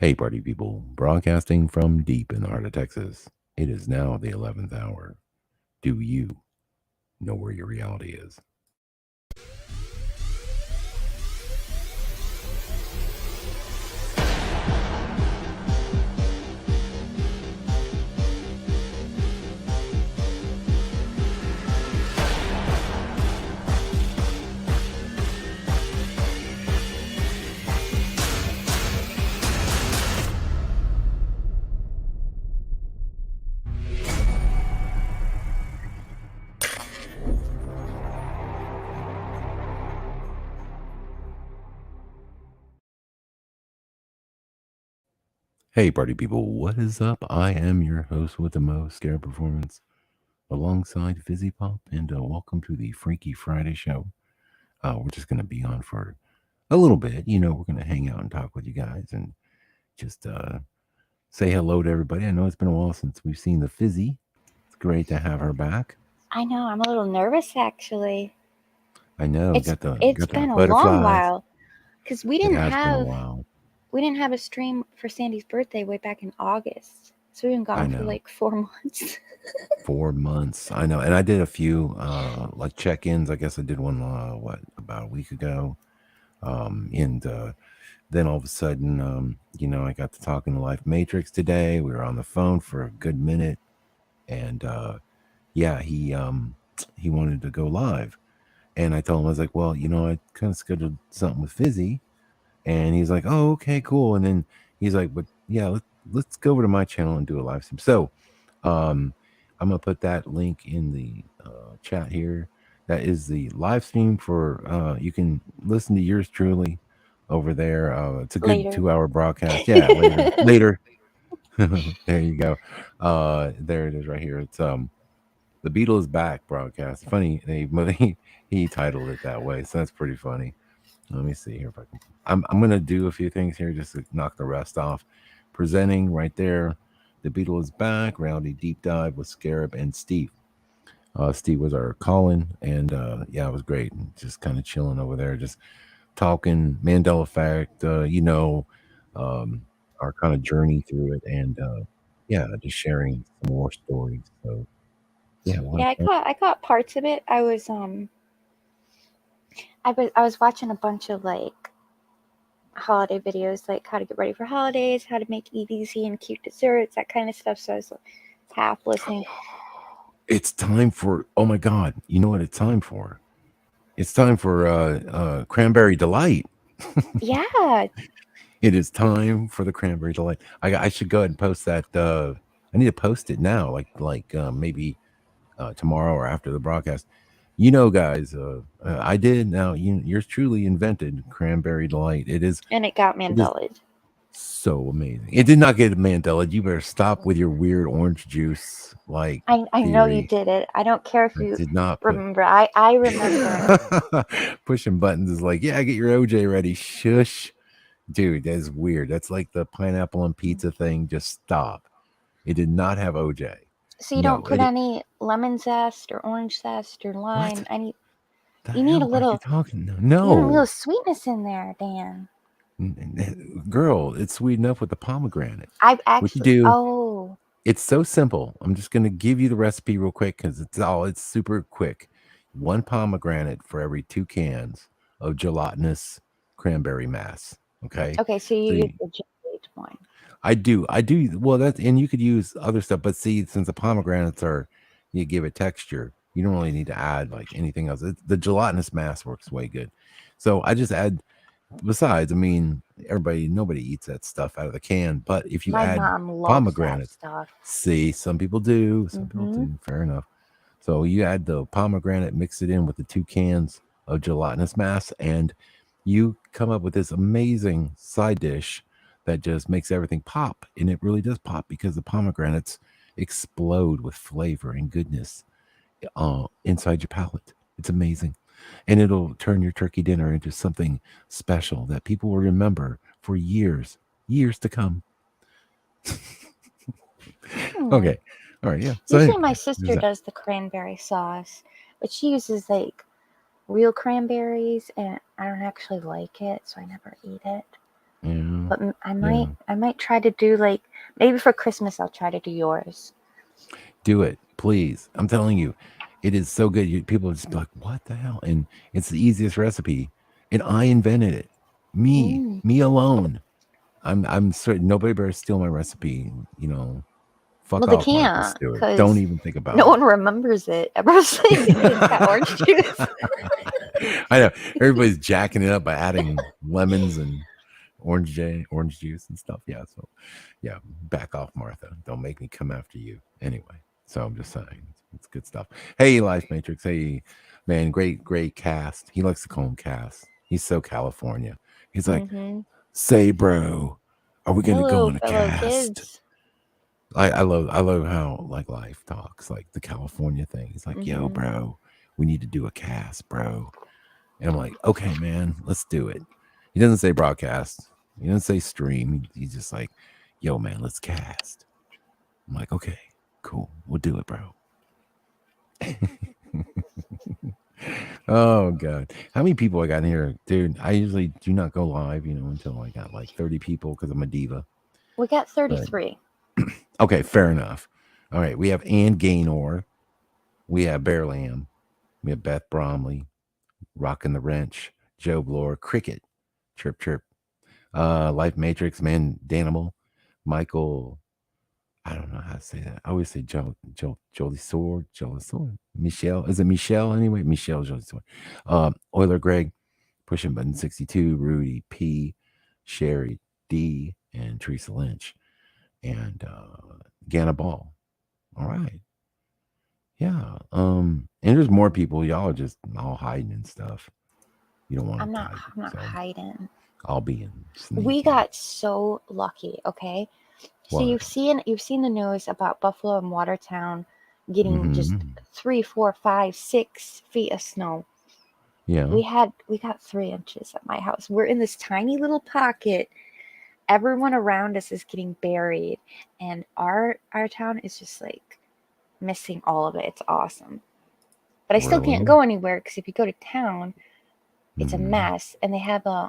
Hey, party people, broadcasting from deep in the heart of Texas. It is now the 11th hour. Do you know where your reality is? Hey, party people, what is up? I am your host with the most scare performance alongside Fizzy Pop, and welcome to the Freaky Friday show. We're just going to be on for a little bit. We're going to hang out and talk with you guys and just say hello to everybody. I know it's been a while since we've seen the Fizzy. It's great to have her back. I know, I'm a little nervous actually. I know, It's got the it's got the been a long butterflies. while because It has been a while. we didn't have a stream for Sandy's birthday way back in August. So we've been I gone for know. like 4 months. 4 months. I know. And I did a few like check-ins. I guess I did one about a week ago. And then all of a sudden, I got to talking to Life Matrix today. We were on the phone for a good minute. And yeah, he wanted to go live. And I told him, I was like, well, I kind of scheduled something with Fizzy. And he's like, oh, okay, cool. And then he's like, but yeah, let's go over to my channel and do a live stream. So um, I'm gonna put that link in the chat here. That is the live stream for you can listen to yours truly over there. It's a good Later. 2 hour broadcast. Yeah, later. There you go. There it is right here. It's the Beatles back broadcast. Funny, he titled it that way, so that's pretty funny. Let me see here if I can. I'm gonna do a few things here just to knock the rest off. Presenting right there, the Beatles back. Rowdy deep dive with Scarab and Steve. Steve was our Colin, and yeah, it was great. Just kind of chilling over there, just talking Mandela effect. Um, our kind of journey through it, and yeah, just sharing some more stories. So yeah, Yeah, I caught parts of it. I was watching a bunch of like holiday videos, like how to get ready for holidays, how to make easy and cute desserts, that kind of stuff. So I was half listening. it's time for. Oh my God, you know what it's time for? It's time for cranberry delight. Yeah, It is time for the cranberry delight. I should go ahead and post that. I need to post it now, like maybe tomorrow or after the broadcast. Guys, I did. Now yours truly invented cranberry delight. and it got It is Mandela. so amazing. It did not get Mandela. You better stop with your weird orange juice like I know you theory. did it. I don't care if I you did not put remember. I remember. pushing buttons is like, yeah, get your OJ ready. Shush. Dude, that's weird. That's like the pineapple on pizza thing. Just stop. It did not have OJ. So you don't No, put any lemon zest or orange zest or what lime. Any. the You need a hell are you little. talking? You need a little No, sweetness in there, Dan. girl, it's sweet enough with the pomegranate. I've What you actually. do? Oh, It's so simple. I'm just gonna give you the recipe real quick because it's super quick. One pomegranate for every 2 cans of gelatinous cranberry mass. Okay, okay. So so you use the jade one. I do. Well, that's and you could use other stuff, but see, since the pomegranates are, you give it texture. You don't really need to add like anything else. The gelatinous mass works way good. So I just add. Besides, I mean, nobody eats that stuff out of the can. But if you My add mom loves that pomegranates, stuff. see, some people do, some people Mm-hmm. do. Fair enough. So you add the pomegranate, mix it in with the 2 cans of gelatinous mass, and you come up with this amazing side dish that just makes everything pop. And it really does pop because the pomegranates explode with flavor and goodness inside your palate. It's amazing. And it'll turn your turkey dinner into something special that people will remember for years to come. Hmm. Okay. All right. Yeah. So, Usually anyway, my there's sister that. does the cranberry sauce, but she uses like real cranberries, and I don't actually like it, so I never eat it. Yeah, But yeah. I might try to do like maybe for Christmas I'll try to do yours. Do it, please. I'm telling you, it is so good. People just be like, "What the hell?" And it's the easiest recipe, and I invented it. Mm. Me alone. I'm certain nobody better steal my recipe. You know, fuck Well, they off, Martha can't Stewart. Don't because even think no about it. one remembers it. Everyone's like, it's got orange juice. I know everybody's jacking it up by adding lemons and orange juice and stuff. Yeah, so yeah, back off, Martha. Don't make me come after you. Anyway, so I'm just saying, it's good stuff. Hey, Life Matrix. Hey, man, great cast. He likes to call him cast. He's so California. He's like, Mm-hmm. say, bro, are we gonna go Hello, on a fellow cast? kids. I love how like Life talks, like the California thing. He's like, yo, Mm-hmm. bro, we need to do a cast, bro. And I'm like, okay, man, let's do it. He doesn't say broadcast. He doesn't say stream. He's just like, yo, man, let's cast. I'm like, okay, cool. We'll do it, bro. Oh god. How many people I got in here? Dude, I usually do not go live, until I got like 30 people because I'm a diva. We got But 33. okay, fair enough. All right. We have Ann Gaynor. We have Bear Lamb. We have Beth Bromley, Rockin' the Wrench, Joe Bloor, Cricket, Chirp Chirp, Life Matrix, Man Danimal, Michael. I don't know how to say that. I always say Jolie Sword, Jolie Sword. Michelle. Is it Michelle anyway? Michelle Jolie Sword. Euler Greg, Pushing Button 62, Rudy P, Sherry D, and Teresa Lynch. And Ganna Ball. All right. Yeah. And there's more people. Y'all are just all hiding and stuff. You don't want to type. I'm not So hiding. I'll be in We sneaking. got so lucky, okay? So What? you've seen the news about Buffalo and Watertown getting just Mm-hmm. 3, 4, 5, 6 feet of snow. Yeah. We got 3 inches at my house. We're in this tiny little pocket. Everyone around us is getting buried, and our town is just like missing all of it. It's awesome. But I still can't Really? go anywhere because if you go to town, it's a Mm-hmm. mess, and they have a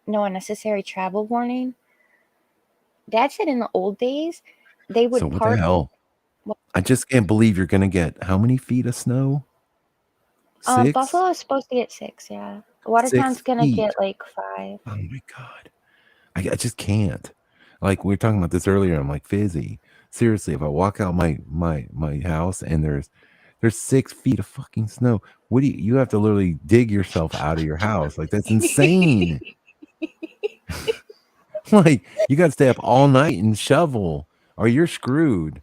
no unnecessary travel warning. Dad said in the old days they So would what the park. hell? I just can't believe you're gonna get how many feet of snow? Six? Buffalo is supposed to get 6, yeah. Six Watertown's gonna feet. get like 5. Oh my god. I just can't. Like we were talking about this earlier. I'm like, Fizzy. Seriously, if I walk out my house and there's 6 feet of fucking snow, what do you have to literally dig yourself out of your house? Like that's insane. Like you got to stay up all night and shovel, or you're screwed.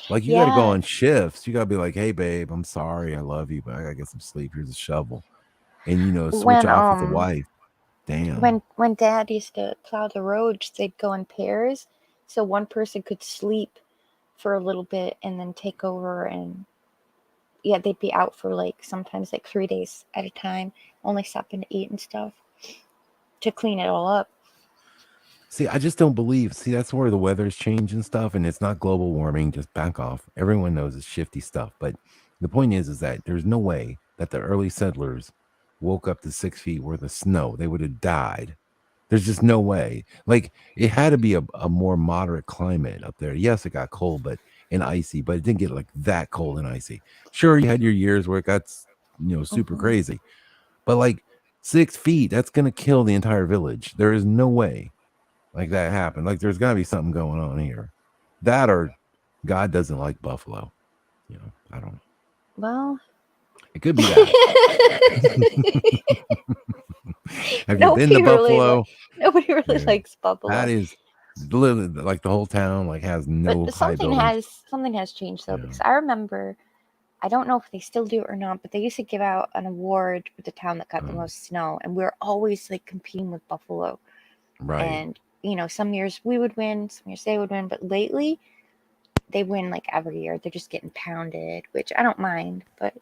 Like you got to go Yeah, on shifts. You got to be like, hey babe, I'm sorry, I love you, but I gotta get some sleep. Here's a shovel, and switch when off with the wife. Damn. when Dad used to plow the roads, they'd go in pairs, so one person could sleep for a little bit and then take over, and yeah, they'd be out for like sometimes like 3 days at a time, only stopping to eat and stuff to clean it all up. See, I just don't believe. See, that's where the weather's changed and stuff, and it's not global warming. Just back off. Everyone knows it's shifty stuff, but the point is that there's no way that the early settlers woke up to 6 feet worth of snow. They would have died. There's just no way. Like it had to be a more moderate climate up there. Yes, it got cold, but and icy, but it didn't get like that cold and icy. Sure, you had your years where it got super Hmm. crazy, but like 6 feet, that's gonna kill the entire village. There is no way like that happened. Like there's got to be something going on here. That or God doesn't like buffalo. I don't know. Well, It could be that. Have you been to nobody really Buffalo? nobody really Dude, likes that buffalo. is literally like the whole town like has But no high something buildings. has changed though, You know, because I remember, I don't know if they still do it or not, but they used to give out an award with the town that got the um, most snow, and we were always like competing with Buffalo. right. And some years we would win, some years they would win, but lately they win like every year. They're just getting pounded, which I don't mind, but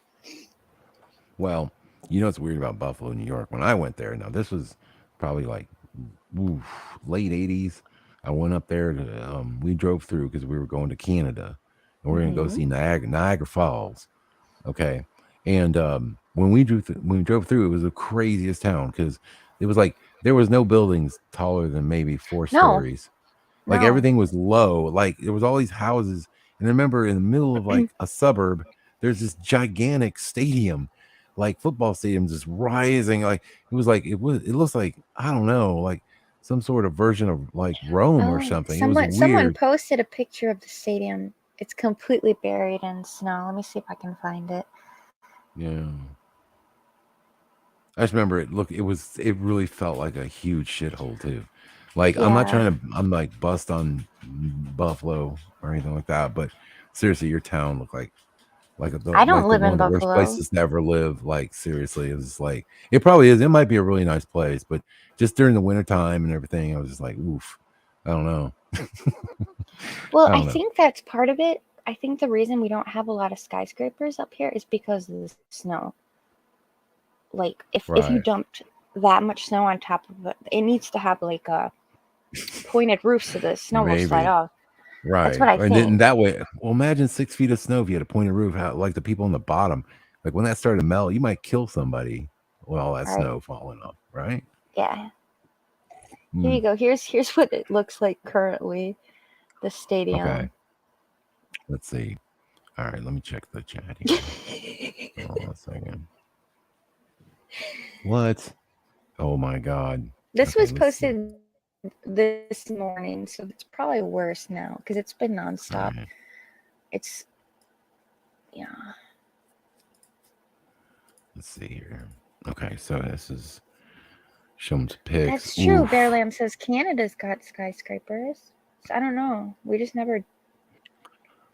Well, what's weird about Buffalo, New York? When I went there, now this was probably like oof, late '80s. I went up there to we drove through because we were going to Canada and we are gonna go hmm see Niagara Falls. Okay. And when we drove through, it was the craziest town because it was like there was no buildings taller than maybe 4 No, stories. Like no. everything was low. Like there was all these houses, and I remember in the middle of like a suburb, there's this gigantic stadium, like football stadium, just rising. Like it looks like I don't know, like some sort of version of like Rome or Oh, something. It was someone weird. posted a picture of the stadium. It's completely buried in snow. Let me see if I can find it. Yeah. I just remember it. Look, it really felt like a huge shithole too. Like I'm not Yeah. trying to, I'm like bust on Buffalo or anything like that, but seriously, your town looked I like don't the live one in of the worst Buffalo. places to ever live. Like seriously, it was like it probably is. It might be a really nice place, but just during the wintertime and everything, I was just like, oof. I don't know. Well, I I don't know. think that's part of it. I think the reason we don't have a lot of skyscrapers up here is because of the snow. Like if you Right. dumped that much snow on top of it, it needs to have like a pointed roof so the snow will slide Maybe. off. That's what Right. I And then think. that way, well, imagine 6 feet of snow if you had a pointed roof, how like the people on the bottom, like when that started to melt, you might kill somebody with all that Right. snow falling off, right? Yeah. Here Hmm. you go. Here's what it looks like currently. The stadium. Okay. Let's see. All right, let me check the chat here. Hold on a second. What? Oh my god. This Okay, was let's see. posted this morning, so it's probably worse now because it's been nonstop. All right. It's yeah. Let's see here. Okay, so this is showing some pics. That's true. Bear Oof. Lamb says Canada's got skyscrapers. So I don't know. We just never.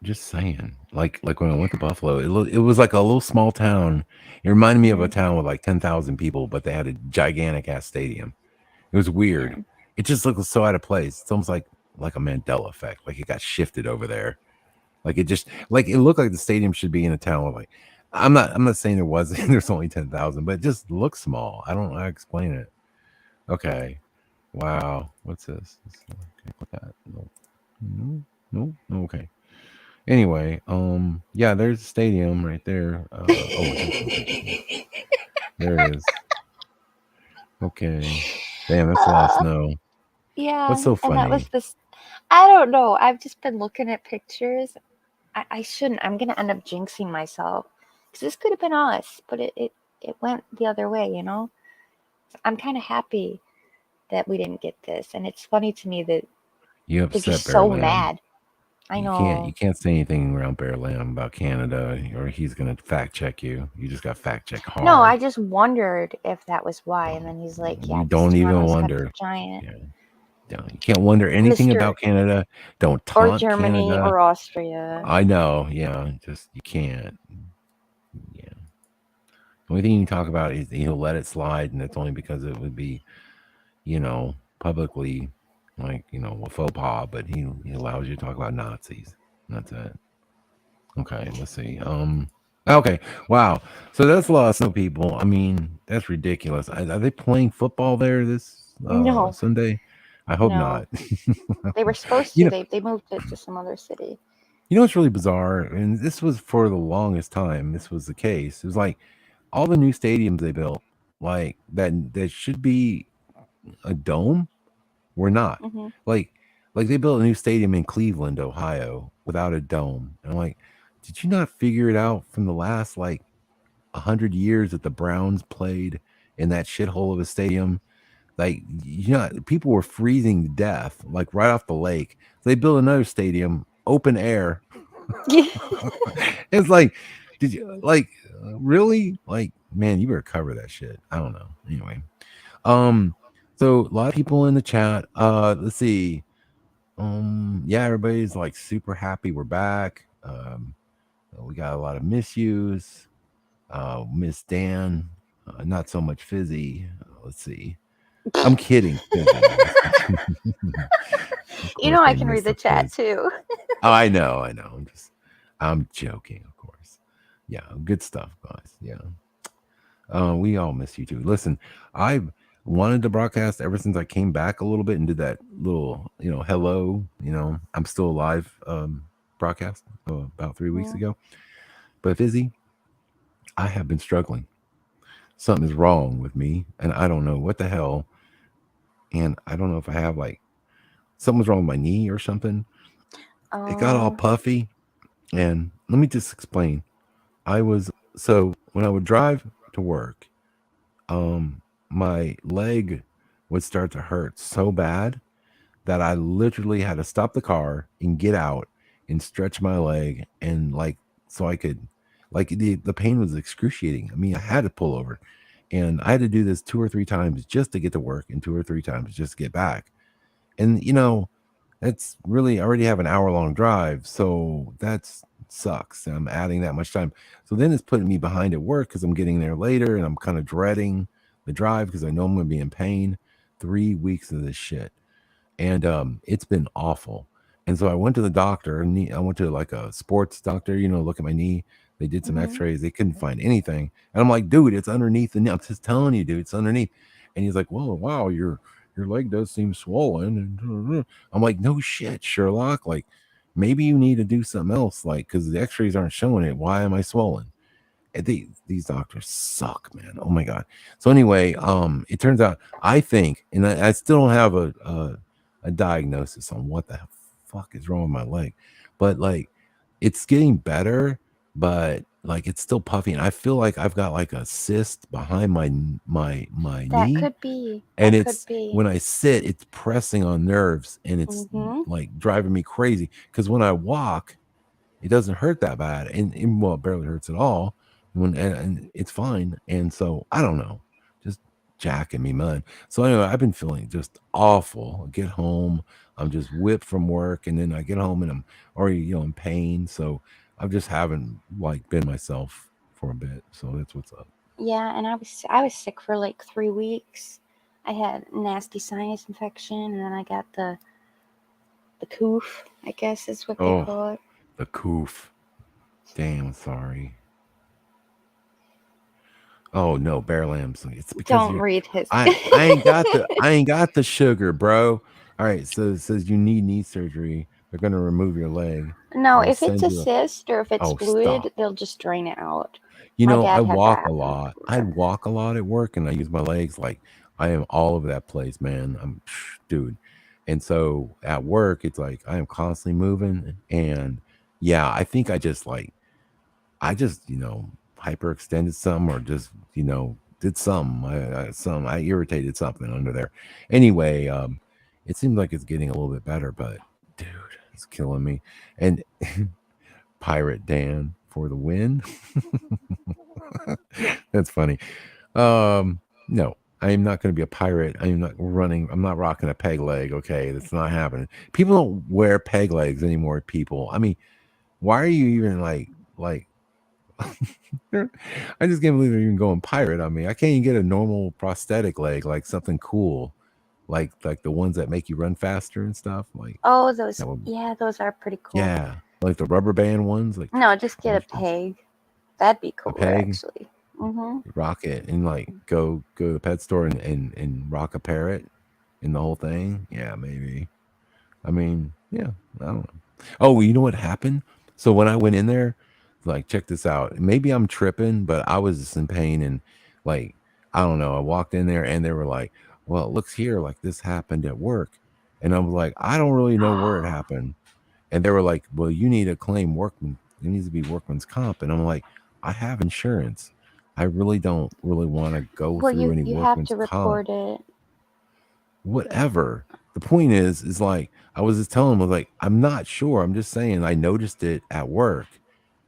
Just saying. Like when I went to Buffalo, it was like a little small town. It reminded me of a Mhm. town with like 10,000 people, but they had a gigantic ass stadium. It was weird. Yeah. It just looked so out of place. It's almost like a Mandela effect. Like it got shifted over there. Like it just like it looked like the stadium should be in a town with like I'm not saying there wasn't there's only 10,000, but it just looks small. I don't know how to explain it. Okay. Wow. What's this? Okay, click that. No. No. No. No, okay. Anyway, yeah, there's the stadium right there. Oh, here's some pictures. There it is. Okay. Damn, that's a lot of Uh, snow. yeah, What's so and that was funny? this. I don't know. I've just been looking at pictures. I shouldn't. I'm gonna end up jinxing myself because this could have been us, but it went the other way. I'm kind of happy that we didn't get this, and it's funny to me that You they're upset just Bear so Lamb. mad. I You know. can't say anything around Bear Lamb about Canada, or he's gonna fact check you. You just got fact check No, I hard. just wondered if that was why, and Um, then he's like, "Yeah, you because don't even Toronto's got the wonder. giant." Yeah, you can't wonder anything Mister about Canada. Don't or taunt Germany Canada. or Austria. I know. Yeah, just you can't. Yeah. The only thing you can talk about is he'll let it slide, and it's only because it would be, publicly, like, a faux pas, but he allows you to talk about Nazis. That's it. Okay, let's see. Okay, wow. So that's a lot of snow people. I mean, that's ridiculous. Are they playing football there this No, Sunday? I hope no, not. they were supposed you to. know, They moved it to some other city. what's really bizarre, and this was for the longest time. This was the case. It was like all the new stadiums they built, like that should be a dome, were not. Hmm. Like like they built a new stadium in Cleveland, Ohio, without a dome. And I'm like, did you not figure it out from the last like 100 years that the Browns played in that shithole of a stadium? Like, people were freezing to death, like right off the lake. So they built another stadium, open air. It's like, did you like really? Like, man, you better cover that shit. I don't know. Anyway, um, so a lot of people in the chat. Let's see. Yeah, everybody's like super happy we're back. We got a lot of misuse. Miss Dan, not so much Fizzy. Let's see. I'm kidding, Fizzy. Of You course, know, I they can read missed the the chat Fizz. too. Oh, I know, I know. I'm joking, of course. Yeah, good stuff, guys. Yeah. We all miss you too. Listen, I've wanted to broadcast ever since I came back a little bit and did that little, hello, I'm still alive broadcast about 3 weeks Mm. ago. But Fizzy, I have been struggling. Something is wrong with me, and I don't know what the hell. and I don't know if I have like something's wrong with my knee or something. It got all Oh, puffy, and let me just explain. I was so when I would drive to work, my leg would start to hurt so bad that I literally had to stop the car and get out and stretch my leg and like so I could like the pain was excruciating. I mean, I had to pull over and I had to do this two or three times just to get to work and two or three times just to get back. And that's really I already have an hour long drive, so that's sucks. I'm adding that much time. So then it's putting me behind at work because I'm getting there later and I'm kind of dreading the drive because I know I'm gonna be in pain. 3 weeks of this shit and it's been awful. And so I went to the doctor, and I went to like a sports doctor, look at my knee. They did some hmm X-rays. They couldn't find anything, and I'm like, dude, it's underneath the knee. I'm just telling you, dude, it's underneath. And he's like, well, wow, your leg does seem swollen. And I'm like, no shit, Sherlock. Like, maybe you need to do something else, like, because the X-rays aren't showing it. Why am I swollen? These doctors suck, man. Oh my god. So anyway, it turns out I think, and I still don't have a diagnosis on what the fuck is wrong with my leg, but like it's getting better, but like it's still puffy, and I feel like I've got like a cyst behind my that knee, could be. and That could it's be. when I sit, it's pressing on nerves, and it's Mm-hmm. like driving me crazy. Because when I walk it doesn't hurt that bad, and well, it barely hurts at all. And it's fine. And so I don't know, just jacking me mud. So anyway, I've been feeling just awful. I get home, I'm just whipped from work, and then I get home and I'm already in pain. So I just haven't like been myself for a bit. So that's what's up. Yeah, and I was sick for like 3 weeks. I had nasty sinus infection, and then I got the coof, I guess is what they Oh, call it. the coof. Damn, sorry. Oh no, Bear Lambs. It's because Don't you're read his. I ain't got the sugar, bro. All right, so it says you need knee surgery. They're gonna remove your leg. No, They'll if it's send a you a cyst or if it's oh fluid, stop. they'll just drain it out. My I dad had that walk a happen lot. I before. walk a lot at work and I use my legs like I am all over that place, man. I'm dude. And so at work, it's like I am constantly moving. And yeah, I think I just hyperextended some or just, did some. I irritated something under there. Anyway, it seems like it's getting a little bit better, but dude, it's killing me. And Pirate Dan for the win. That's funny. No, I am not going to be a pirate. I am not running. I'm not rocking a peg leg. Okay, that's not happening. People don't wear peg legs anymore. People. I mean, why are you even like? I just can't believe they're even going pirate on me. I can't even get a normal prosthetic leg, like something cool, like the ones that make you run faster and stuff. Like Oh, those, that would, yeah, those are pretty cool. yeah, like the rubber band ones, like No, just I get a wish those peg. That'd be a cooler, peg, actually. Mm-hmm. rock it, and like go to the pet store and rock a parrot and the whole thing. Yeah, maybe. I mean, yeah, I don't know. Oh, you know what happened? So when I went in there, like, check this out. Maybe I'm tripping, but I was just in pain and like, I don't know. I walked in there and they were like, well, it looks here like this happened at work. And I was like, I don't really know where it happened. And they were like, well, you need to claim workman. It needs to be workman's comp. And I'm like, I have insurance. I really don't really want to go Well, through you any you have workman's to comp. report it. Whatever. The point is like I was just telling him, I was like, I'm not sure. I'm just saying I noticed it at work,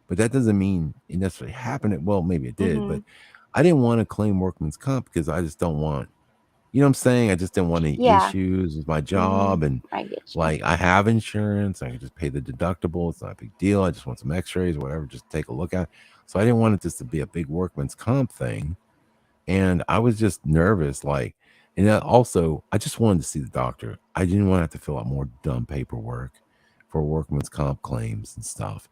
but that doesn't mean it necessarily happened. Well, maybe it did, Mm-hmm. but I didn't want to claim workman's comp because I just don't want, you know what I'm saying? I just didn't want any Yeah. issues with my Mm-hmm. job. And I get you. like I have insurance, I can just pay the deductible. It's not a big deal. I just want some x-rays or whatever, just take a look at. So I didn't want it just to be a big workman's comp thing. And I was just nervous, like, and also I just wanted to see the doctor. I didn't want to have to fill out more dumb paperwork for workman's comp claims and stuff.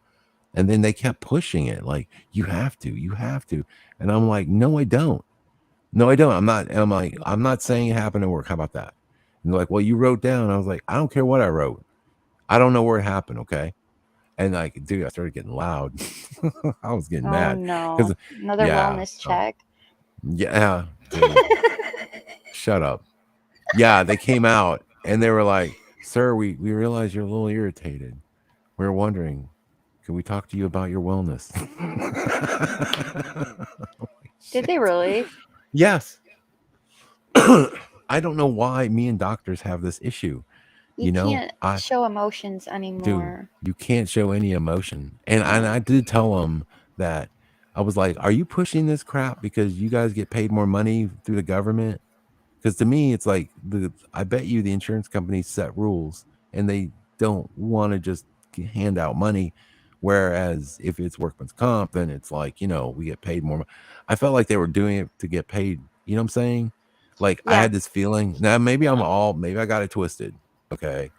And then they kept pushing it, like, you have to. And I'm like, no, I don't. No, I don't. I'm not. And I'm like, I'm not saying it happened at work. How about that? And they're like, well, you wrote down. I was like, I don't care what I wrote. I don't know where it happened. Okay. And like, dude, I started getting loud. I was getting Oh mad no. because, Another yeah, wellness check. yeah, dude, shut up. Yeah, they came out and they were like, "Sir, we realize you're a little irritated. We're wondering, can we talk to you about your wellness?" Holy Did they shit. really? Yes. I don't know why me and doctors have this issue. You You know, can't I show emotions dude, anymore. you can't show any emotion. And No. I did tell them that I was like, "Are you pushing this crap because you guys get paid more money through the government?" Because to me, it's like I bet you the insurance companies set rules and they don't want to just hand out money. Whereas if it's workman's comp, then it's like, we get paid more. I felt like they were doing it to get paid. You know what I'm saying? Like I Yeah. had this feeling. Now maybe I got it twisted. Okay.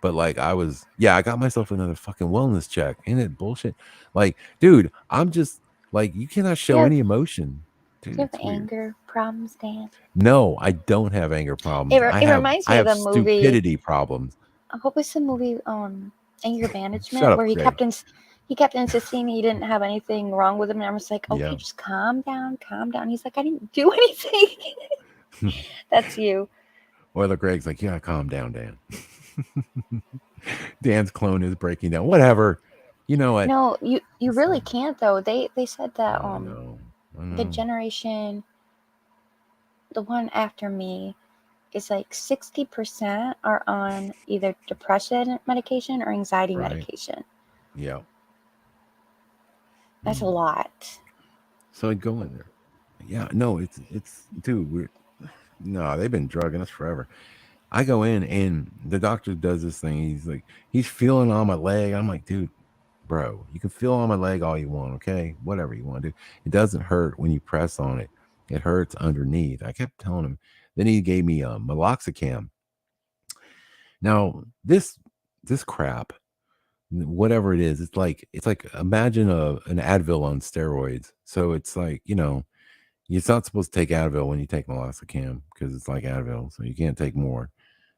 But like I got myself another fucking wellness check. Ain't it bullshit? Like, dude, I'm just like, you cannot Do you show have any emotion. Dude, do you have it's weird. anger problems, Dan? No, I don't have anger problems. It reminds I me of have the movie. stupidity problems. What was the movie? Anger Shut Management, where up, Craig. he kept insisting he didn't have anything wrong with him, and I was like, okay, Yeah. just calm down, calm down. He's like, I didn't do anything. That's you. Or the Greg's like, yeah, calm down, Dan. Dan's clone is breaking down. Whatever. You know what? No, you It's, really can't though. They said that I know. I the know. generation, the one after me, is like 60% are on either depression medication or anxiety Right? medication. Yeah. That's a Mm. lot. So I'd go in there. Yeah, no, it's dude, no, they've been drugging us forever. I go in and the doctor does this thing. He's like, he's feeling on my leg. I'm like, dude, bro, you can feel on my leg all you want, okay? Whatever you want to do. It doesn't hurt when you press on it. It hurts underneath. I kept telling him. Then he gave me a meloxicam. Now, this crap, whatever it is, it's like imagine an Advil on steroids. So it's like, you're not supposed to take Advil when you take meloxicam because it's like Advil, so you can't take more.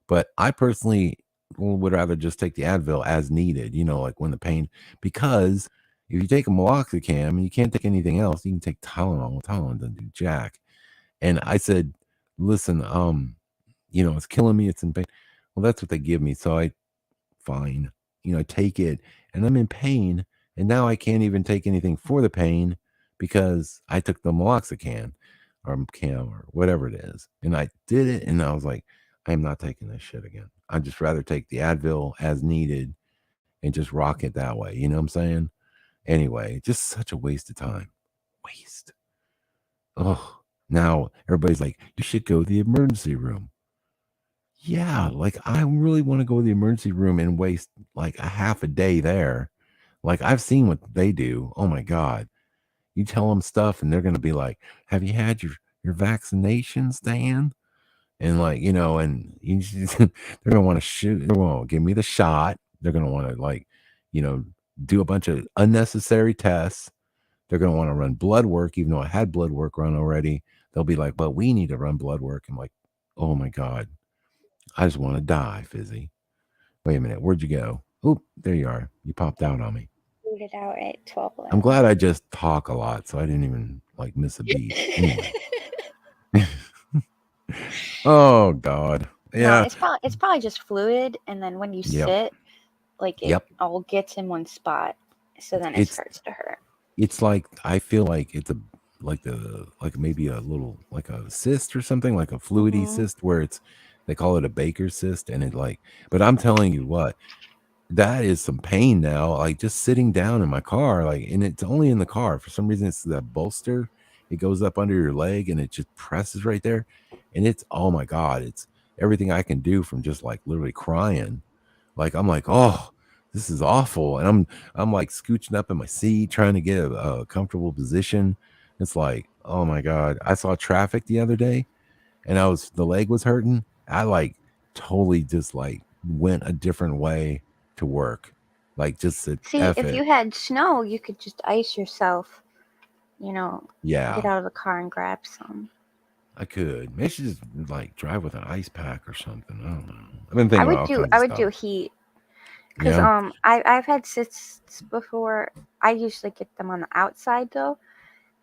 But I personally would rather just take the Advil as needed, like when the pain, because if you take a meloxicam and you can't take anything else, you can take Tylenol. Tylenol doesn't do jack. And I said, listen, it's killing me. It's in pain. Well, that's what they give me. So I fine, I take it and I'm in pain. And now I can't even take anything for the pain because I took the meloxicam or cam or whatever it is. And I did it. And I was like, I am not taking this shit again. I'd just rather take the Advil as needed and just rock it that way. You know what I'm saying? Anyway, just such a waste of time. Waste. Oh, now everybody's like, you should go to the emergency room. Yeah, like I really want to go to the emergency room and waste like a half a day there. Like I've seen what they do. Oh my God. You tell them stuff and they're going to be like, have you had your vaccinations, Dan? And like, and they're going to want to shoot. They're going to give me the shot. They're going to want to like, you know, do a bunch of unnecessary tests. They're going to want to run blood work, even though I had blood work run already. They'll be like, well, we need to run blood work. I'm like, oh my God. I just want to die, Fizzy. Wait a minute, where'd you go? Oop, there you are. You popped out on me. Booted out at I'm 12:11. glad I just talk a lot, so I didn't even like miss a beat. Anyway. Oh God. No, Yeah. it's probably just fluid, and then when you Yep. sit, like it Yep. all gets in one spot, so then it It's starts to hurt. it's like I feel like it's a like maybe a little like a cyst or something, like a fluidy Hmm. cyst where they call it a Baker's cyst and it like, but I'm telling you what, that is some pain now, like, just sitting down in my car, like, and it's only in the car. For some reason, it's that bolster. It goes up under your leg and it just presses right there. And it's, oh my God, it's everything I can do from just like literally crying. Like, I'm like, oh, this is awful. And I'm like scooching up in my seat, trying to get a comfortable position. It's like, oh my God. I saw traffic the other day and the leg was hurting. I like totally just like went a different way to work. Like just said, See, F if you it. had snow, you could just ice yourself, you know, get Yeah, out of the car and grab some. I could. Maybe I should just like drive with an ice pack or something. I don't know. I've been thinking about all kinds I of would do stuff. heat, because Yeah. I've had cysts before. I usually get them on the outside though,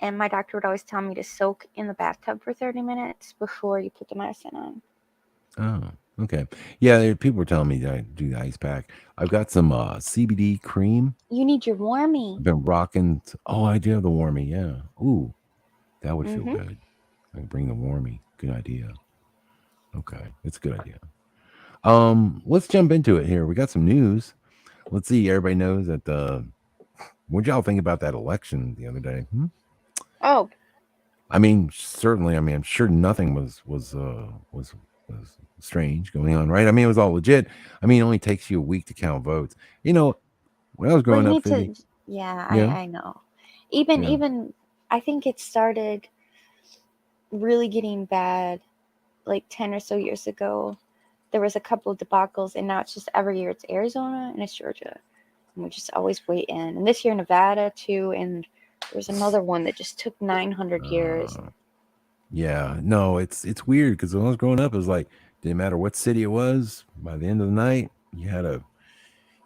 and my doctor would always tell me to soak in the bathtub for 30 minutes before you put the medicine on. Oh, okay. Yeah, people were telling me that I do the ice pack. I've got some CBD cream. You need your warmie. I've been rocking. Oh, I do have the warmie. Yeah. Ooh, that would feel Mm-hmm. good. I can bring the warmie. Good idea. Okay, it's a good idea. Let's jump into it here. We got some news. Let's see. Everybody knows that. What y'all think about that election the other day? Hmm? Oh, I mean, certainly. I mean, I'm sure nothing was strange going on, right? I mean, it was all legit. I mean, it only takes you a week to count votes. You know, when I was well, growing you up, need Fizzy. to. Yeah, Yeah, I know. Even yeah. even I think it started really getting bad like 10 or so years ago. There was a couple of debacles, and now it's just every year it's Arizona and it's Georgia, and we just always wait in. And this year Nevada too, and there's another one that just took 900 years. Uh, yeah. No, it's weird because when I was growing up, it was like didn't matter what city it was. By the end of the night,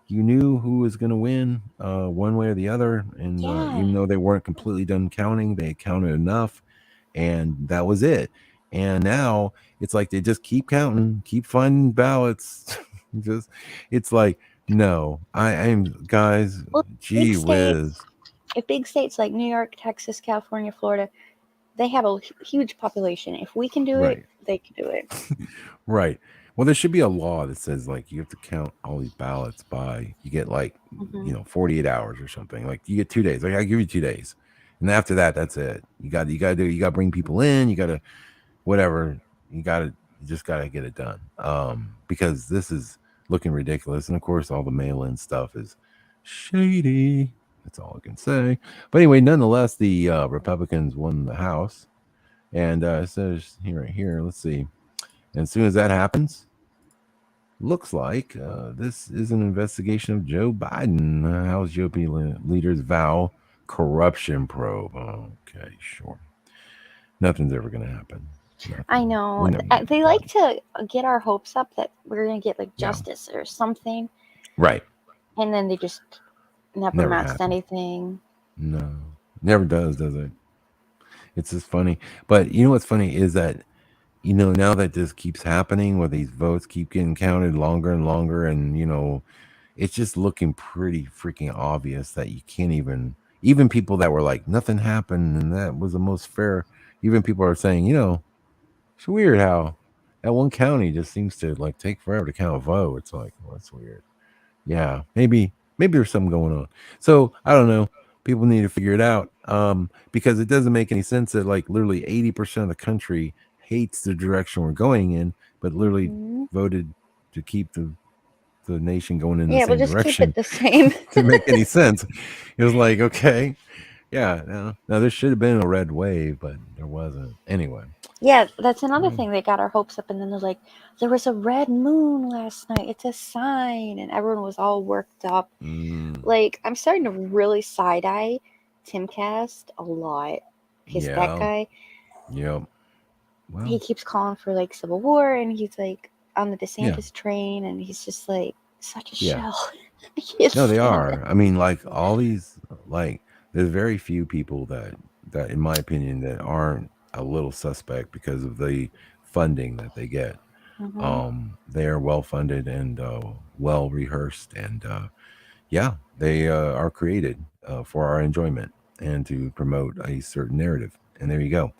you knew who was going to win, one way or the other, and Yeah, even though they weren't completely done counting, they counted enough, and that was it. And now it's like they just keep counting, keep finding ballots. just it's like no, I'm guys, well, big gee states, whiz, if big states like New York, Texas, California, Florida, they have a huge population. If we can do it, right. they can do it. Right. Well, there should be a law that says like you have to count all these ballots by you get like Hmm. 48 hours or something. Like you get 2 days. Like I give you 2 days, and after that, that's it. You got to bring people in. You got to whatever. You just got to get it done. Because this is looking ridiculous, and of course, all the mail-in stuff is shady. That's all I can say. But anyway, nonetheless, the Republicans won the House, and it says here right here. Let's see. And as soon as that happens, looks like this is an investigation of Joe Biden. House GOP leaders vow corruption probe. Okay, sure. Nothing's ever going to happen. I Nothing. know. We're never going to get They caught. like to get our hopes up that we're going to get like Yeah. justice or something, Right. and then they just never Never amounts to happened. anything. No. Never does it? It's just funny. But you know what's funny is that, now that this keeps happening where these votes keep getting counted longer and longer, and, it's just looking pretty freaking obvious that you can't even people that were like nothing happened and that was the most fair, even people are saying, it's weird how that one county just seems to like take forever to count a vote. It's like, well, that's weird. Yeah, maybe there's something going on. So I don't know. People need to figure it out, because it doesn't make any sense that like literally 80% of the country hates the direction we're going in, but literally Hmm. voted to keep the nation going in the Yeah, we'll same just keep it direction. the same. To make any sense. It was like, okay, yeah, no, now there should have been a red wave, but there wasn't. Anyway, Yeah, that's another yeah. thing. They got our hopes up, and then they're like, there was a red moon last night. It's a sign. And everyone was all worked up. Mm, Like, I'm starting to really side eye Timcast a lot because that yeah, guy, yep. he Well, keeps calling for like civil war, and he's like on the yeah, DeSantis train, and he's just like such a yeah. shell. No, It's they not. are. I mean, like all these, like there's very few people that, in my opinion, that aren't a little suspect because of the funding that they get. Hmm. They are well funded and well rehearsed, and yeah, they are created for our enjoyment and to promote a certain narrative. And there you go.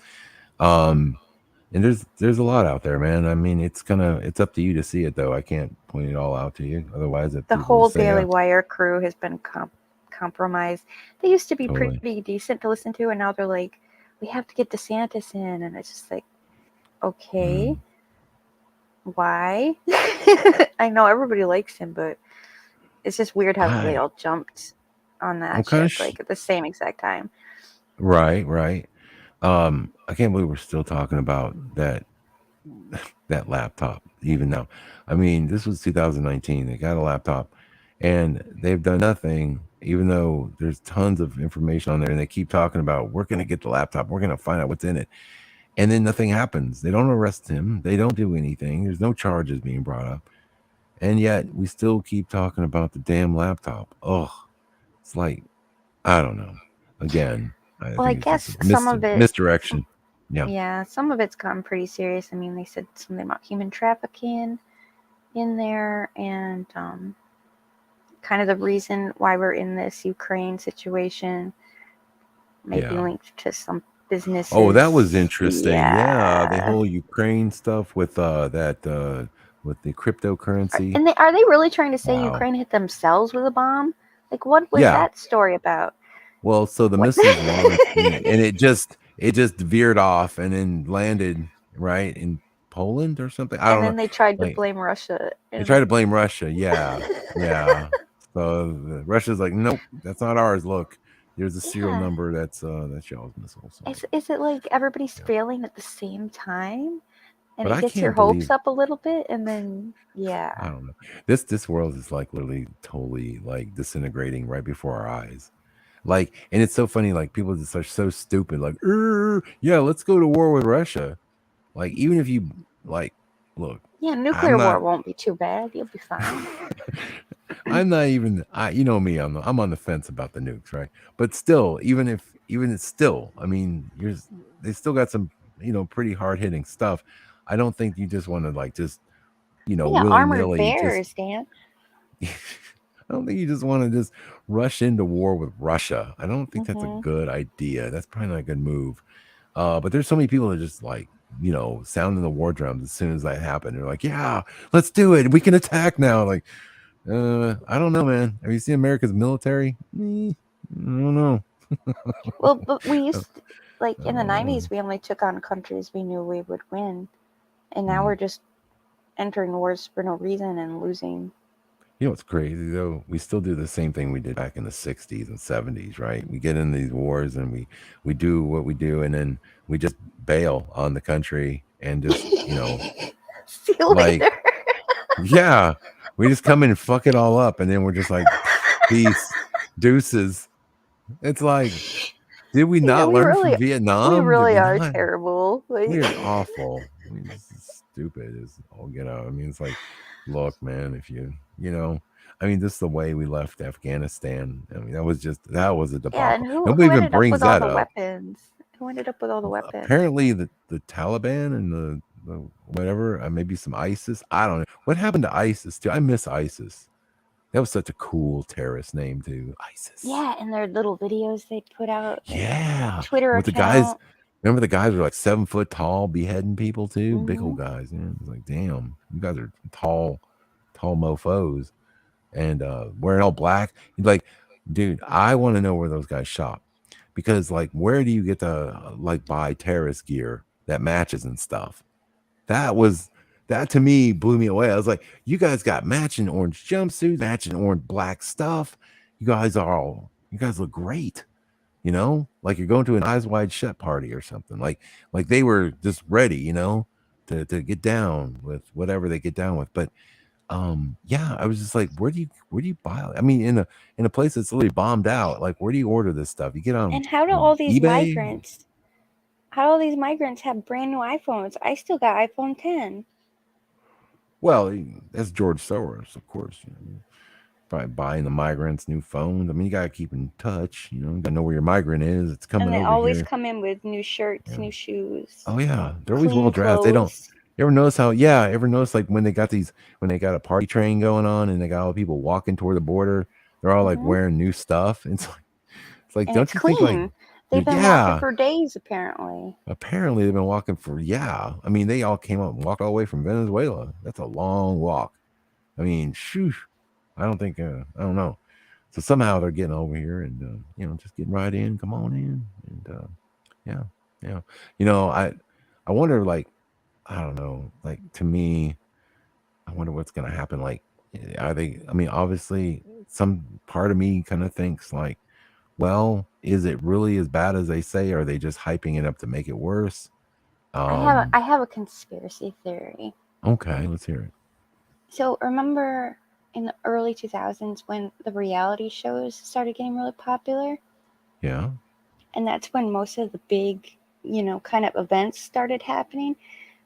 Um, and there's a lot out there, man. I mean, it's up to you to see it, though. I can't point it all out to you. Otherwise, if The people will whole say, Daily Wire crew has been compromised. They used to be totally, pretty decent to listen to, and now they're like, we have to get DeSantis in, and it's just like, okay, mm, why? I know everybody likes him, but it's just weird how they I all jumped on that I'm kind of ship like at the same exact time. right, right. I can't believe we're still talking about that laptop even now. I mean, this was 2019. They got a laptop, and they've done nothing. Even though there's tons of information on there, and they keep talking about we're going to get the laptop, we're going to find out what's in it, and then nothing happens. They don't arrest him. They don't do anything. There's no charges being brought up, and yet we still keep talking about the damn laptop. Oh, it's like I don't know. Again, I Well, I think it's just a guess some of it, misdirection. Yeah, Yeah, some of it's gotten pretty serious. I mean, they said something about human trafficking in there, and kind of the reason why we're in this Ukraine situation may be yeah. linked to some Oh, that was businesses. interesting. Yeah, the Yeah. whole Ukraine stuff with that with the cryptocurrency. Are they really trying to say Wow. Ukraine hit themselves with a bomb? Like, what was Yeah. that story about? Well, so the What? missiles launched and it just veered off and then landed right in Poland or something. I And don't know. then they tried to Like blame Russia. they And tried to blame Russia. Yeah. Yeah. So Russia's like, "Nope, that's not ours. Look, here's the serial yeah, number that's y'all's missile." So, is it like everybody's yeah. failing at the same time? And But it I gets your can't hopes believe up a little bit, and then, I yeah. don't know. This world is like literally totally like disintegrating right before our eyes. Like, and it's so funny. Like, people just are so stupid. Like, yeah, let's go to war with Russia. Like, even if you like, look, Yeah, I'm nuclear war not. won't be too bad. You'll be fine. I'm not even. You know me. I'm on the fence about the nukes, right? But still, even it's still. I mean, they still got some pretty hard hitting stuff. I don't think you just want to like just They got willy armored nilly just bears, Dan. I don't think you just want to just rush into war with Russia. I don't think that's a Hmm. good idea. That's probably not a good move. But there's so many people that just like, sounding the war drums as soon as that happened. They're like, yeah, let's do it. We can attack now. Like, I don't know, man. Have you seen America's military? I don't know. Well, but we I used, like, in the don't know. 90s, we only took on countries we knew we would win. And now Hmm. we're just entering wars for no reason and losing. You know what's crazy though? We still do the same thing we did back in the '60s and '70s, right? We get in these wars and we do what we do, and then we just bail on the country and just See you like later. yeah, we just come in and fuck it all up, and then we're just like peace, deuces. It's like, did we Yeah, not learn from we Vietnam? Did really we are not? terrible. Like, We're awful. I mean, this is stupid as all get out. I mean, it's like, look, man, if I mean, this is the way we left Afghanistan. I mean, that was a yeah, and debacle. who Nobody even ended up brings with all that the up. weapons? Who ended up with all the weapons? Apparently, the Taliban and the whatever, maybe some ISIS. I don't know what happened to ISIS too. I miss ISIS. That was such a cool terrorist name too, ISIS. Yeah, and their little videos they put out, their Yeah, Twitter with the guys. account. Remember the guys were like 7 foot tall, beheading people too, big Hmm. old guys. Man, it's like, damn, you guys are tall, tall mofo's, and wearing all black. Like, dude, I want to know where those guys shop because, like, where do you get to like buy terrorist gear that matches and stuff? That was that to me blew me away. I was like, you guys got matching orange jumpsuits, matching orange black stuff. You guys look great. Like you're going to an eyes wide shut party or something. Like they were just ready, to get down with whatever they get down with. But yeah, I was just like, where do you buy it? I mean, in a place that's literally bombed out, like where do you order this stuff? You get And on eBay? how do all these migrants have brand new iPhones? I still got iPhone 10. Well, that's George Soros, of course. Probably buying the migrants new phones. I mean, you gotta keep in touch. You gotta know where your migrant is. It's And coming they over always here. come in with new shirts, Yeah. new shoes, Oh yeah, they're always well clean dressed. They don't. clothes. You ever notice how? Yeah, ever notice like when they got a party train going on and they got all the people walking toward the border, they're all like Hmm. wearing new stuff. It's like, And it's don't you think like, clean. They've been walking yeah? for days, apparently. Apparently they've been walking for yeah. I mean, they all came up and walked all the way from Venezuela. That's a long walk. I mean, shoo. I don't think. I don't know. So somehow they're getting over here and just getting right in. Come on in and yeah, yeah. I wonder like I don't know. Like to me, I wonder what's gonna happen. Like, are they? I mean, obviously, some part of me kind of thinks like, well, is it really as bad as they say? Or are they just hyping it up to make it worse? Um, I have a conspiracy theory. okay, let's hear it. So remember in the early 2000s when the reality shows started getting really popular? Yeah. And that's when most of the big, kind of events started happening.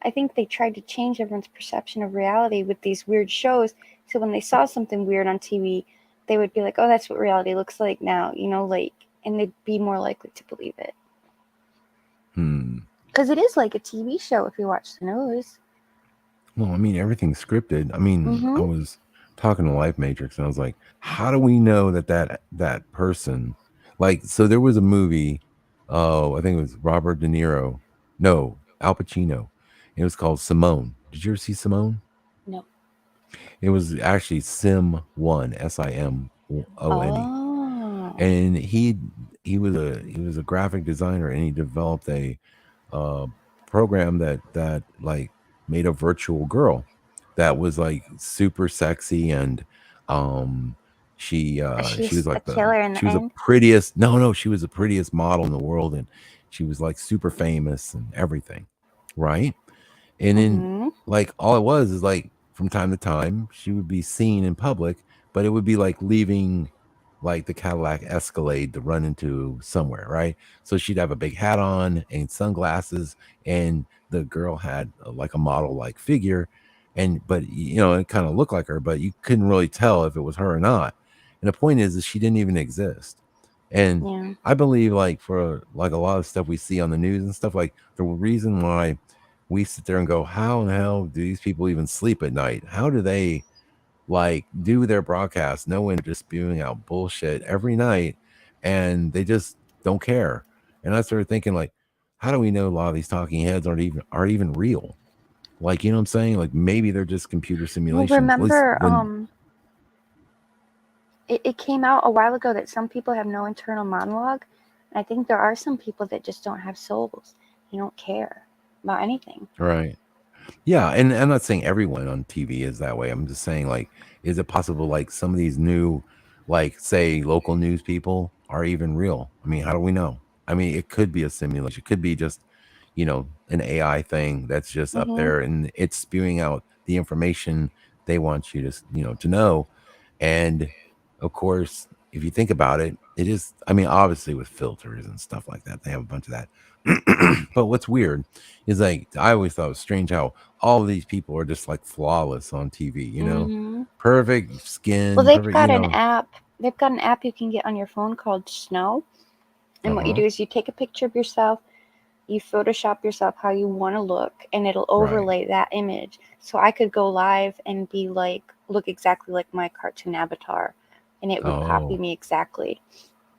I think they tried to change everyone's perception of reality with these weird shows. So when they saw something weird on TV, they would be like, "Oh, that's what reality looks like now," like, and they'd be more likely to believe it. Hmm. Because it is like a TV show if you watch the news. Well, I mean, everything's scripted. I mean, I Mm-hmm. was talking to Life Matrix, and I was like, how do we know that that person, like, so there was a movie, oh, I think it was Robert De Niro, no, Al Pacino. It was called Simone. Did you ever see Simone? No. It was actually Sim One, Simone, Oh. and he was a graphic designer, and he developed a uh, program that like made a virtual girl that was like super sexy, and um she was She's a like killer in she the was the end. prettiest, no, she was the prettiest model in the world, and she was like super famous and everything, right? And then, Mm-hmm. like, all it was is like from time to time she would be seen in public, but it would be like leaving like the Cadillac Escalade to run into somewhere, right? So she'd have a big hat on and sunglasses, and the girl had like a model like figure, and but it kind of looked like her, but you couldn't really tell if it was her or not. And the point is she didn't even exist. And Yeah. I believe, like, for like a lot of stuff we see on the news and stuff, like the reason why we sit there and go, how in the hell do these people even sleep at night? How do they like do their broadcast knowing they're just spewing out bullshit every night, and they just don't care? And I started thinking, like, how do we know a lot of these talking heads aren't even real? Like, you know what I'm saying? Like, maybe they're just computer Well, simulations. At least remember, when it came out a while ago that some people have no internal monologue. I think there are some people that just don't have souls. They don't care about anything. right. Yeah, and I'm not saying everyone on TV is that way. I'm just saying, like, is it possible, like, some of these new, like, say, local news people are even real? I mean, how do we know? I mean, it could be a simulation. It could be just, an AI thing that's just up Mm-hmm. there, and it's spewing out the information they want you to know. And of course, if you think about it, it is, I mean, obviously with filters and stuff like that, they have a bunch of that. But what's weird is, like, I always thought it was strange how all of these people are just like flawless on TV, Mm-hmm. perfect Well, skin, they've perfect, got an app. They've got an app you can get on your phone called Snow. And what you uh-huh, do is you take a picture of yourself, you Photoshop yourself how you want to look, and it'll right. overlay that image. So I could go live and be like, look exactly like my cartoon avatar, and it would copy Oh, me exactly.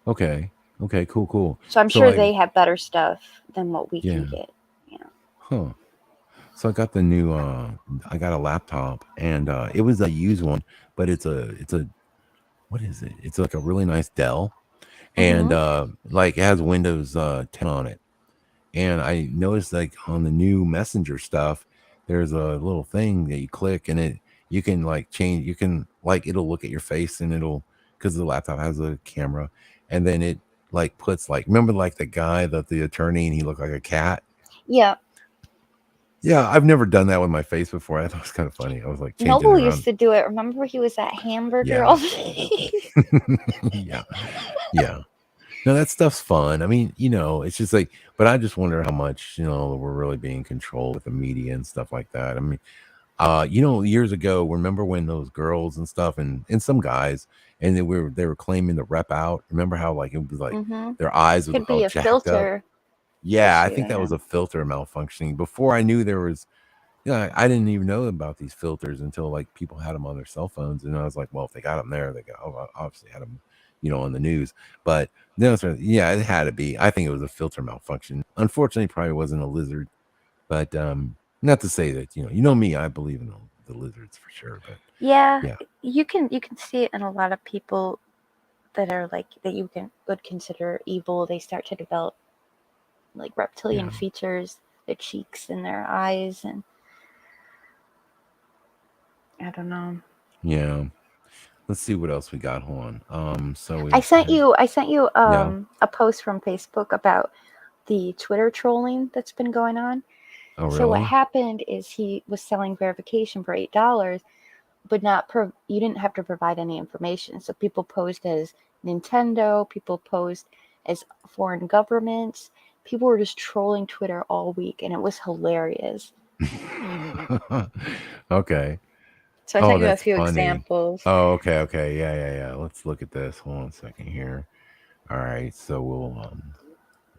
okay. Okay, cool, cool. So I'm So, sure like, they have better stuff than what we can yeah, get. Yeah. huh. So I got a laptop, and it was a used one, but it's a what is it? It's like a really nice Dell, and Mhm. like it has Windows 10 on it. And I noticed, like, on the new messenger stuff, there's a little thing that you click, and you can like change, you can like, it'll look at your face, and it'll, because the laptop has a camera, and then it like puts, like, remember, like, the guy that the attorney, and he looked like a cat. Yeah. Yeah, I've never done that with my face before. I thought it was kind of funny. I was like changing it Noble used around. to do it. Remember he was that hamburger all Yeah. the Yeah. Yeah. No, that stuff's fun. I mean, it's just like, but I just wonder how much, we're really being controlled with the media and stuff like that. I mean, years ago, remember when those girls and stuff, and some guys, and they were claiming to rep out. Remember how, like, it was like Mhm. their eyes would Could look all be a jacked up? filter Yeah, I issue, think that yeah. was a filter malfunctioning. Before I knew there was, yeah, I didn't even know about these filters until, like, people had them on their cell phones, and I was like, well, if they got them there, they obviously had them, on the news. But then yeah, it had to be. I think it was a filter malfunction. Unfortunately, it probably wasn't a lizard, but not to say that, me, I believe in the lizards for sure. But Yeah, yeah, you can see it in a lot of people that are like that you would consider evil. They start to develop like reptilian yeah, features, their cheeks and their eyes, and I don't know. yeah. Let's see what else we got. Hold on. So I we sent have, you I sent you yeah. a post from Facebook about the Twitter trolling that's been going on. Oh, So what really? happened is he was selling verification for $8, but you didn't have to provide any information. So people posed as Nintendo, people posed as foreign governments. People were just trolling Twitter all week, and it was hilarious. Okay. So I Oh, sent you a that's few funny. examples. Oh, okay, okay. Yeah, yeah, yeah. Let's look at this. Hold on a second here. All right, so let's see here. Let's see here. Okay. Oh, that's funny. Oh, okay, okay. Yeah, yeah, yeah. Let's look at this. Hold on a second here. All right, so we'll, let's see here. Let's see here. All right, so we'll, let's see here. All right, so we'll, let's see here. All right, so we'll,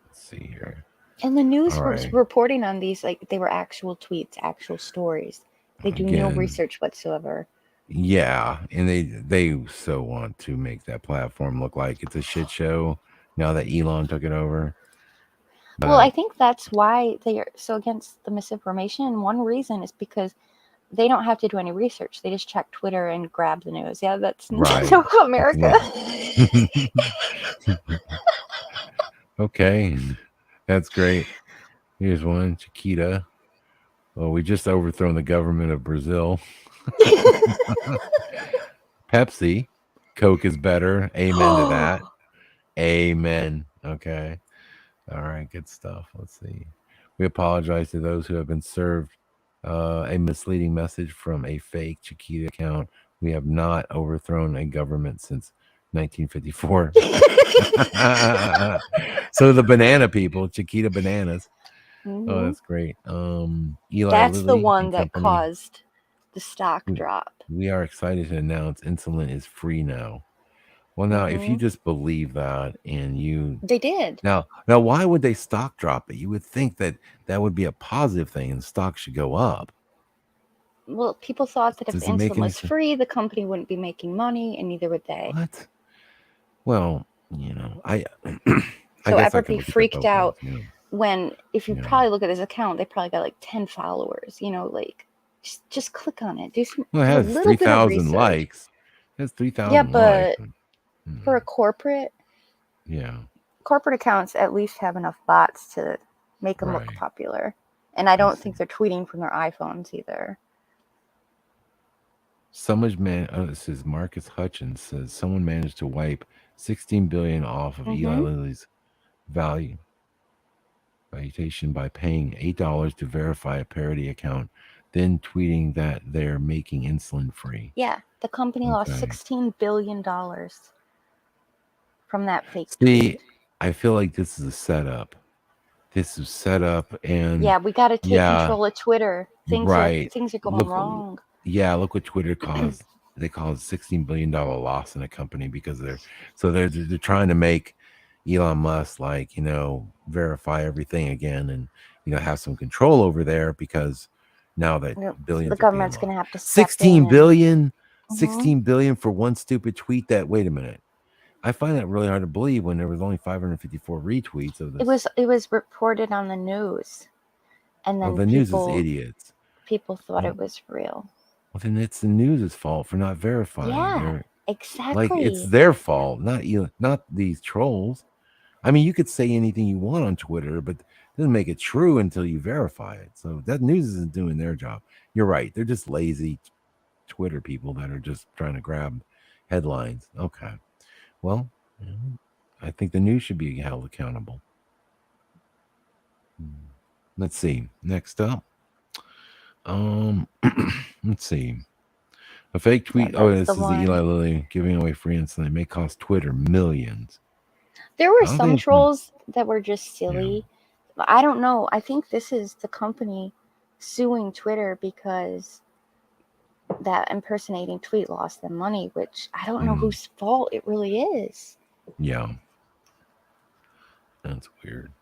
let's see here. And the news All was right. reporting on these like they were actual tweets, actual stories. They do no Again, research whatsoever. yeah, and they so want to make that platform look like it's a shit show now that Elon took it over. Well, I But think that's why they are so against the misinformation. And one reason is because they don't have to do any research. They just check Twitter and grab the news. Yeah, that's right. Nintendo of America. Well, okay, that's great. Here's one, Chiquita. Well, we just overthrown the government of Brazil. Pepsi, Coke is better. Amen to that. Amen. Okay. All right, good stuff. Let's see. We apologize to those who have been served a misleading message from a fake Chiquita account. We have not overthrown a government since 1954. So the banana people, Chiquita bananas. Oh, Hmm. that's great. Eli That's the Lilly one and that Company. caused the stock We, drop. we are excited to announce insulin is free now. Well, now, if you Hmm. just believe that and you They did. now, why would they stock drop it? You would think that that would be a positive thing and stock should go up. Well, people thought that if the Does it make insulin any was sense? free, the company wouldn't be making money, and neither would they. What? Well, I I So guess I could everybody look at it freaked both ways. out when, if you You know. probably look at his account, they probably got like 10 followers. Like just click on it, Well, it do a has little three bit of thousand research. likes. It has three Yeah, thousand likes. but And, for a mm, yeah, corporate accounts at least have enough bots to make them look right. popular. And I I don't see. think they're tweeting from their iPhones either. This is Marcus Hutchins says someone managed to wipe 16 billion off of Eli Hmm. Lilly's value valuation by paying $8 to verify a parody account, then tweeting that they're making insulin free. Yeah, the company lost Okay. $16 billion from that fake tweet. See, I feel like this is a setup. This is set up, and Yeah, we got to take yeah, control of Twitter. right. Things are going Look, wrong. yeah, look what Twitter caused. They caused $16 billion loss in a company because they're trying to make Elon Musk like verify everything again and have some control over there because now that Yep. The billions are being government's going lost. to have to step in 16 and. billion, Mhm. 16 billion for one stupid tweet. That wait a minute. I find that really hard to believe when there was only 554 retweets of this. It was reported on the news, and Oh, then the news is idiots. people thought Well, it was real. well, then it's the news' fault for not verifying. Yeah, They're like it's exactly. their fault, not these trolls. I mean, you could say anything you want on Twitter, but it doesn't make it true until you verify it. So that news isn't doing their job. You're right. They're just lazy Twitter people that are just trying to grab headlines. Okay. Well, I think the news should be held accountable. Hmm. Let's see. Next up. Um let's see. A fake Yeah, tweet. Oh, that's the this is the Eli one. Lilly giving away free insulin. It may cost Twitter millions. There were I don't some think it's trolls that were just yeah. silly. I don't know. I think this is the company suing Twitter because that impersonating tweet lost them money, which I don't know Mm, whose fault it really is. yeah. That's weird.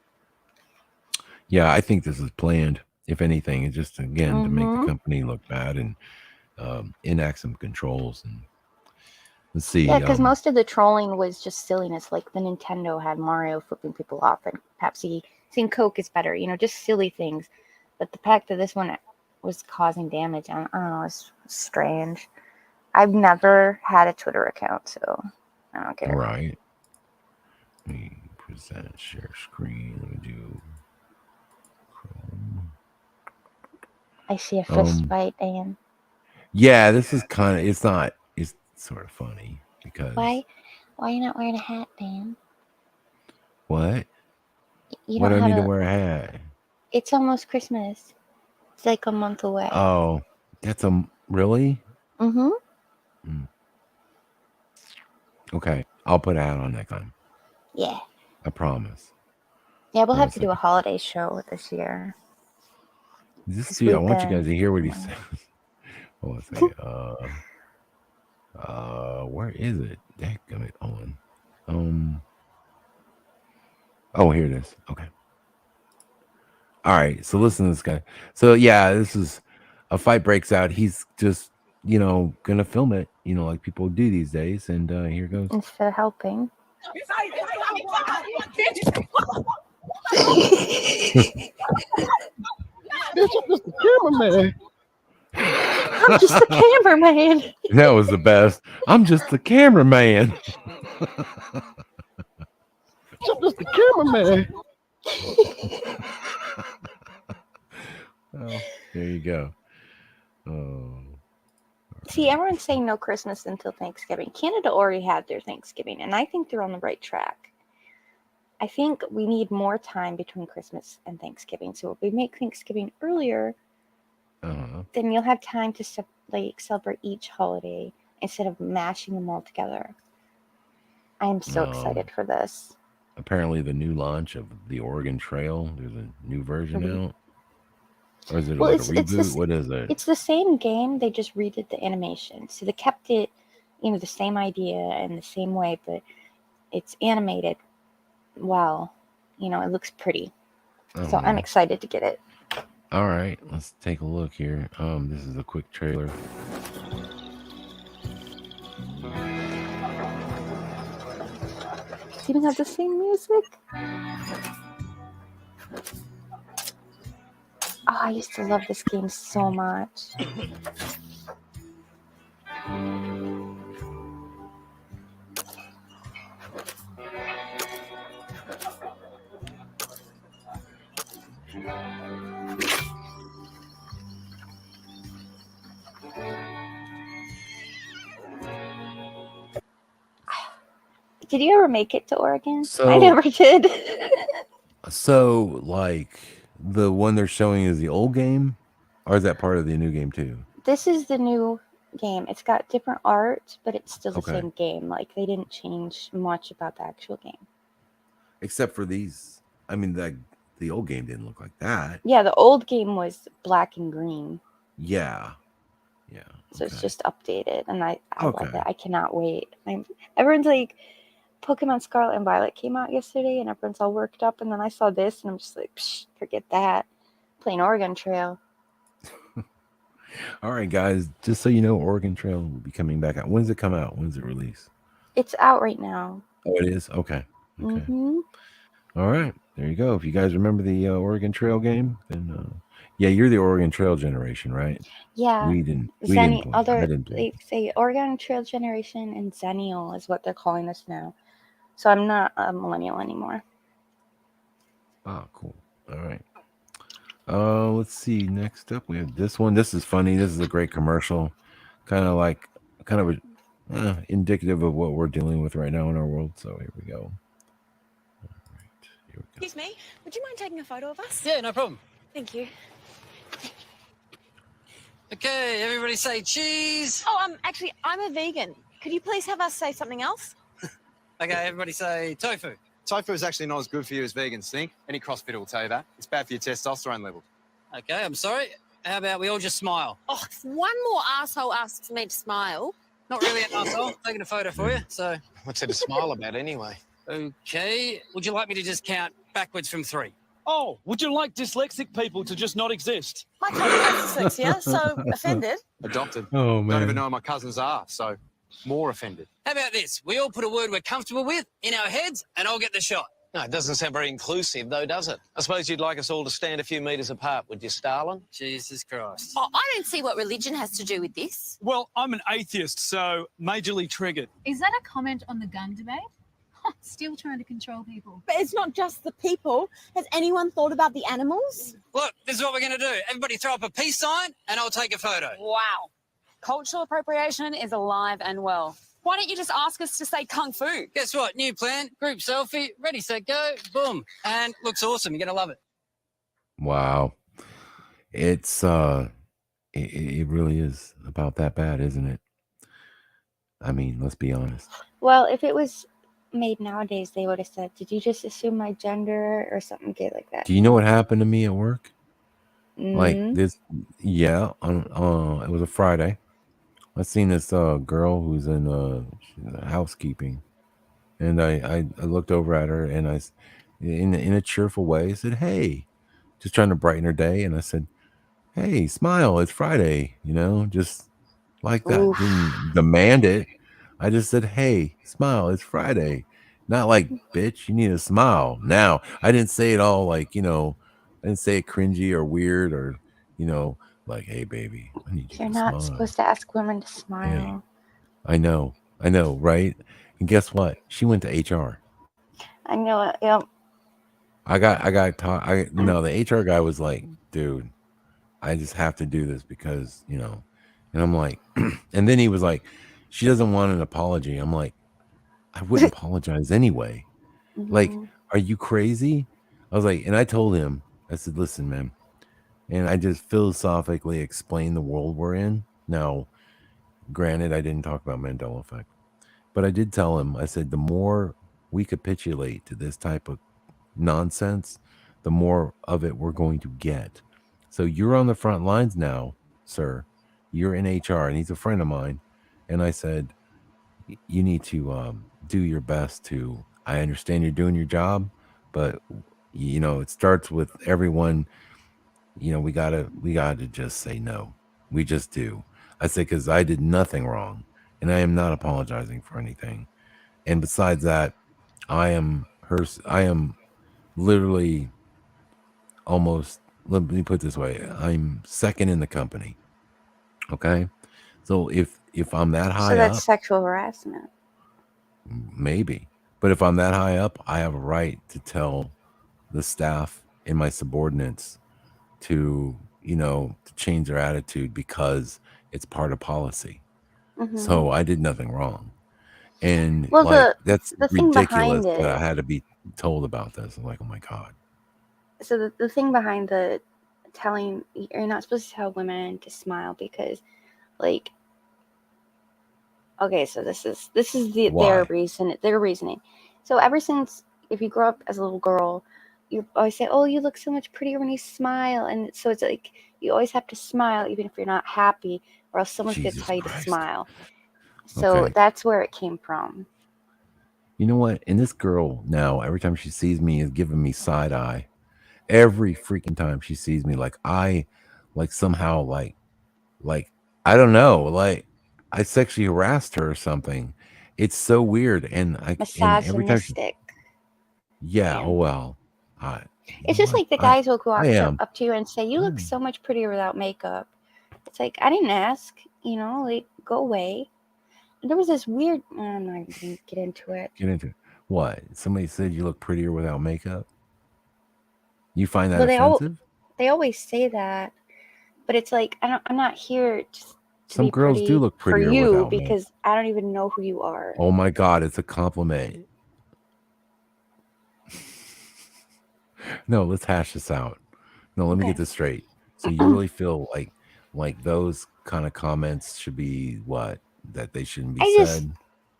Yeah, I think this is planned. If anything, it's just again to make the Mm-hmm. company look bad and enact some controls. And let's Yeah, see. because most of the trolling was just silliness. Like the Nintendo had Mario flipping people off, and Pepsi saying Coke is better. Just silly things. But the fact that this one was causing damage, I don't know, it's strange. I've never had a Twitter account, so I don't care. Right. Let me present share screen. Let me do Chrome. I see a fist Um. fight, and Yeah, this is kind of. It's not. It's sort of funny because why? Why are you not wearing a hat, Dan? what? You What don't do I have need to a. wear a hat? It's almost Christmas. It's like a month away. Oh, that's a really. Mm-hmm. Mm, okay, I'll put a hat on next time. Yeah. I promise. Yeah, we'll Hold on have a to do a second. holiday show this year This because dude, I we've want you guys been. to hear what he Well, says. Hold on a second. Where is it? Dadgummit on. Um. Oh, here it is. Okay. All right, so listen to this guy. So yeah, this is a fight breaks out. He's just gonna film it, like people do these days. And here goes. Instead of helping. Bitch, I'm just the cameraman. I'm just the cameraman. That was the best. I'm just the cameraman. Bitch, I'm just the cameraman. Well, there you go. Oh, See, everyone's saying no Christmas until Thanksgiving. Canada already had their Thanksgiving, and I think they're on the right track. I think we need more time between Christmas and Thanksgiving. So if we make Thanksgiving earlier, then you'll have time to celebrate each holiday instead of mashing them all together. I am so excited for this. Apparently, the new launch of the Oregon Trail. There's a new version out. Or is it like a reboot? What is it? It's the same game. They just redid the animation. So they kept it, the same idea and the same way, but it's animated well. It looks pretty. So I'm excited to get it. All right, let's take a look here. This is a quick trailer. Does it even have the same music? Oh, I used to love this game so much. Did you ever make it to Oregon? I never did. So, like, the one they're showing is the old game? Or is that part of the new game, too? This is the new game. It's got different art, but it's still the same game. Like, they didn't change much about the actual game. Except for these. I mean, the old game didn't look like that. Yeah, the old game was black and green. Yeah. So it's just updated, and I love it. I cannot wait. Everyone's like, Pokemon Scarlet and Violet came out yesterday, and everyone's all worked up, and then I saw this, and I'm just like, psh, forget that. Playing Oregon Trail. All right, guys, just so you know, Oregon Trail will be coming back out. When does it come out? When does it release? It's out right now. Oh, it is? Okay. All right, there you go. If you guys remember the Oregon Trail game, then yeah, you're the Oregon Trail generation, right? Yeah. We didn't play. They say Oregon Trail generation and Zennial is what they're calling us now. So I'm not a millennial anymore. Oh, cool. All right. Let's see. Next up, we have this one. This is funny. This is a great commercial. Kind of indicative of what we're dealing with right now in our world. So here we go. All right. Here we go. Excuse me, would you mind taking a photo of us? Yeah, no problem. Thank you. Okay, everybody say cheese. Oh, actually, I'm a vegan. Could you please have us say something else? Okay, everybody say tofu. Tofu is actually not as good for you as vegans think. Any CrossFitter will tell you that. It's bad for your testosterone level. Okay, I'm sorry. How about we all just smile? Oh, if one more asshole asks me to smile. Not really an asshole. Taking a photo for you, so. What's there to smile about anyway? Okay, would you like me to just count backwards from 3? Oh, would you like dyslexic people to just not exist? My cousin has dyslexia, so offended. Adopted. Oh, man. Don't even know who my cousins are, so more offended. How about this? We all put a word we're comfortable with in our heads, and I'll get the shot. No, it doesn't sound very inclusive, though, does it? I suppose you'd like us all to stand a few metres apart, would you, Stalin? Jesus Christ. Oh, I don't see what religion has to do with this. Well, I'm an atheist, so majorly triggered. Is that a comment on the gun debate? Still trying to control people. But it's not just the people. Has anyone thought about the animals? Look, this is what we're going to do. Everybody throw up a peace sign, and I'll take a photo. Wow. Cultural appropriation is alive and well. Why don't you just ask us to say kung fu? Guess what? New plan, group selfie, ready, set, go, boom. And looks awesome. You're going to love it. Wow. It's it really is about that bad, isn't it? I mean, let's be honest. Well, if it was made nowadays, they would have said, "Did you just assume my gender?" or something good like that. Do you know what happened to me at work? Like Mhm. this, yeah. It was a Friday. I seen this girl who's in housekeeping, and I looked over at her and in a cheerful way I said, "Hey, just trying to brighten her day. And I said, "Hey, smile. It's Friday." Just like that. Oof. Didn't demand it. I just said, "Hey, smile. It's Friday." Not like, "Bitch, you need to smile." Now, I didn't say it all like, I didn't say it cringy or weird or, you know, like, "Hey, baby, I need you You're to not smile." supposed to ask women to Hey, smile. I know, right? And guess what? She went to HR. I know it. Yep. The HR guy was like, "Dude, I just have to do this because, and I'm like, and then he was like, "She doesn't want an apology." I'm like, "I wouldn't apologize anyway. Like, Hmm. are you crazy?" I was like, and I told him, I said, "Listen, man," and I just philosophically explained the world we're in. Now, granted, I didn't talk about Mandela effect, but I did tell him, I said, the more we capitulate to this type of nonsense, the more of it we're going to get. So you're on the front lines now, sir. You're in HR, and he's a friend of mine. And I said, you need to do your best to. I understand you're doing your job, but it starts with everyone. We gotta just say no. We just do. I say because I did nothing wrong, and I am not apologizing for anything. And besides that, I am her. I am literally almost, let me put it this way, I'm second in the company. Okay, so if I'm that So high that's up, sexual harassment. maybe, but if I'm that high up, I have a right to tell the staff and my subordinates to to change their attitude because it's part of policy. Hmm. So I did nothing wrong, and Well, like the that's the thing ridiculous behind that I it. had to be told about this. I'm like, oh my god. So the thing behind the telling you're not supposed to tell women to smile because, like, okay, so this is their Why? reasoning. So ever since, if you grow up as a little girl, you always say, "Oh, you look so much prettier when you smile," and so it's like you always have to smile even if you're not happy, or else someone's gonna Jesus tell you to Christ. smile. So Okay. that's where it came from. You know what? And this girl now, every time she sees me, is giving me side eye. Every freaking time she sees me, like somehow, like I don't know, like I sexually harassed her or something. It's so weird, and every time she, Misogynistic. yeah, oh And well, I, you it's know just what? like the I, guys will I walk am. up to you and say, "You look Mm, so much prettier without makeup." It's like, I didn't ask, like, go away. And there was this weird, I'm not even going to get into it. get into it. What? Somebody said you look prettier without makeup. You find that Well, offensive? they always say that, but it's like, I'm not here just to Some be girls do pretty look for prettier you without makeup. because I don't even know who you are. Oh my God, it's a compliment. No, let's hash this out. No, let me Okay. get this straight. So you really feel like those kind of comments should be what? That they shouldn't be I just, said?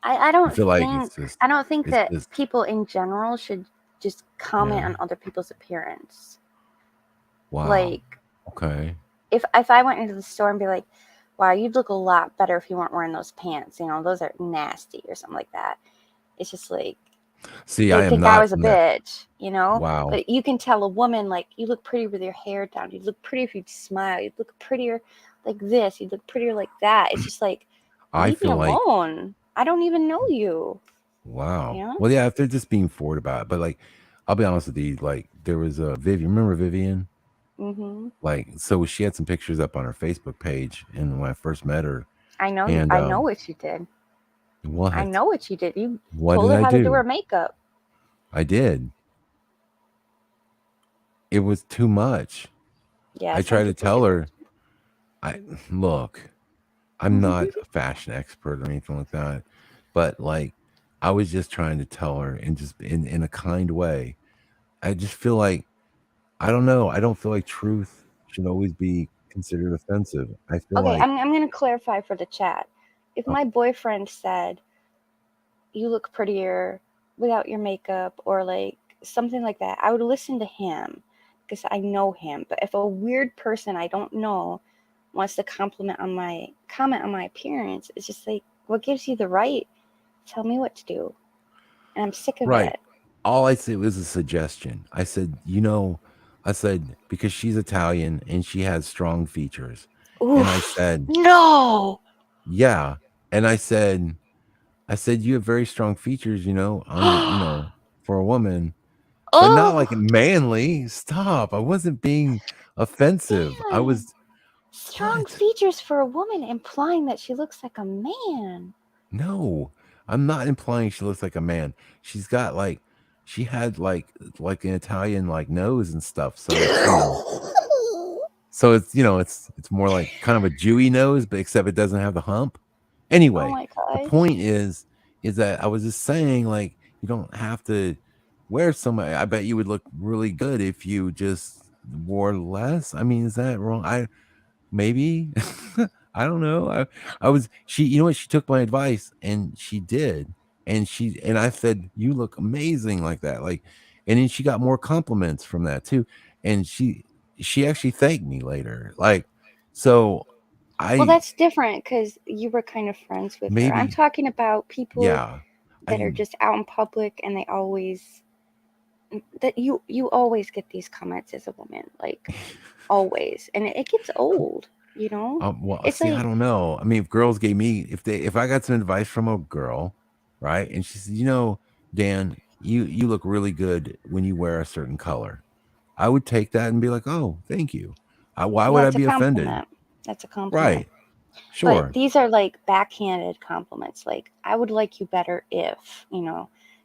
I You don't feel like think, I don't think it's that just people in general should just comment yeah. on other people's appearance. Wow. Like, Okay. if I went into the store and be like, wow, you'd look a lot better if you weren't wearing those pants, those are nasty or something like that. It's just like, See, I they'd am think I not was a from that. bitch. Wow. But you can tell a woman, like, you look pretty with your hair down. You'd look pretty if you'd smile. You'd look prettier like this. You'd look prettier like that. It's just like, I leave me feel like alone. I don't even know you. wow. You know? Well, yeah, if they're just being forward about it, but like, I'll be honest with you. Like, there was a Vivian. Remember Vivian? Mm-hmm. Like, so she had some pictures up on her Facebook page, and when I first met her, I know you. and I know what you did. I what? know what you did. You What told did her I how to do her do? makeup. I did. It was too much. Yeah, I some tried to people tell do it. her, I look, I'm not a fashion expert or anything like that, but like I was just trying to tell her and just in a kind way. I just feel like I don't know. I don't feel like truth should always be considered offensive. I feel Okay, like I'm gonna clarify for the chat. If oh, my boyfriend said you look prettier without your makeup or like something like that, I would listen to him because I know him. But if a weird person I don't know wants to comment on my appearance, it's just like, what gives you the right? Tell me what to do. And I'm sick of right. it. All I said was a suggestion. I said, I said, because she's Italian and she has strong features. And I Oof. said, No. yeah. And I said, you have very strong features, for a woman, but not like Oh, manly. Stop. I wasn't being offensive. I man. was, Strong what? features for a woman, implying that she looks like a man. No, I'm not implying she looks like a man. She's got she had like an Italian like nose and stuff. So it's more like kind of a Jewy nose, but except it doesn't have the hump. Oh Anyway, my the gosh. point is that I was just saying like you don't have to wear so much. I bet you would look really good if you just wore less. I mean, is that wrong? Maybe. I don't know. I was she you know what, she took my advice and she did. And I said, "You look amazing like that." Like, and then she got more compliments from that too. And she actually thanked me later. Like, so Well, I that's different because you were kind of friends with her. I'm maybe talking about people yeah. that are I just out in public and they always that you always get these comments as a woman, like always, and it gets old. You know, well, it's see, I like don't know. I mean, if girls gave me if I got some advice from a girl, right? And she said, Dan, you look really good when you wear a certain color. I would take that and be like, "Oh, thank you." Why would yeah, I it's a be offended? compliment. That's a compliment. Right. But Sure. these are like backhanded compliments, like I would like you better if,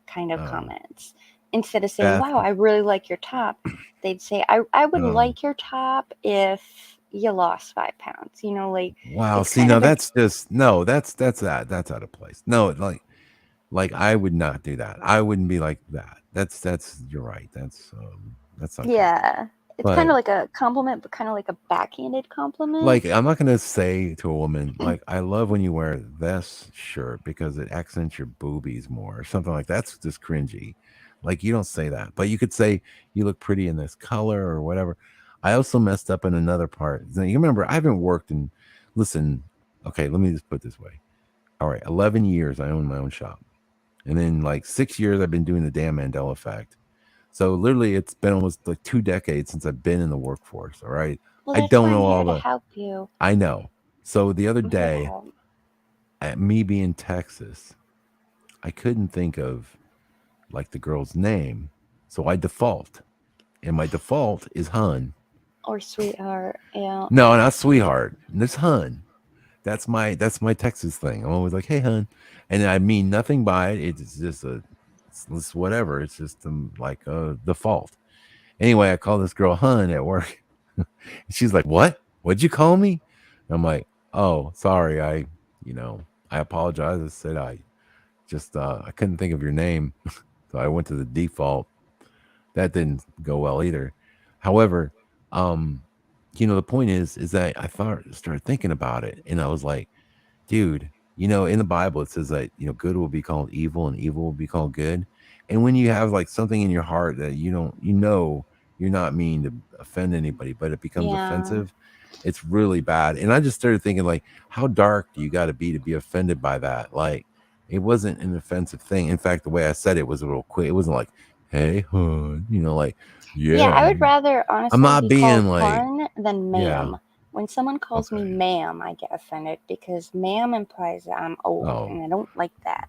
kind of Oh, comments. Instead of saying, Beth. wow, I really like your top, they'd say, I would Oh, like your top if you lost 5 pounds. Like wow. it's See, kind no, of a, that's just no. That's out of place. No, like I would not do that. I wouldn't be like that. That's you're right. That's not good. yeah, it's kind But of like a compliment, but kind of like a backhanded compliment. like, I'm not gonna say to a woman, like, "I love when you wear this shirt because it accents your boobies more," or something like that's just cringy. Like, you don't say that, but you could say, "You look pretty in this color," or whatever. I also messed up in another part. Now, you remember, I haven't worked in listen, okay, let me just put it this way. All right, 11 years I own my own shop. And then, like, 6 years I've been doing the damn Mandela effect. So, literally, it's been almost, like, 2 decades since I've been in the workforce, all right? Well, I that's don't why I'm know here all to the help you. I know. So the other I'm here to day, help. at me being Texas, I couldn't think of like the girl's name. So I default. And my default is Hun. Or sweetheart. Yeah. No, not sweetheart. It's Hun. That's my Texas thing. I'm always like, hey Hun. And I mean nothing by it. It's just it's whatever. It's just like a default. Anyway, I call this girl Hun at work. She's like, what? What'd you call me? And I'm like, oh, sorry. I apologize. I said I couldn't think of your name. So I went to the default. That didn't go well either. However, um, the point is that started thinking about it and I was like, dude, in the Bible it says that, good will be called evil and evil will be called good. And when you have like something in your heart that you're not meaning to offend anybody, but it becomes Yeah. offensive, it's really bad. And I just started thinking like, how dark do you got to be offended by that? Like, it wasn't an offensive thing. In fact, the way I said it was a little quick. It wasn't like, hey, hun, like, Yeah, I yeah. would rather I'm honestly not be called being like, hun than yeah, ma'am. When someone calls me okay. ma'am, I get offended because ma'am implies that I'm old, Oh, and I don't like that.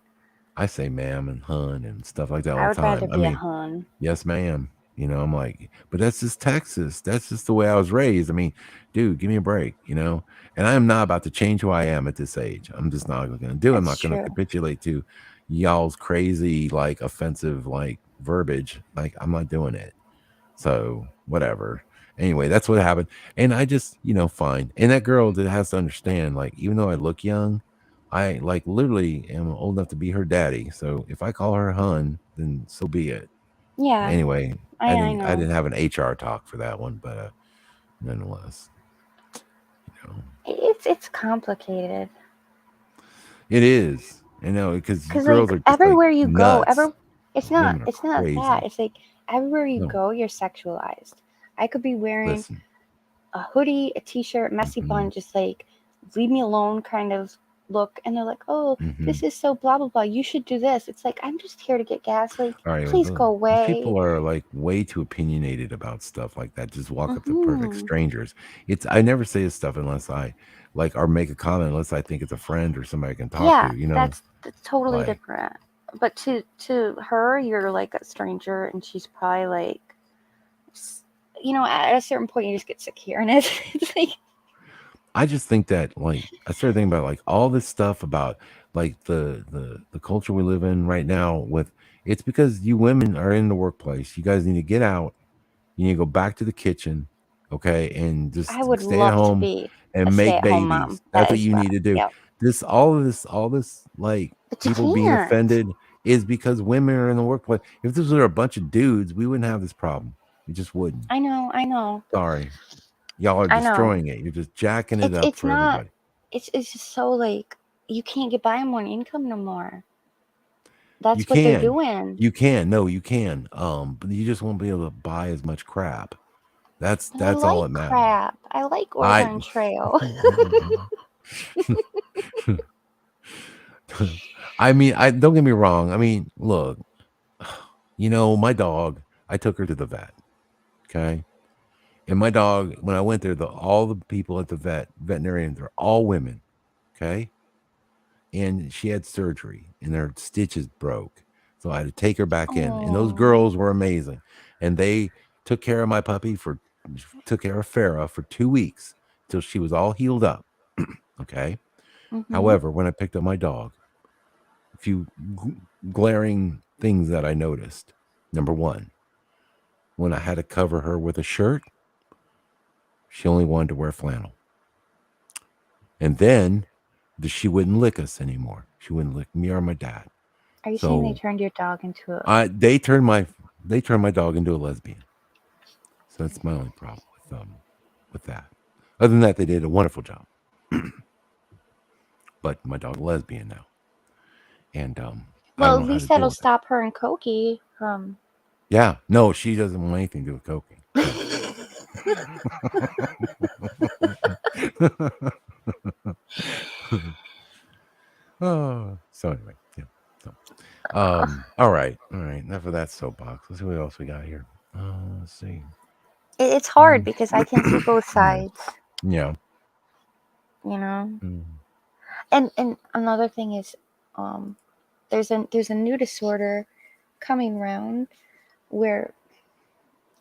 I say ma'am and hun and stuff like that I all the would rather time. I be a mean, hun. yes, ma'am. I'm like, but that's just Texas. That's just the way I was raised. I mean, dude, give me a break. And I am not about to change who I am at this age. I'm just not going to do. I'm That's not going to true. capitulate to y'all's crazy, like, offensive, like, verbiage. Like, I'm not doing it. So, whatever. Anyway, that's what happened. And I just, fine. And that girl that has to understand, like, even though I look young, I like literally am old enough to be her daddy. So if I call her hun, then so be it. Yeah, Anyway, I I know. didn't have an HR talk for that one, but nonetheless, It's complicated it is. I know because because like girls are just like everywhere you go, nuts. it's not Women are it's not that. crazy. It's like everywhere you No, go, you're sexualized. I could be wearing listen. a hoodie, a t-shirt, messy Hmm. bun, just like leave me alone kind of look and they're like, oh, Mm-hmm. this is so blah blah blah, you should do this. It's like, I'm just here to get gas, like, All right, please go these away. people are like way too opinionated about stuff like that. Just walk up to perfect Hmm. strangers. I never say this stuff unless I like or make a comment unless I think it's a friend or somebody I can talk Yeah, to. You know, that's totally like different. But to her, you're like a stranger, and she's probably like, at a certain point, you just get sick of hearing it. It's like, I just think that like I started thinking about like all this stuff about like the culture we live in right now with it's because you women are in the workplace. You guys need to get out. You need to go back to the kitchen, okay, and just I would stay at love to home be a and make stay-at-home mom. babies. That's That what is you what. need to do. Yeah, All this like but you people being can't. offended is because women are in the workplace. If this were a bunch of dudes, we wouldn't have this problem. We just wouldn't. I know. Sorry. Y'all are I know. destroying it. You're just jacking it up It's for not. everybody. It's just so like you can't get by on one income no more. You That's what they're can. doing. You can. No, you can. But you just won't be able to buy as much crap. But I That's all like that matters. crap. I like I Oregon Trail. I mean, I don't get me wrong. I mean, look, my dog, I took her to the vet. Okay. And my dog, when I went there, all the people at the veterinarians are all women. Okay. And she had surgery and her stitches broke. So I had to take her back in. And those Oh. girls were amazing. And they took care of my puppy took care of Farah for 2 weeks till she was all healed up. Okay. Mm-hmm. However, when I picked up my dog, a few glaring things that I noticed. Number one, when I had to cover her with a shirt, she only wanted to wear flannel. And then she wouldn't lick us anymore. She wouldn't lick me or my dad. Are you saying they So turned your dog into a? they turned my dog into a lesbian. So that's my only problem with that. Other than that, they did a wonderful job. But my dog lesbian now, and I Well, don't at know how least to deal that'll with it. stop her and Koki from. Yeah, no, she doesn't want anything to do with cocaine. Oh, so anyway, yeah. So, all right. Enough of that soapbox. Let's see what else we got here. Let's see. It's hard because I can see both sides. Yeah. You know. Mm. And another thing is, there's a new disorder coming around where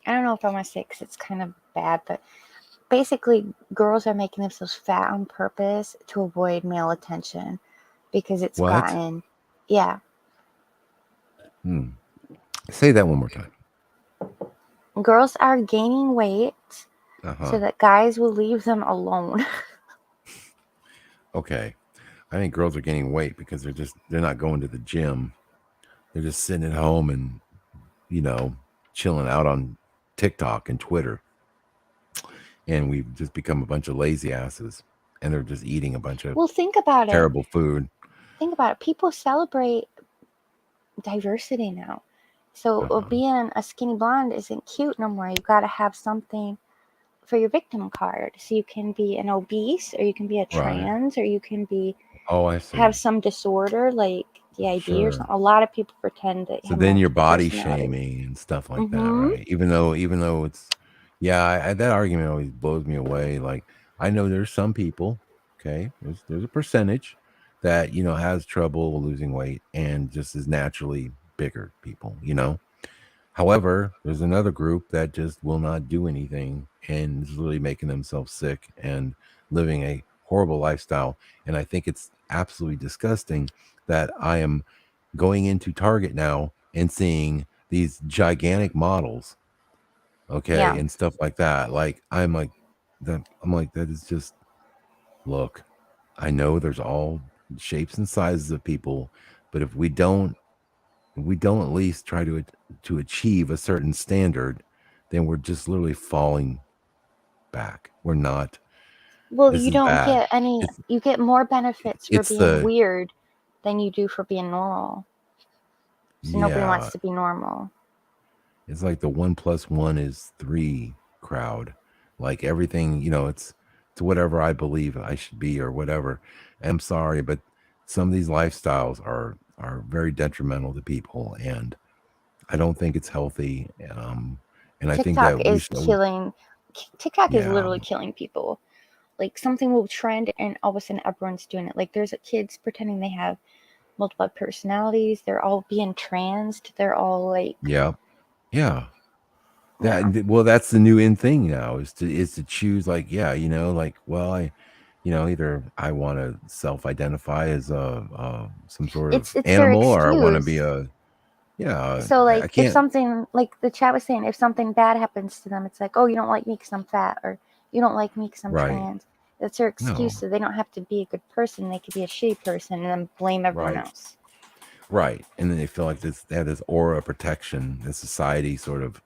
I don't know if I want to say it because it's kind of bad, but basically girls are making themselves fat on purpose to avoid male attention because it's What? gotten, yeah. Say that one more time. Girls are gaining weight Uh-huh. so that guys will leave them alone. Okay. I think girls are gaining weight because they're not going to the gym. They're just sitting at home and, chilling out on TikTok and Twitter. And we've just become a bunch of lazy asses. And they're just eating a bunch of Well, think about terrible food. Think about it. People celebrate diversity now. So being a skinny blonde isn't cute no more. You've got to have something for your victim card. So you can be an obese, or you can be a trans, or you can be I see. have some disorder like DID or something. A lot of people pretend that. So then you're body shaming and stuff like that, right? Even though it's, that argument always blows me away. Like I know there's some people, okay, there's a percentage that has trouble losing weight and just is naturally bigger people, However, there's another group that just will not do anything and is really making themselves sick and living a horrible lifestyle. And I think it's absolutely disgusting that I am going into Target now and seeing these gigantic models, okay, and stuff like that. Like I'm like that is just, look, I know there's all shapes and sizes of people, but if we don't at least try to achieve a certain standard, then we're just literally falling back. We're not. Well, you don't get any. You get more benefits for being weird weird than you do for being normal. So nobody wants to be normal. It's like the 1 + 1 = 3 crowd. Like everything, it's to whatever I believe I should be or whatever. I'm sorry, but some of these lifestyles are very detrimental to people, and I don't think it's healthy. And I think TikTok that we is should, killing. TikTok is yeah, literally killing people. Like something will trend, and all of a sudden everyone's doing it. Like there's kids pretending they have multiple personalities. They're all being transed. They're all like, yeah, yeah. yeah. Well, that's the new in thing now is to choose like, yeah, like, well, either I want to self-identify as some sort of It's their animal, or I want to be excuse. a, yeah, So I like if can't, something, like the chat was saying, if something bad happens to them, it's like, oh, you don't like me because I'm fat, or you don't like me because I'm right. trans. That's their excuse. No, So they don't have to be a good person. They could be a shitty person and then blame everyone right. else. Right. And then they feel like they have this aura of protection that society sort of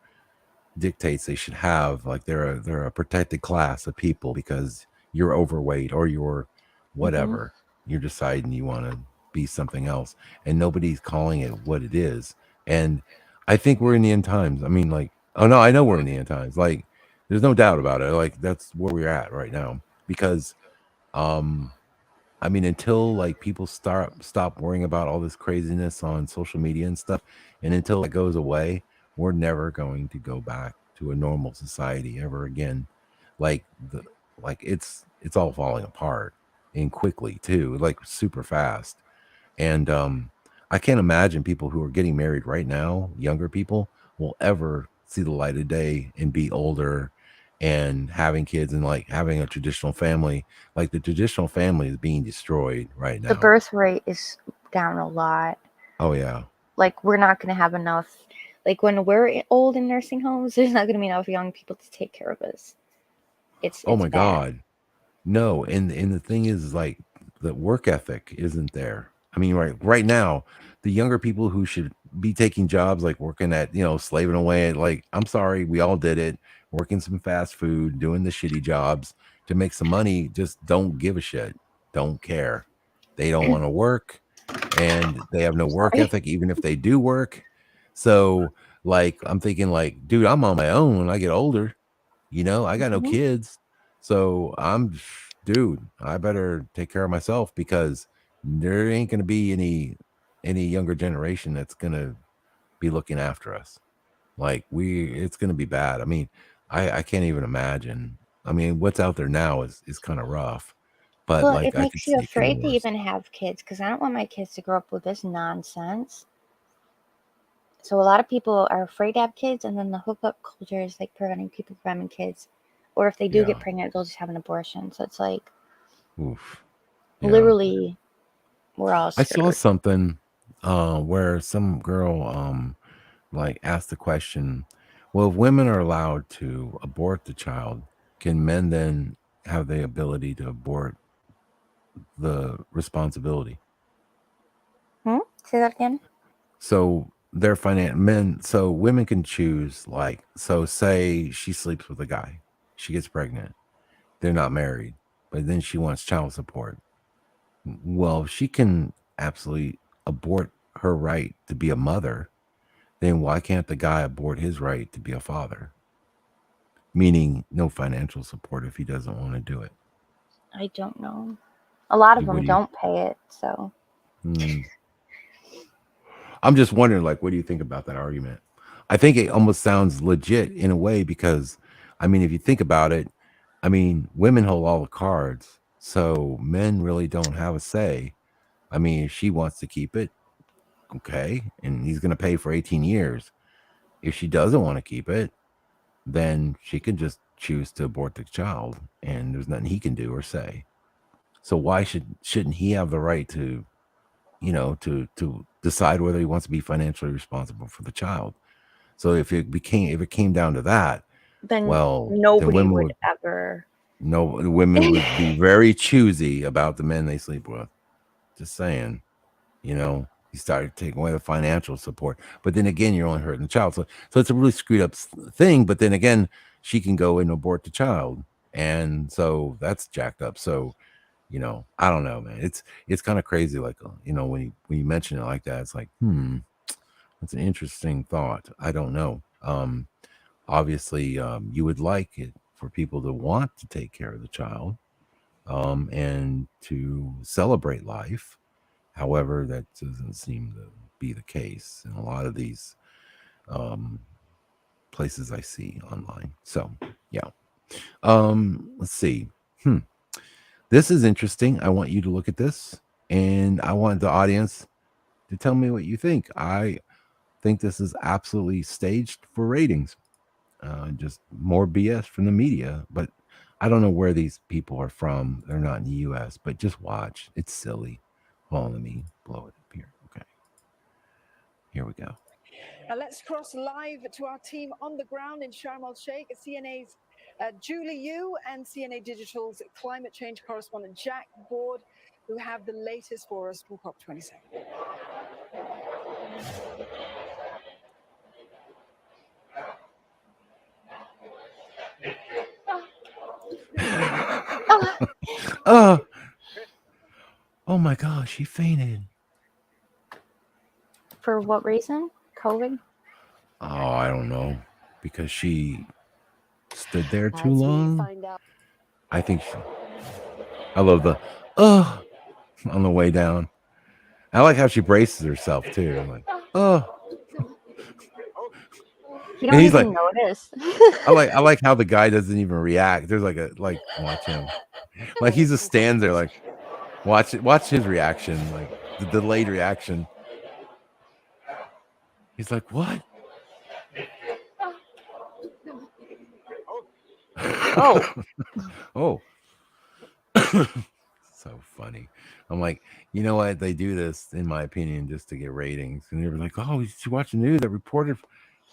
dictates they should have. Like they're a protected class of people because you're overweight or you're Hmm. whatever. You're deciding you want to be something else. And nobody's calling it what it is. And I think we're in the end times. I mean, like, oh no, I know we're in the end times. Like, there's no doubt about it. Like, that's where we're at right now. Because um I mean, until like people stop worrying about all this craziness on social media and stuff, and until it goes away, we're never going to go back to a normal society ever again. Like the like it's all falling apart and quickly too, like super fast. And I can't imagine people who are getting married right now, younger people, will ever see the light of day and be older and having kids and like having a traditional family. Like the traditional family is being destroyed right The now. birth rate is down a lot. Oh yeah. Like we're not going to have enough. Like when we're old in nursing homes, there's not going to be enough young people to take care of us. Oh It's my bad. God. No, and the thing is like the work ethic isn't there. I mean, right now, the younger people who should be taking jobs like working at, slaving away at, like, I'm sorry, we all did it, working some fast food, doing the shitty jobs to make some money, just don't give a shit. Don't care. They don't want to work and they have no work Sorry. ethic even if they do work. So, like, I'm thinking like, dude, I'm on my own when I get older. I got no Hmm. kids. So dude, I better take care of myself because there ain't going to be any younger generation that's going to be looking after us. Like it's going to be bad. I mean, I can't even imagine. I mean, what's out there now is kind of rough, but Well, like it I could makes you see it getting afraid to worse. even have kids because I don't want my kids to grow up with this nonsense. So a lot of people are afraid to have kids, and then the hookup culture is like preventing people from having kids. Or if they do get Yeah. pregnant, they'll just have an abortion. So it's like Oof. Yeah. literally we're all I saw screwed. something where some girl like asked the question, well, if women are allowed to abort the child, can men then have the ability to abort the responsibility? Say that again. So so women can choose, like, so say she sleeps with a guy, she gets pregnant, they're not married, but then she wants child support. Well, she can absolutely abort her right to be a mother. Then why can't the guy abort his right to be a father? Meaning no financial support if he doesn't want to do it. I don't know. A lot of What them do you? don't pay it. So Hmm. I'm just wondering, like, what do you think about that argument? I think it almost sounds legit in a way because, I mean, if you think about it, I mean, women hold all the cards, so men really don't have a say. I mean, if she wants to keep it, okay, and he's going to pay for 18 years. If she doesn't want to keep it, then she can just choose to abort the child, and there's nothing he can do or say. So why shouldn't he have the right to, to decide whether he wants to be financially responsible for the child? So if it came down to that, then well, then nobody would ever. women would be very choosy about the men they sleep with. Just saying, you start taking away the financial support, but then again, you're only hurting the child. So it's a really screwed up thing. But then again, she can go and abort the child, and so that's jacked up. So I don't know, man. It's kind of crazy. Like, when you mention it like that, it's like, that's an interesting thought. I don't know. Obviously, you would like it for people to want to take care of the child, and to celebrate life. However, that doesn't seem to be the case in a lot of these um, places I see online. So, yeah. Let's see. This is interesting. I want you to look at this, and I want the audience to tell me what you think. I think this is absolutely staged for ratings. Just more BS from the media. But I don't know where these people are from. They're not in the U.S., but just watch. It's silly. Hold on, let me blow it up here. Okay. Here we go. Now let's cross live to our team on the ground in Sharm el Sheikh, CNA's Julie Yu and CNA Digital's climate change correspondent Jack Board, who have the latest for us for COP27. Oh, oh my gosh, she fainted. For what reason? COVID? Oh, I don't know. Because she stood there too long. I think I love the on the way down. I like how she braces herself too. I'm like, You and don't he's like, even notice. I like how the guy doesn't even react. There's like watch him. Like he just stands there like watch his reaction, like the delayed reaction. He's like, what? Oh. Oh. So funny. I'm like, you know what? They do this, in my opinion, just to get ratings. And they were like, oh, did you watch the news? That reporter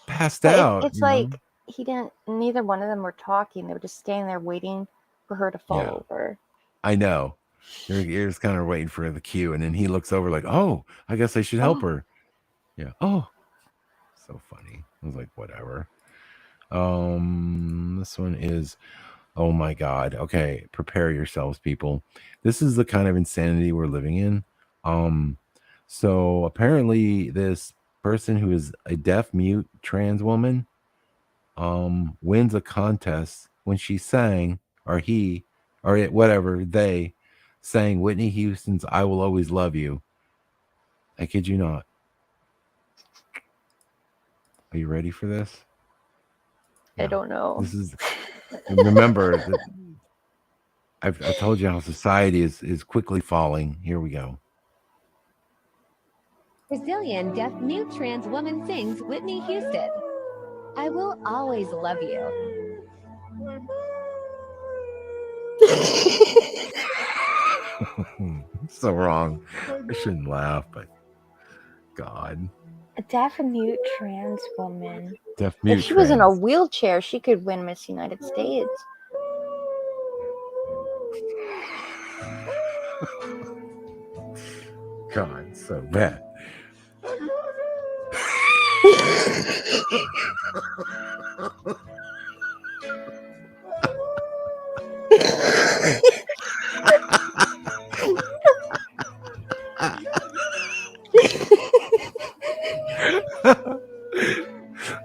passed But out. it's like he didn't. Neither one of them were talking. They were just standing there waiting for her to fall over. I know. You're just kind of waiting for the cue, and then he looks over like, oh, I guess I should help her. Yeah. Oh, so funny. I was like, whatever. This one is, oh my God. Okay, prepare yourselves, people. This is the kind of insanity we're living in. So apparently this person who is a deaf mute trans woman wins a contest when she sang, or he, or it, whatever, they sang Whitney Houston's I Will Always Love You. I kid you not. Are you ready for this? I don't know. This is, remember that I told you how society is quickly falling. Here we go. Brazilian deaf mute trans woman sings Whitney Houston. I will always love you. So wrong. I shouldn't laugh, but God. A deaf and mute trans woman. Deaf mute. If she was in a wheelchair, she could win Miss United States. God, so bad.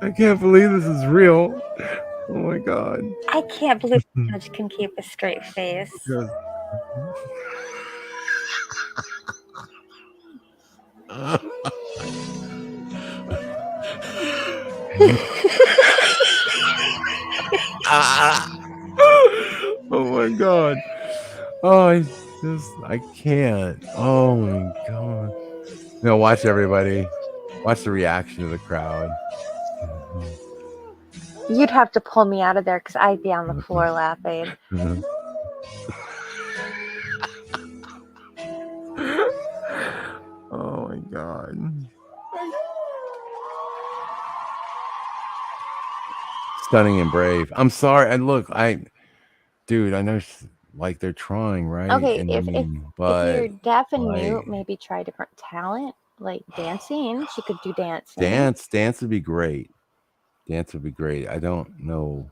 I can't believe this is real. Oh my God. I can't believe the judge can keep a straight face. Oh my God. Oh, I can't. Oh my God. No, watch everybody. Watch the reaction of the crowd. You'd have to pull me out of there because I'd be on the floor laughing. Oh my God. Stunning and brave. I'm sorry. And look, dude, I know like they're trying, right? Okay, and if you're deaf and mute, maybe try different talent, like dancing. She could do dancing. Dance would be great. Dance would be great. I don't know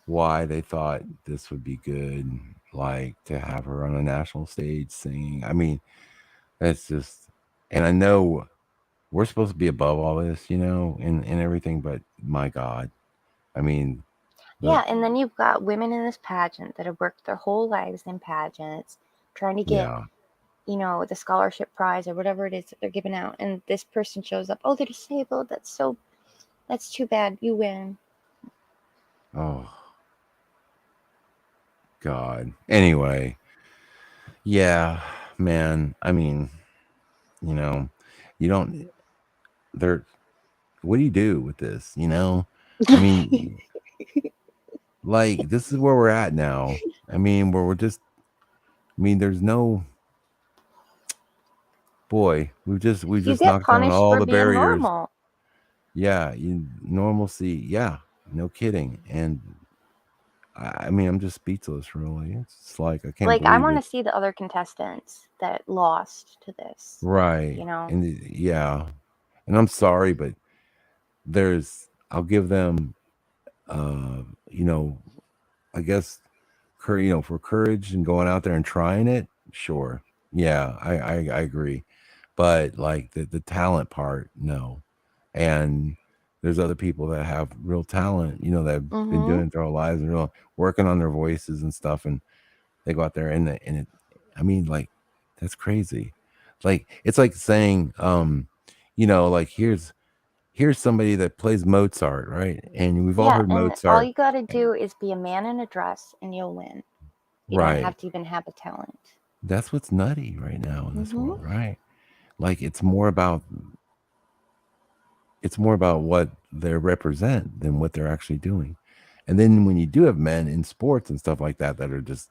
why they thought this would be good, like to have her on a national stage singing. I mean, that's just, and I know we're supposed to be above all this, and everything, but my God, I mean, Yeah, and then you've got women in this pageant that have worked their whole lives in pageants, trying to get, Yeah. the scholarship prize or whatever it is that they're giving out, and this person shows up. Oh, they're disabled. That's too bad. You win. Oh God. Anyway, yeah, man. I mean, you know, you don't. There. What do you do with this? I mean, like this is where we're at now. I mean, where we're just. I mean, there's no. Boy, we've You just get knocked down punished all for the being barriers. normal. Yeah, normalcy. Yeah, no kidding. And I mean, I'm just speechless. Really, it's like I can't Like, I believe want it. to see the other contestants that lost to this. Right. And yeah, and I'm sorry, but I'll give them, uh, you know, I guess, for courage and going out there and trying it. Sure. Yeah, I agree. But like the talent part, no. And there's other people that have real talent, that have been Mm-hmm. doing it their whole lives and working on their voices and stuff. And they go out there I mean, like, that's crazy. Like, it's like saying, like here's somebody that plays Mozart, right? And we've all Yeah, heard and all Mozart. you got to do is be a man in a dress and you'll win. You don't Right. have to even have a talent. That's what's nutty right now in this Mm-hmm. world, right? Like it's more about what they represent than what they're actually doing. And then when you do have men in sports and stuff like that are just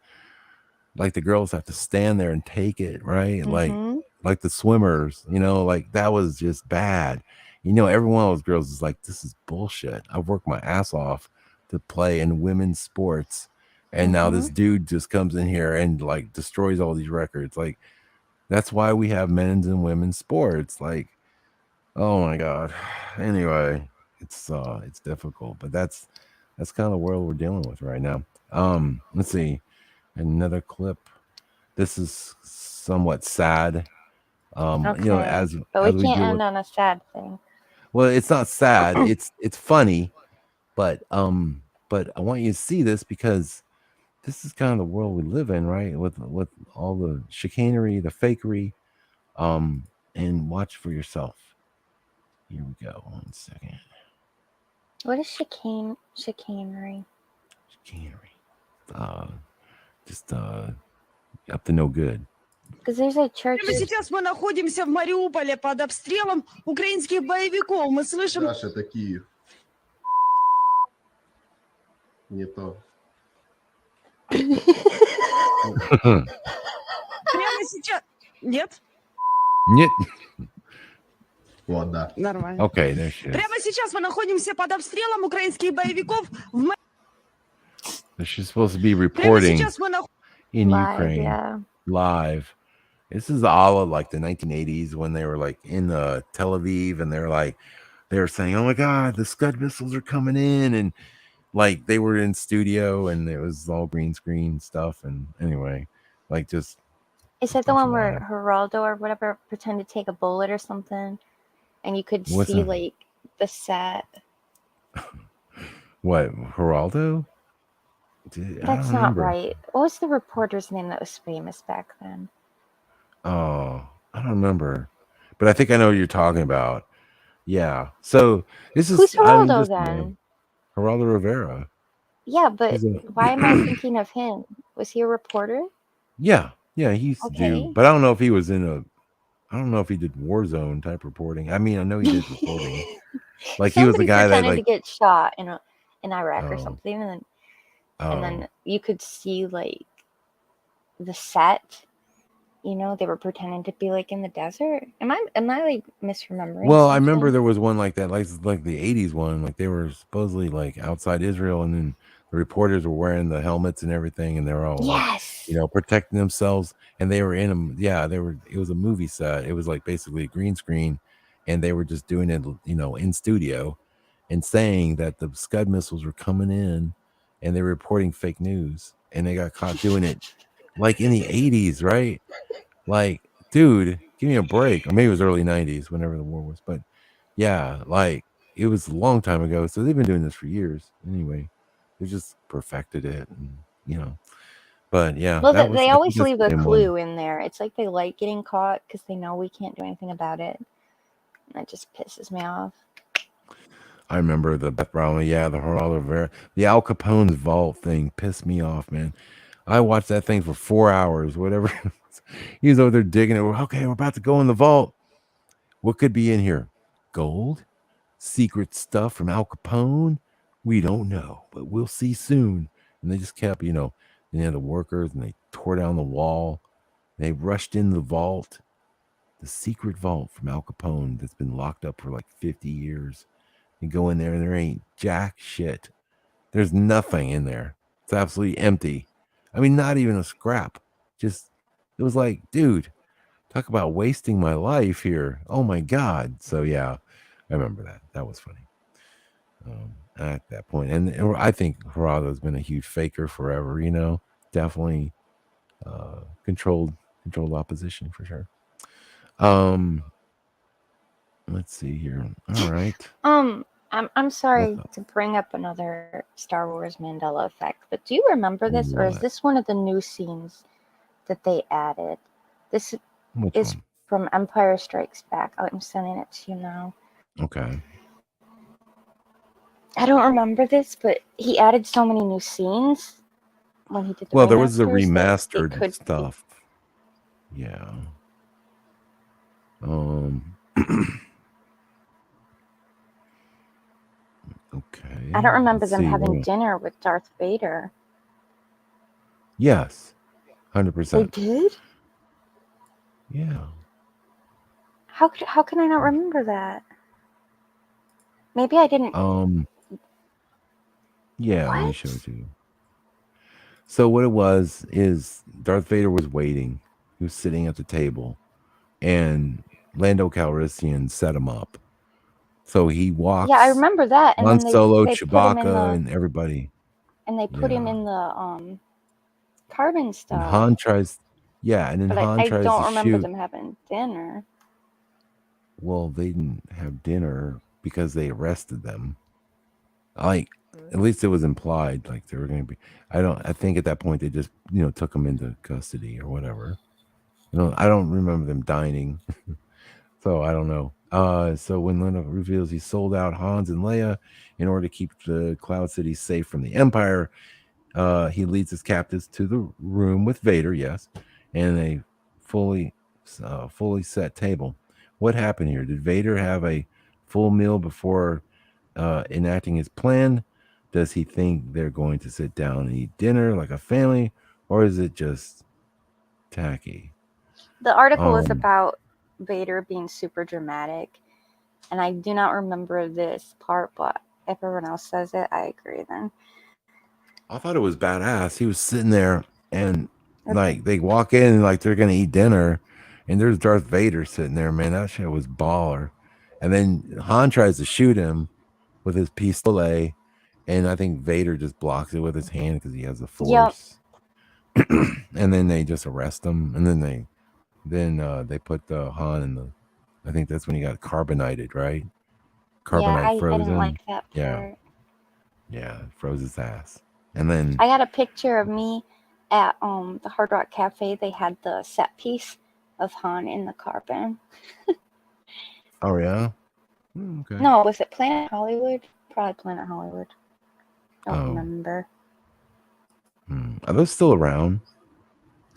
like the girls have to stand there and take it, right? Mm-hmm. Like the swimmers, like that was just bad. Every one of those girls is like, this is bullshit. I've worked my ass off to play in women's sports. And now this dude just comes in here and like destroys all these records. Like, that's why we have men's and women's sports. Like, oh my God. Anyway, it's difficult, but that's kind of the world we're dealing with right now. Let's see. Another clip. This is somewhat sad. Okay. As But we we can't deal end with, on a sad thing. well, it's not sad. It's funny, but I want you to see this because this is kind of the world we live in, right? With all the chicanery, the fakery, and watch for yourself. Here we go. 1 second. What is chicanery? Chicanery. Just up to no good. Because there's a church. Прямо сейчас мы находимся в Мариуполе под обстрелом украинских боевиков. Мы слышим... Саша, это Киев. Не то. Прямо сейчас... Нет? Нет. Вот, да. Нормально. Okay, there she is. Прямо сейчас мы находимся под обстрелом украинских боевиков в... She's supposed to be Прямо reporting сейчас мы in Live, Ukraine yeah. live. This is all of like the 1980s when they were like in Tel Aviv and they were saying, oh my God, the Scud missiles are coming in. And like they were in studio and it was all green screen stuff. And anyway, like just. Is that the one where Geraldo or whatever pretended to take a bullet or something? And you could see like the set. What, Geraldo? That's not right. What was the reporter's name that was famous back then? Oh, I don't remember. But I think I know what you're talking about. Yeah. So this is... Who's Geraldo then? Geraldo Rivera. Yeah, but why am I thinking of him? Was he a reporter? Yeah. Yeah, he used to do. But I don't know if he was I don't know if he did Warzone type reporting. I mean, I know he did reporting. Like he was the guy that like... to get shot in Iraq or something. And then you could see like the set. They were pretending to be like in the desert. Am I like misremembering? Well, something? I remember there was one like that, like the 80s one. Like they were supposedly like outside Israel, and then the reporters were wearing the helmets and everything, and they were all like, protecting themselves. And they were in them. Yeah, they were. It was a movie set. It was like basically a green screen, and they were just doing it, in studio, and saying that the Scud missiles were coming in, and they were reporting fake news, and they got caught doing it. Like in the 80s, right? Like, dude, give me a break. Or maybe it was early 90s, whenever the war was. But, yeah, like, it was a long time ago. So they've been doing this for years. Anyway, They just perfected it, and But yeah, Well, that was. they I think always that's leave the a same one. clue in there. It's like they like getting caught because they know we can't do anything about it. That just pisses me off. I remember the Beth Brown. Yeah, the Geraldo the Al Capone's vault thing pissed me off, man. I watched that thing for 4 hours, whatever. He was over there digging it. Okay, we're about to go in the vault. What could be in here? Gold? Secret stuff from Al Capone? We don't know, but we'll see soon. And they just kept, they had the workers and they tore down the wall. They rushed in the vault, the secret vault from Al Capone that's been locked up for like 50 years. You go in there and there ain't jack shit. There's nothing in there. It's absolutely empty. I mean, not even a scrap. Just, it was like, dude, talk about wasting my life here. Oh my God. So yeah, I remember that. That was funny. At that point. And I think Geraldo's been a huge faker forever, definitely controlled opposition for sure. Let's see here. All right. I'm sorry to bring up another Star Wars Mandela effect, but do you remember this, or is What? this one of the new scenes that they added? This Which is one? from Empire Strikes Back. I'm sending it to you now. Okay. I don't remember this, but he added so many new scenes when he did the Well, there was the remasters that it remastered could stuff. Yeah. Okay. I don't remember Let's them see. having dinner with Darth Vader. Yes. They 100%. did? Yeah. How can I not remember that? Maybe I didn't. Yeah, let me What? show it to you. So what it was is Darth Vader was waiting. He was sitting at the table, and Lando Calrissian set him up. So he walks. Yeah, I remember that, and Han then Solo, they put him in Chewbacca, the and everybody. carbon And stuff. Han tries. Yeah, and then But Han I tries to don't remember shoot. them having dinner. Well, they didn't have dinner because they arrested them. Like, at least it was implied, like they were going to be. I think at that point they just, took them into custody or whatever. I don't remember them dining. So I don't know. So when Lando reveals he sold out Hans and Leia in order to keep the Cloud City safe from the Empire, he leads his captives to the room with Vader, yes, and a fully set table. What happened here? Did Vader have a full meal before enacting his plan? Does he think they're going to sit down and eat dinner like a family, or is it just tacky? The article is about Vader being super dramatic, and I do not remember this part, but if everyone else says it, I agree then. I thought it was badass. He was sitting there and like they walk in and like they're gonna eat dinner, and there's Darth Vader sitting there, man. That shit was baller. And then Han tries to shoot him with his pistolet, and I think Vader just blocks it with his hand because he has the Force. Yep. And then they just arrest him, and then they put the Han in the. I think that's when he got carbonated, right? Carbonite frozen. I didn't like that part. Yeah, froze his ass. And then I got a picture of me at the Hard Rock Cafe. They had the set piece of Han in the carbon. Oh yeah. Okay. No, was it Planet Hollywood? Probably Planet Hollywood. I don't remember. Are those still around?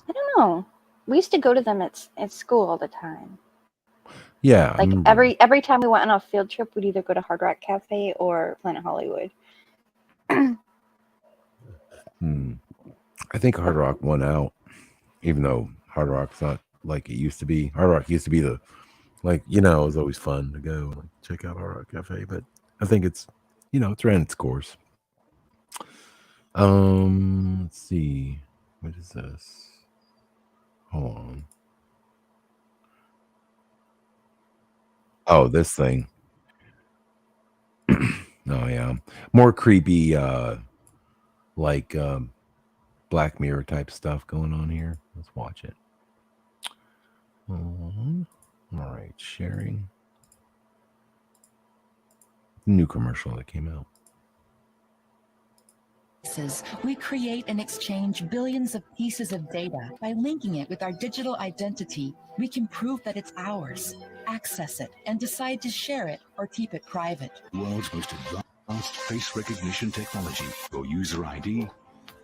I don't know. We used to go to them at school all the time. Yeah. Like every time we went on a field trip, we'd either go to Hard Rock Cafe or Planet Hollywood. I think Hard Rock won out, even though Hard Rock's not like it used to be. Hard Rock used to be it was always fun to go and check out Hard Rock Cafe, but I think it's, it's ran its course. Let's see. What is this? Hold on. Oh, this thing. Oh yeah. More creepy Black Mirror type stuff going on here. Let's watch it. All right, sharing. New commercial that came out. We create and exchange billions of pieces of data. By linking it with our digital identity, we can prove that it's ours, access it, and decide to share it or keep it private. World's most advanced face recognition technology. Your user ID,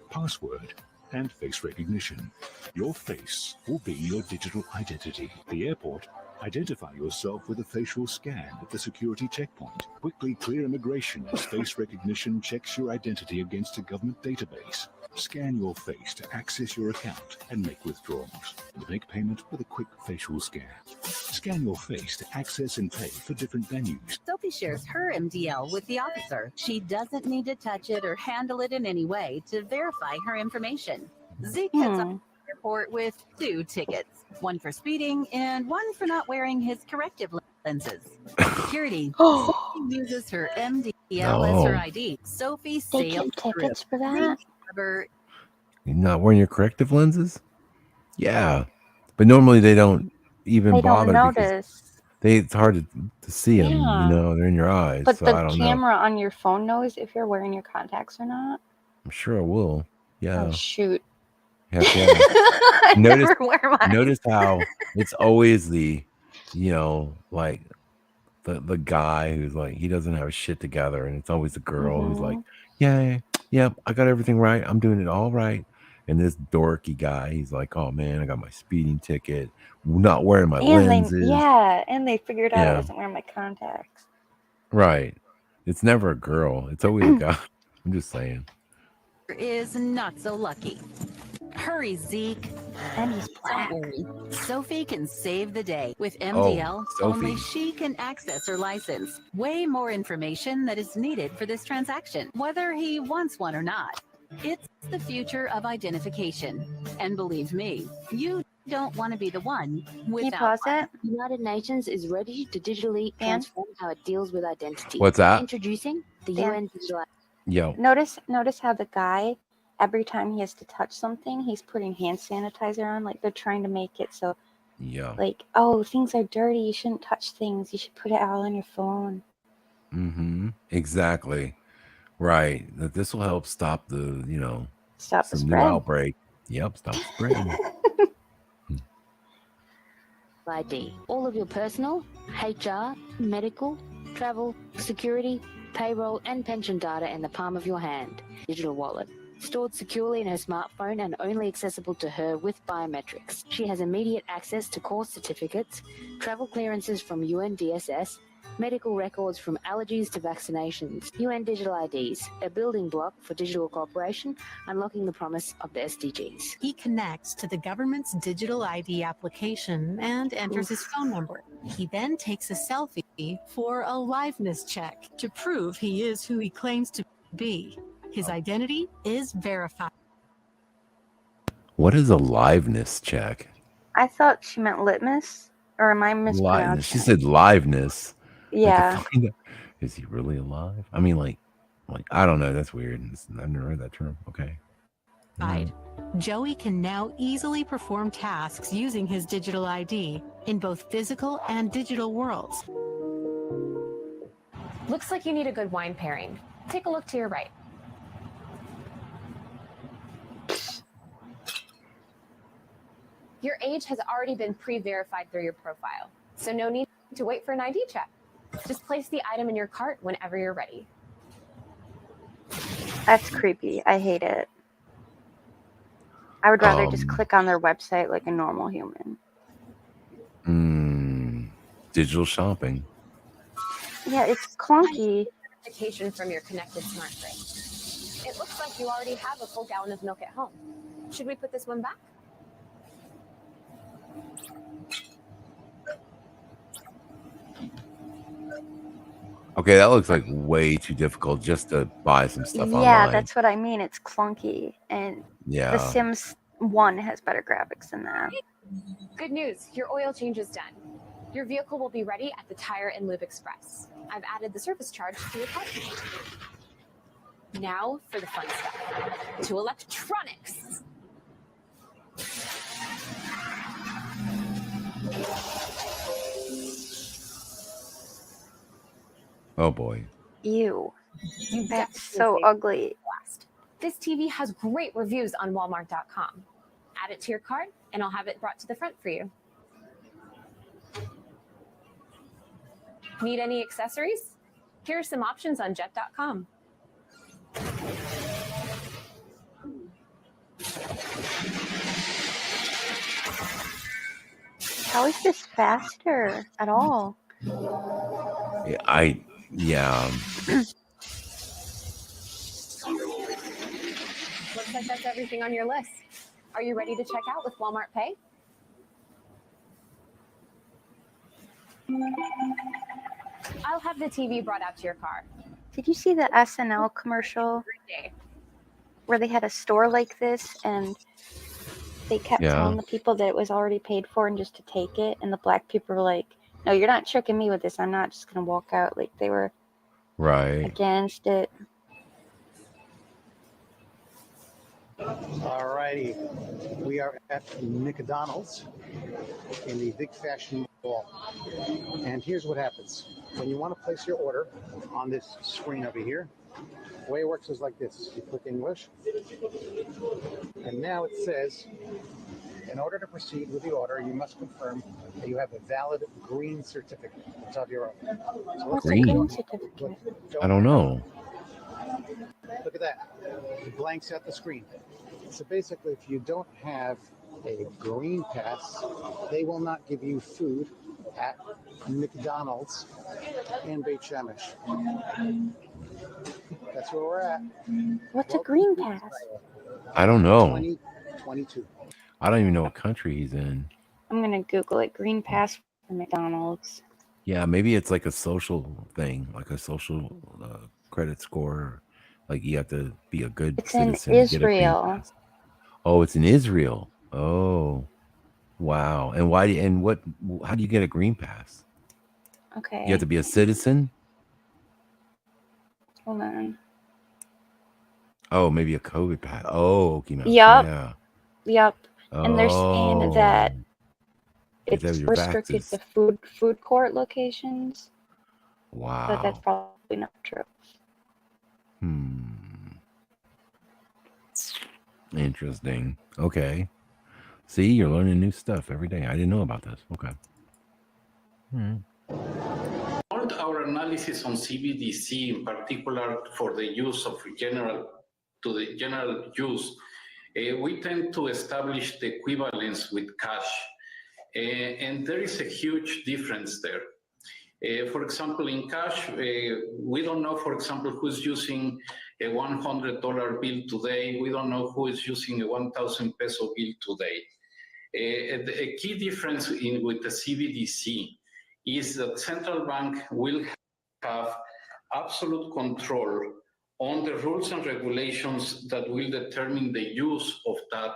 password, and face recognition. Your face will be your digital identity. The airport, identify yourself with a facial scan at the security checkpoint. Quickly clear immigration as face recognition checks your identity against a government database. Scan your face to access your account and make withdrawals. And make payment with a quick facial scan. Scan your face to access and pay for different venues. Sophie shares her MDL with the officer. She doesn't need to touch it or handle it in any way to verify her information. Zeke heads up to the airport with 2 tickets, one for speeding and one for not wearing his corrective lenses. Security. Sophie uses her MDL as her ID. Sophie They sails get tickets for that? through. You're not wearing your corrective lenses? Yeah. But normally they don't even They don't bother because notice. it's hard to see them, Yeah. they're in your eyes. But So the I don't know. camera on your phone knows if you're wearing your contacts or not. I'm sure it will. Oh, Yeah. shoot. Heck yeah. I notice, never wear mine. notice how it's always the, like the guy who's like, he doesn't have shit together. And it's always the girl who's like, yeah, I got everything right. I'm doing it all right. And this dorky guy, he's like, oh man, I got my speeding ticket. Not wearing my lenses. And they figured out I Yeah. wasn't wearing my contacts. Right. It's never a girl. It's always a guy. I'm just saying. Is not so lucky. Hurry, Zeke. And he's black. Don't worry. Sophie can save the day. With MDL, only Sophie. she can access her license. Way more information that is needed for this transaction, whether he wants one or not. It's the future of identification. And believe me, you don't want to be the one without pause one. it? The United Nations is ready to digitally transform how it deals with identity. What's that? Introducing the Dan. UN Digital Yo. Notice how the guy, every time he has to touch something, he's putting hand sanitizer on. Like they're trying to make it so, Yeah. like, oh, things are dirty. You shouldn't touch things. You should put it all on your phone. Mm-hmm. Exactly. Right. That this will help stop the, Stop the some new spread. outbreak. Yep. Stop spreading. ID. All of your personal, HR, medical, travel, security, payroll, and pension data in the palm of your hand. Digital wallet. Stored securely in her smartphone and only accessible to her with biometrics. She has immediate access to course certificates, travel clearances from UNDSS, medical records from allergies to vaccinations. UN Digital IDs, a building block for digital cooperation, unlocking the promise of the SDGs. He connects to the government's digital ID application and enters his phone number. He then takes a selfie for a liveness check to prove he is who he claims to be. His identity is verified. What is a liveness check? I thought she meant litmus, or am I Liveness. mispronouncing? She said liveness. Yeah. Like to find out, is he really alive? I mean, like I don't know. That's weird. I've never heard that term. Okay. Joey can now easily perform tasks using his digital ID in both physical and digital worlds. Looks like you need a good wine pairing. Take a look to your right. Your age has already been pre-verified through your profile, so no need to wait for an ID check. Just place the item in your cart whenever you're ready. That's creepy. I hate it. I would rather just click on their website like a normal human. Digital shopping. Yeah, it's clunky. Notification from your connected smart fridge. It looks like you already have a full gallon of milk at home. Should we put this one back? Okay, that looks like way too difficult just to buy some stuff Yeah, online. that's what I mean. It's clunky. And Yeah. The Sims 1 has better graphics than that. Good news, your oil change is done. Your vehicle will be ready at the Tire and Lube Express. I've added the service charge to your cart. Now for the fun stuff. To electronics. Oh boy. Ew. You That's so ugly. This TV has great reviews on Walmart.com. Add it to your cart, and I'll have it brought to the front for you. Need any accessories? Here are some options on Jet.com. How is this faster at all? Yeah. Looks like that's everything on your list. Are you ready to check out with Walmart Pay? I'll have the TV brought out to your car. Did you see the SNL commercial where they had a store like this and they kept telling the people that it was already paid for and just to take it, and the black people were like, no, you're not tricking me with this. I'm not just going to walk out. Like, they were against it. All righty. We are at McDonald's in the Big Fashion Mall. And here's what happens. When you want to place your order on this screen over here, the way it works is like this. You click English. And now it says, in order to proceed with the order, you must confirm that you have a valid green certificate. It's of your own. So What's a green certificate? I don't know. Look at that. It blanks out the screen. So basically, if you don't have a green pass, they will not give you food at McDonald's in Beit Shemesh. That's where we're at. What's a green pass? I don't know. 2022. I don't even know what country he's in. I'm going to Google it. Green pass for McDonald's. Yeah, maybe it's like a social thing, like a social credit score. Like you have to be a good citizen. It's in Israel. Oh, it's in Israel. Oh, wow. And why? And what? How do you get a green pass? Okay. You have to be a citizen. Hold on. Oh, maybe a COVID pass. Oh, okay. Yep. Yeah. Yep. And they're saying that it's restricted to food court locations. Wow. But that's probably not true. Interesting. Okay. See, you're learning new stuff every day. I didn't know about this. Okay. Our analysis on CBDC, in particular for the use of general use, we tend to establish the equivalence with cash. And there is a huge difference there. For example, in cash, we don't know, for example, who's using a $100 bill today. We don't know who is using a 1,000 peso bill today. A key difference with the CBDC is that central bank will have absolute control on the rules and regulations that will determine the use of that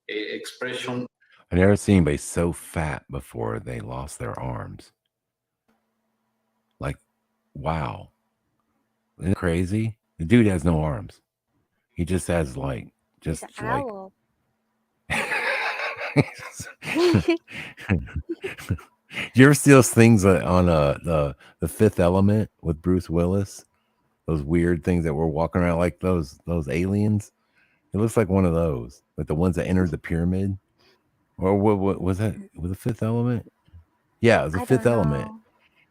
expression. I've never seen anybody so fat before they lost their arms. Like, wow. Isn't it crazy? The dude has no arms. He just has like, just He's an like. owl. You ever see those things on the Fifth Element with Bruce Willis? Those weird things that were walking around like those aliens. It looks like one of those, like the ones that entered the pyramid. Or what was that? Was the Fifth Element? Yeah, it was the Fifth Element.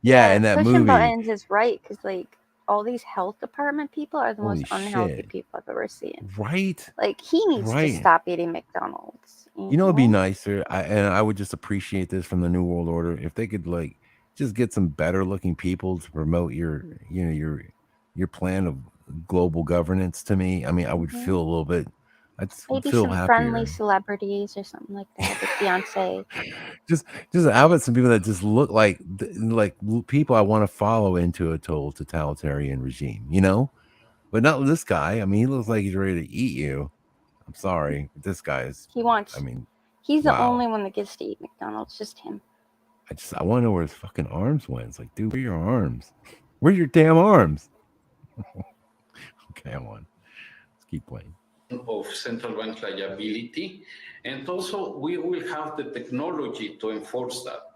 Yeah, in that Pushing movie. buttons is right, because like all these health department people are the Holy most unhealthy shit. people I've ever seen. Right? Like he needs to stop eating McDonald's. You know, it'd be nicer. I would just appreciate this from the New World Order if they could like just get some better looking people to promote your plan of global governance to me. I mean, I would feel a little bit. I'd Maybe feel some happier. friendly celebrities or something like that. With Beyonce. just how about some people that just look like people I want to follow into a total totalitarian regime, you know? But not this guy. I mean, he looks like he's ready to eat you. I'm sorry, but this guy is. He wants. I mean, he's the wow. only one that gets to eat McDonald's. Just him. I want to know where his fucking arms went. It's like, dude, where are your arms? Where are your damn arms? Okay, I'm on. Let's keep playing. Of central bank liability, and also we will have the technology to enforce that.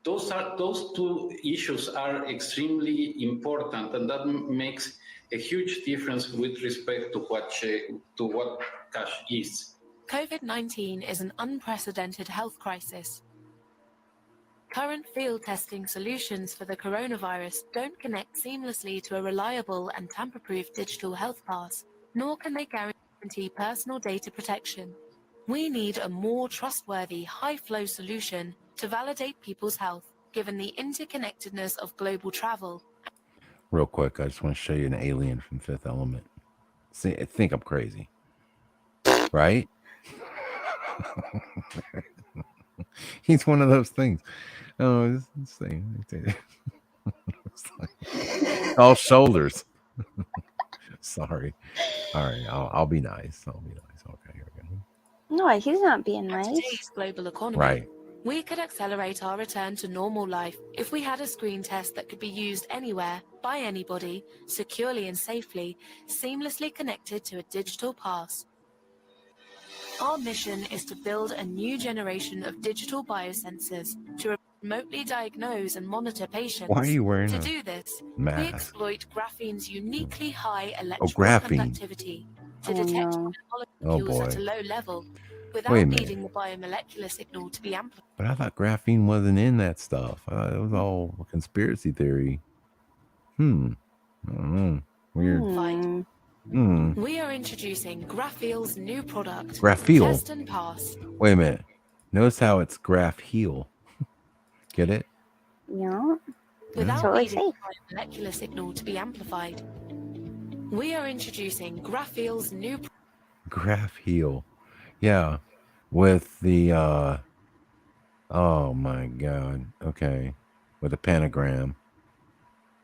Those two issues are extremely important, and that makes a huge difference with respect to what cash is. COVID-19 is an unprecedented health crisis. Current field testing solutions for the coronavirus don't connect seamlessly to a reliable and tamper-proof digital health pass, nor can they guarantee personal data protection. We need a more trustworthy, high-flow solution to validate people's health, given the interconnectedness of global travel. Real quick, I just want to show you an alien from Fifth Element. See, I think I'm crazy, right? He's one of those things. Oh, this thing. It's like, all shoulders. Sorry. All right, I'll be nice. I'll be nice. Okay, here we go. No, he's not being In nice. today's global economy, Right. we could accelerate our return to normal life if we had a screen test that could be used anywhere, by anybody, securely and safely, seamlessly connected to a digital pass. Our mission is to build a new generation of digital biosensors to remotely diagnose and monitor patients. Why are you wearing To a do this, we mask? exploit graphene's uniquely high Oh, electrical graphene. conductivity to detect no. molecules Oh, at boy. a low level Wait without a minute. needing the biomolecular signal to be amplified. But I thought graphene wasn't in that stuff. It was all a conspiracy theory. I don't know. Weird. We are introducing Grapheel's new product, Grapheel. Test and Pass. Wait a minute. Notice how it's graph heel. Get it? Yeah. Without Totally needing safe. the molecular signal to be amplified. We are introducing Grapheel's new Graph heel. Yeah. With the oh my god. Okay. With a pentagram.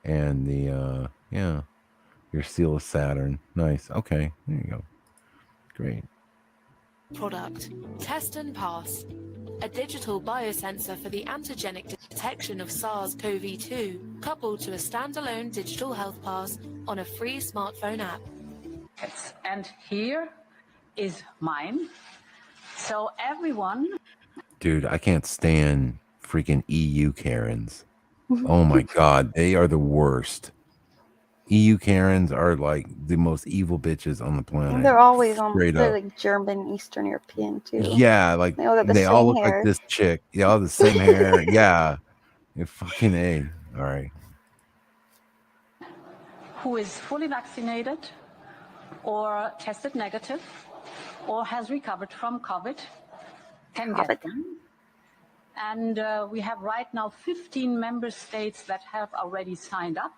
And the yeah. Your seal of Saturn. Nice. Okay. There you go. Great. product, Test and Pass, a digital biosensor for the antigenic detection of SARS-CoV-2, coupled to a standalone digital health pass on a free smartphone app. And here is mine. So everyone. Dude, I can't stand freaking EU Karens. Oh my god, they are the worst. EU Karens are like the most evil bitches on the planet. They're always on. Straight They're up. like German, Eastern European too. Yeah, like they all got the they all same look hair. like this chick. They all have the same hair. Yeah. They fucking A. All right. Who is fully vaccinated or tested negative or has recovered from COVID can get them. And we have right now 15 member states that have already signed up.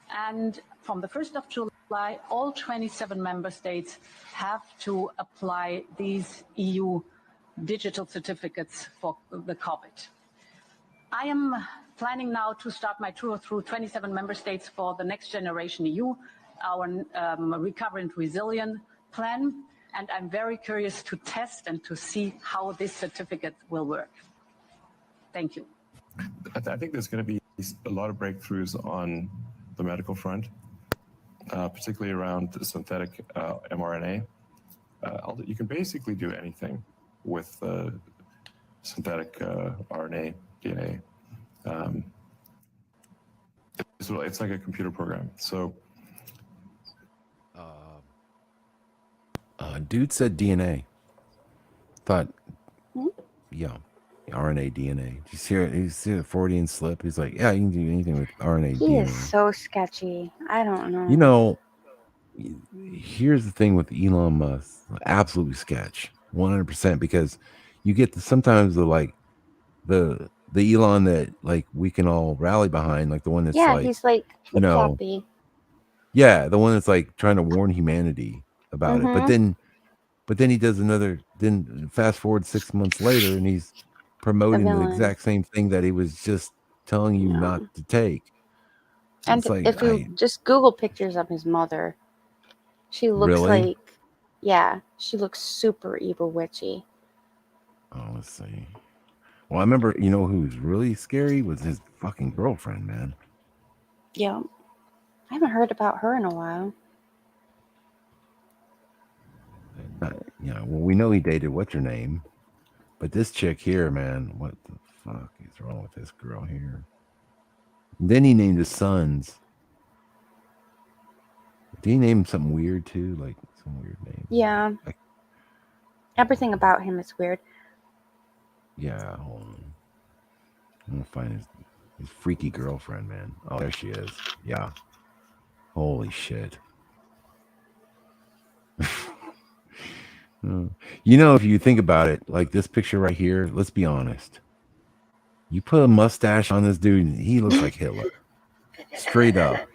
And from the 1st of July, all 27 member states have to apply these EU digital certificates for the COVID. I am planning now to start my tour through 27 member states for the Next Generation EU, our Recover and Resilient plan, and I'm very curious to test and to see how this certificate will work. Thank you. I think there's going to be a lot of breakthroughs on the medical front, particularly around the synthetic mRNA. You can basically do anything with synthetic RNA, DNA. It's like a computer program. So, Dude said DNA. Thought, yeah, RNA, DNA. Did you see it? You see the Freudian slip? He's like, yeah, you can do anything with RNA, He DNA. is so sketchy. I don't know. You know, here's the thing with Elon Musk. Absolutely sketch. 100%, because you get sometimes the Elon that like we can all rally behind, like the one that's like, he's like you know, flip-floppy. yeah, the one that's like trying to warn humanity about it. But then he does another, then fast forward 6 months later and he's promoting the villain. exact same thing that he was just telling you not to take. And It's like, if you just Google pictures of his mother, she looks Really? like, she looks super evil witchy. Oh, let's see. Well, I remember, you know, who's really scary was his fucking girlfriend, man. Yeah. I haven't heard about her in a while. You know, well, we know he dated what's her name, but this chick here, man, what the fuck is wrong with this girl here? Then he named his sons Do you name something weird too? Like some weird name? Yeah. Everything about him is weird. Yeah, hold on. I'm gonna find his freaky girlfriend, man. Oh, there she is. Yeah. Holy shit. You know, if you think about it, like this picture right here, let's be honest. You put a mustache on this dude, and he looks like Hitler. Straight up.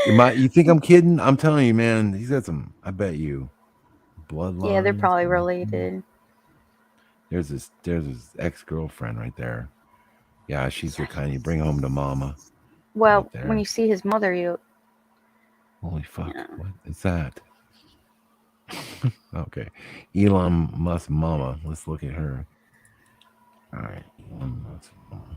You think I'm kidding? I'm telling you, man, he's got some, I bet you, bloodlines. Yeah, they're probably related. There's his ex-girlfriend right there. Yeah, she's the kind you bring home to mama. Well, Right there. when you see his mother, you... Holy fuck, what is that? Okay. Elon Musk mama. Let's look at her. All right. Elon Musk mama.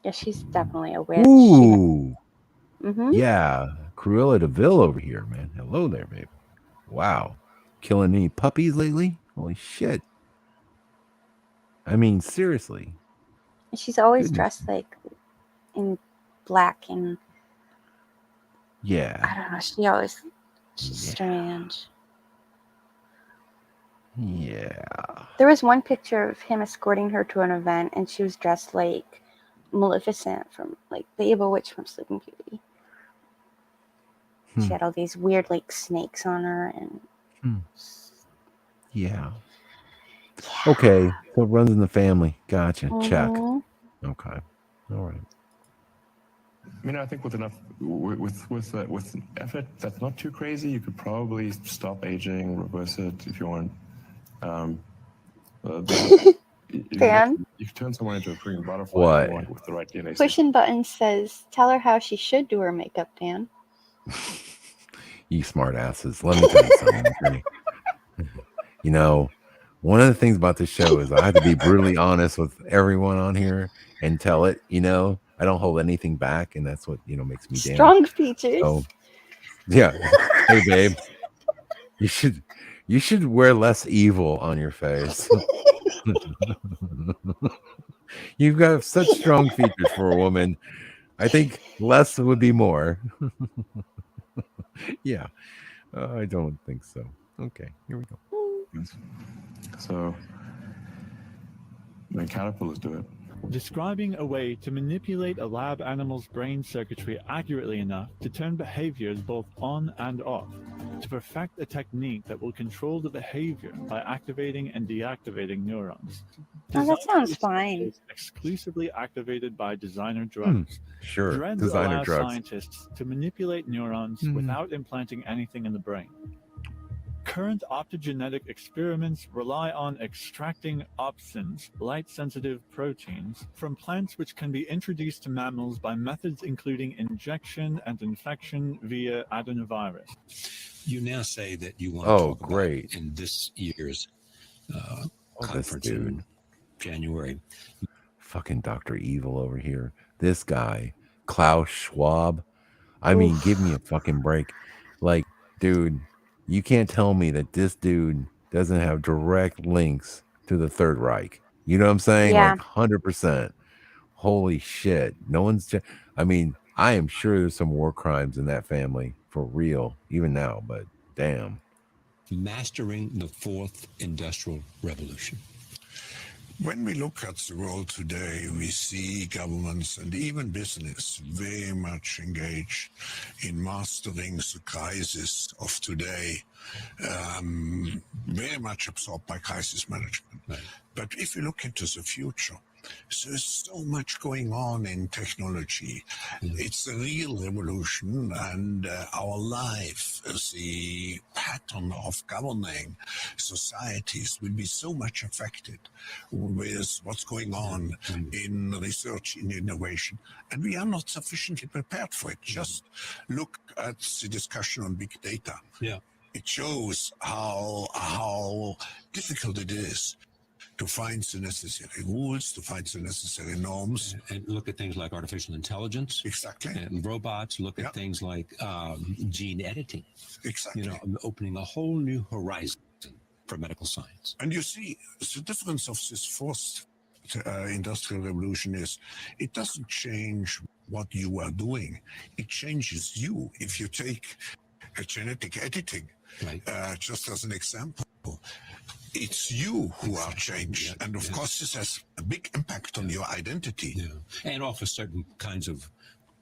Yeah, she's definitely a witch. Ooh. Mm-hmm. Yeah. Cruella DeVille over here, man. Hello there, babe. Wow. Killing any puppies lately? Holy shit. I mean, seriously. She's always Goodness. dressed like in black and Yeah. I don't know. She's strange. Yeah. There was one picture of him escorting her to an event, and she was dressed like Maleficent from like the evil witch from Sleeping Beauty. She had all these weird like snakes on her, and Yeah. Okay. So it runs in the family. Gotcha. Check. Mhm. Okay. All right. I mean, I think with enough, with effort that's not too crazy, you could probably stop aging, reverse it if you want. Dan? You can turn someone into a freaking butterfly What? if you want with the right DNA. Pushing Button says, "Tell her how she should do her makeup, Dan." You smart asses. Let me tell you something. Okay? You know, one of the things about this show is I have to be brutally honest with everyone on here and tell it, you know, I don't hold anything back, and that's what, you know, makes me damn. Strong features. So, yeah. Hey, babe, you should wear less evil on your face. You've got such strong features for a woman. I think less would be more. Yeah. I don't think so. Okay, here we go. So, the caterpillars do it. Describing a way to manipulate a lab animal's brain circuitry accurately enough to turn behaviors both on and off, to perfect a technique that will control the behavior by activating and deactivating neurons. Oh, that sounds fine. Exclusively activated by designer drugs. Sure, Dreads designer allow drugs. scientists to manipulate neurons without implanting anything in the brain. Current optogenetic experiments rely on extracting opsins, light-sensitive proteins, from plants which can be introduced to mammals by methods including injection and infection via adenovirus. You now say that you want to Oh, talk great. about in this year's This conference dude. in January. Fucking Dr. Evil over here. This guy, Klaus Schwab. I mean, give me a fucking break. Like, dude, you can't tell me that this dude doesn't have direct links to the Third Reich. You know what I'm saying? Yeah. Like 100%. Holy shit. No one's, I mean, I am sure there's some war crimes in that family for real, even now, but damn. Mastering the Fourth Industrial Revolution. When we look at the world today, we see governments and even business very much engaged in mastering the crisis of today, very much absorbed by crisis management. Right. But if you look into the future, there's so much going on in technology. It's a real revolution, and our life, the pattern of governing societies will be so much affected with what's going on in research, in innovation. And we are not sufficiently prepared for it. Just look at the discussion on big data. Yeah. It shows how difficult it is to find the necessary rules, to find the necessary norms. And look at things like artificial intelligence. Exactly. And robots. Look at things like gene editing. Exactly. You know, opening a whole new horizon for medical science. And you see the difference of this fourth industrial revolution is it doesn't change what you are doing. It changes you. If you take genetic editing, just as an example, it's you who are changed. And of course, this has a big impact on your identity. And offers certain kinds of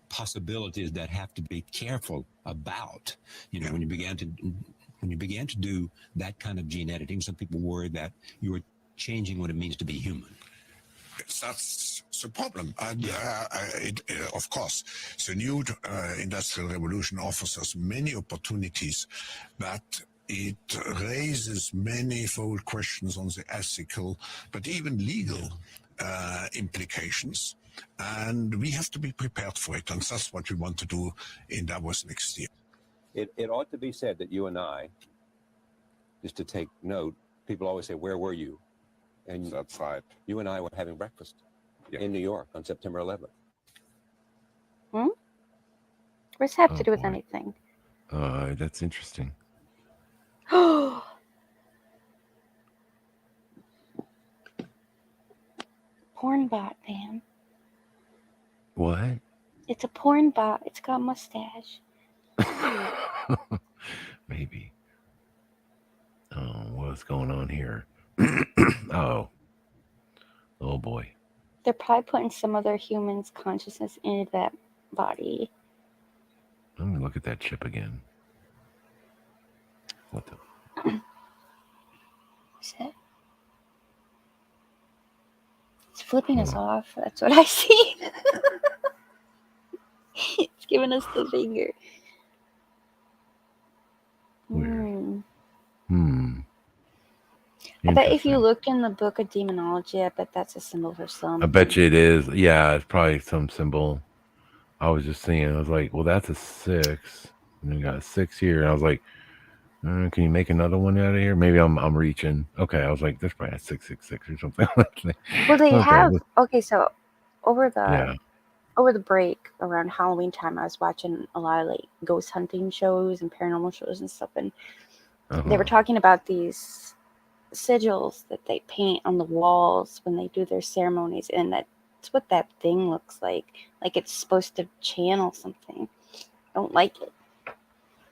possibilities that have to be careful about. When you began to do that kind of gene editing, some people worry that you are changing what it means to be human. That's the problem. And of course, the new industrial revolution offers us many opportunities, but it raises manifold questions on the ethical, but even legal implications. And we have to be prepared for it. And that's what we want to do in Davos next year. It ought to be said that you and I, just to take note, people always say, where were you? And outside. You and I were having breakfast in New York on September 11th. What does that have to do with anything? That's interesting. Porn bot, man. What? It's a porn bot. It's got a mustache. Maybe. Oh, what's going on here? Oh boy. They're probably putting some other human's consciousness into that body. Let me look at that chip again. What the? What's it? It's flipping us off. That's what I see. It's giving us the finger. I bet if you looked in the book of demonology, I bet that's a symbol for something. I bet you it is. Yeah, it's probably some symbol. I was just thinking, I was like, well, that's a 6. And then we got a 6 here. And I was like, can you make another one out of here? Maybe I'm reaching. Okay, I was like, there's probably a 666 or something like that. Well, they have. Okay, so over the break around Halloween time, I was watching a lot of like ghost hunting shows and paranormal shows and stuff, and they were talking about these sigils that they paint on the walls when they do their ceremonies, and that's what that thing looks like it's supposed to channel something. I don't like it.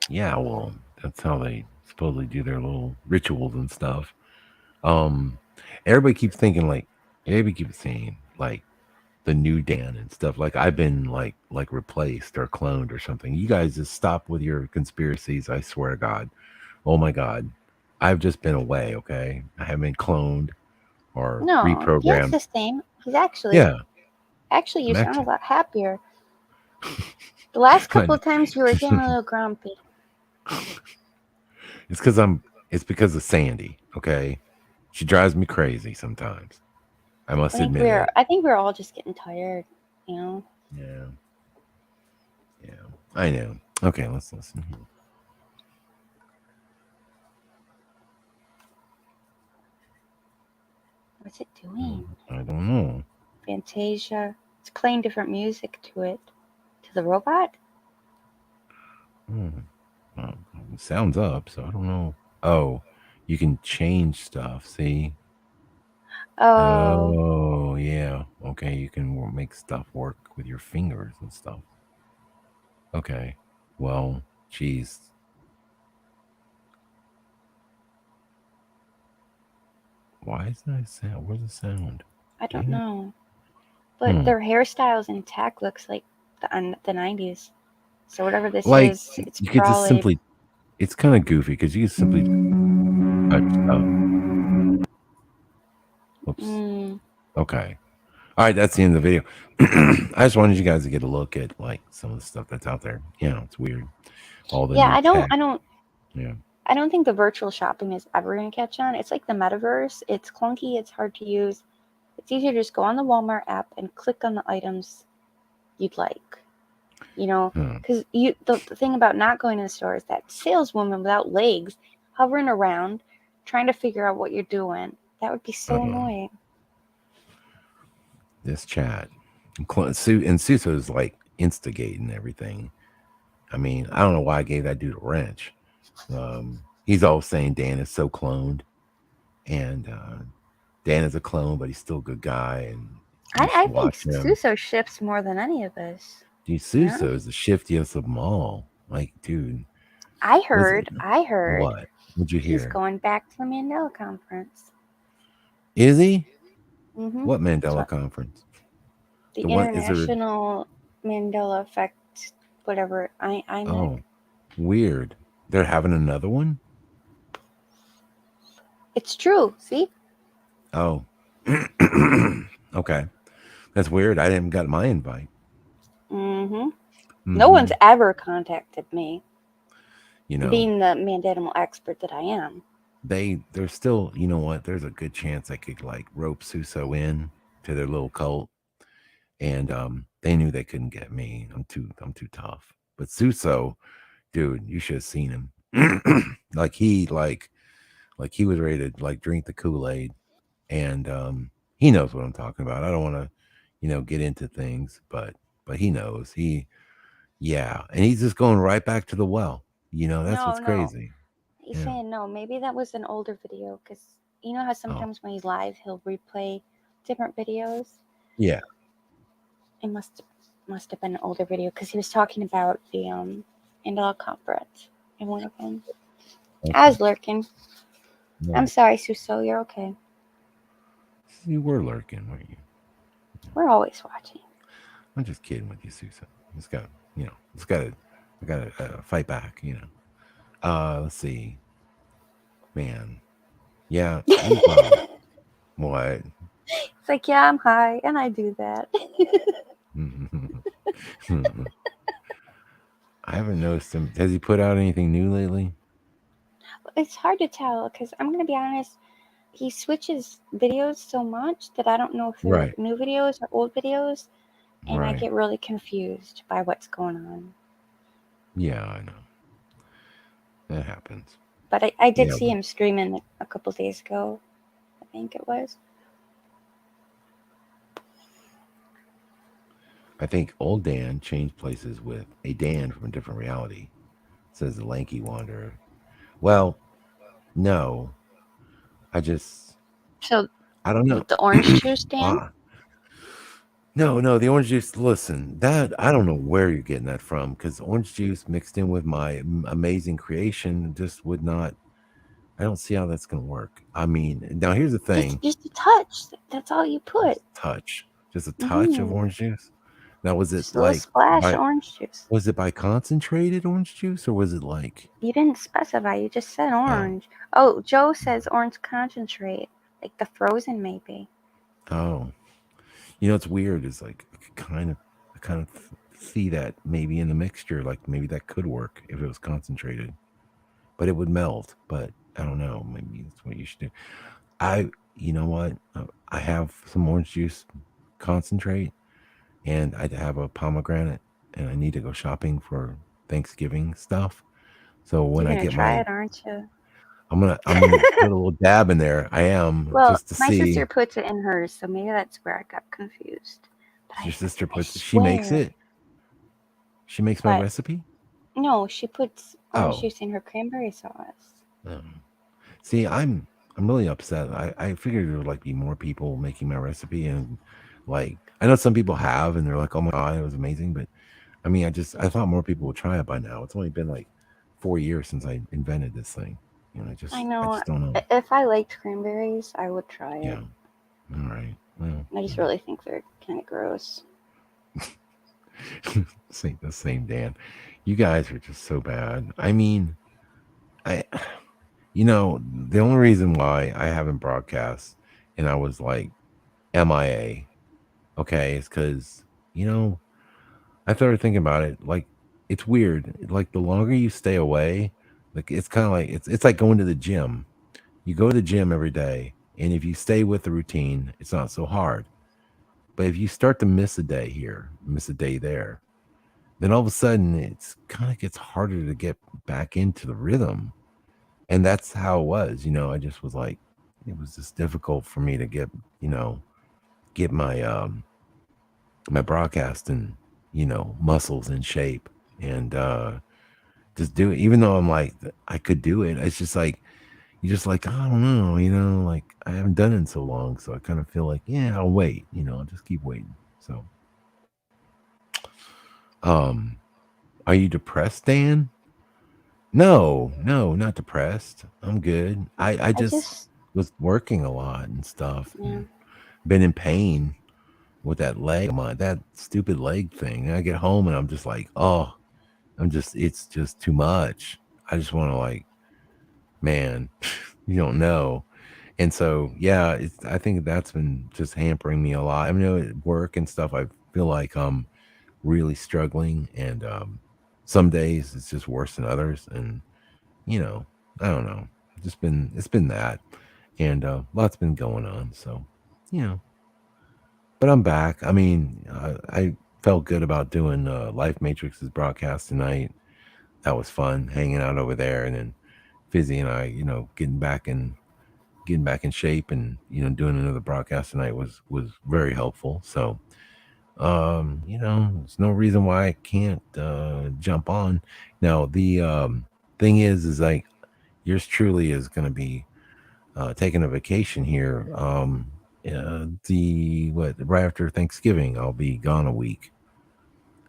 Yeah, well, that's how they supposedly do their little rituals and stuff. Everybody keeps thinking everybody keeps saying like the new Dan and stuff, like I've been like replaced or cloned or something. You guys just stop with your conspiracies, I swear to God. Oh my God, I've just been away, okay? I haven't been cloned or reprogrammed. He's the same. He's actually you sound a lot happier. The last couple of times you were getting a little grumpy. It's because of Sandy, okay? She drives me crazy sometimes. I must admit it. I think we're all just getting tired, you know? Yeah, I know. Okay, let's listen here. What's it doing? I don't know. Fantasia. It's playing different music to it. To the robot? Well, it sounds up, so I don't know. Oh, you can change stuff, see? Oh, yeah. Okay, you can make stuff work with your fingers and stuff. Okay. Well, geez. Why is that sound? Where's the sound? I don't know. But their hairstyles and attack looks like the 90s. So whatever this is, it's you could just simply. It's kind of goofy because you can simply. Oops. Okay. All right, that's the end of the video. I just wanted you guys to get a look at like some of the stuff that's out there. It's weird. All the I don't think the virtual shopping is ever going to catch on. It's like the metaverse. It's clunky. It's hard to use. It's easier to just go on the Walmart app and click on the items you'd like. Because the thing about not going to the store is that saleswoman without legs hovering around trying to figure out what you're doing. That would be so annoying. This chat. And Suso's like instigating everything. I mean, I don't know why I gave that dude a wrench. He's all saying Dan is so cloned. And Dan is a clone, but he's still a good guy, and you I should think watch him. Suso shifts more than any of us. Dude, Suso is the shiftiest of them all. Like, dude. I heard What? What'd you he's hear? going back to the Mandela conference. Is he? Mm-hmm. What Mandela conference? The one is there? International Mandela Effect, whatever. I know. Oh, weird. They're having another one? It's true. See? Oh. Okay. That's weird. I didn't got my invite. Mm-hmm. No one's ever contacted me. You know, being the Mandela expert that I am. They're still, you know what? There's a good chance they could like rope Suso in to their little cult, and they knew they couldn't get me. I'm too tough. But Suso, dude, you should have seen him. like he was ready to like drink the Kool-Aid, and he knows what I'm talking about. I don't want to, get into things, but he knows. Yeah, and he's just going right back to the well. That's what's crazy. He's saying no. Maybe that was an older video, because you know how sometimes when he's live, he'll replay different videos. Yeah. It must have been an older video, because he was talking about the Mandela conference in one of them. Okay. I was lurking. No. I'm sorry, Suso. You're okay. You were lurking, weren't you? We're always watching. I'm just kidding with you, Suso. I gotta fight back, Let's see. Man. Yeah. What? It's like, yeah, I'm high, and I do that. I haven't noticed him. Has he put out anything new lately? It's hard to tell, because I'm going to be honest, he switches videos so much that I don't know if they're new videos or old videos, and I get really confused by what's going on. Yeah, I know. That happens. But I did see him streaming a couple days ago, I think it was. I think old Dan changed places with a Dan from a different reality, says the lanky wanderer. Well, no. I don't know. The orange juice, Dan? No, the orange juice. Listen, that I don't know where you're getting that from, because orange juice mixed in with my amazing creation just would not. I don't see how that's going to work. I mean, now here's the thing. It's just a touch. That's all you put. Just a touch of orange juice. Now, was it just like a splash of orange juice? Was it by concentrated orange juice, or was it like? You didn't specify. You just said orange. Oh, Joe says orange concentrate, like the frozen, maybe. Oh, it's weird. Is like I kind of see that maybe in the mixture, like maybe that could work if it was concentrated, but it would melt. But I don't know. Maybe that's what you should do. You know what? I have some orange juice concentrate, and I have a pomegranate, and I need to go shopping for Thanksgiving stuff. So when I get try it, aren't you? I'm gonna put a little dab in there. I am, just to my see. My sister puts it in hers, so maybe that's where I got confused. But your sister puts it. She makes it. She makes my recipe. No, she puts orange juice in her cranberry sauce. See, I'm really upset. I figured there would like be more people making my recipe, and like I know some people have, and they're like, "Oh my god, it was amazing!" But I mean, I thought more people would try it by now. It's only been like 4 years since I invented this thing. I know. I just don't know. If I liked cranberries, I would try it. Yeah. All right. Well, I just really think they're kind of gross. The same, Dan. You guys are just so bad. I mean, the only reason why I haven't broadcast and I was like MIA, okay, is because, I started thinking about it. Like, it's weird. Like, the longer you stay away, like, it's kind of like, it's like going to the gym. You go to the gym every day, and if you stay with the routine, it's not so hard. But if you start to miss a day here, miss a day there, then all of a sudden it's kind of gets harder to get back into the rhythm. And that's how it was, I just was like, it was just difficult for me to get my my broadcasting, muscles in shape, and just do it. Even though I'm like, I could do it. It's just like, you're just like, I don't know, like I haven't done it in so long, so I kind of feel like, yeah, I'll wait, I'll just keep waiting. So, um, are you depressed, Dan? No, not depressed. I'm good. I I just just, was working a lot and stuff, yeah. and been in pain with that leg, that stupid leg thing. And I get home and I'm just like, oh, it's just too much. I just want to like, man, you don't know. And so, yeah, I think that's been just hampering me a lot. I mean, at work and stuff, I feel like I'm really struggling, and some days it's just worse than others. And I don't know. It's been that, and lots been going on. So, you know, but I'm back. I mean, I felt good about doing Life Matrix's broadcast tonight. That was fun, hanging out over there, and then Fizzy and I, getting back in shape, and doing another broadcast tonight was very helpful. So, there's no reason why I can't jump on. Now, the thing is like yours truly is going to be taking a vacation here. Right after Thanksgiving, I'll be gone a week,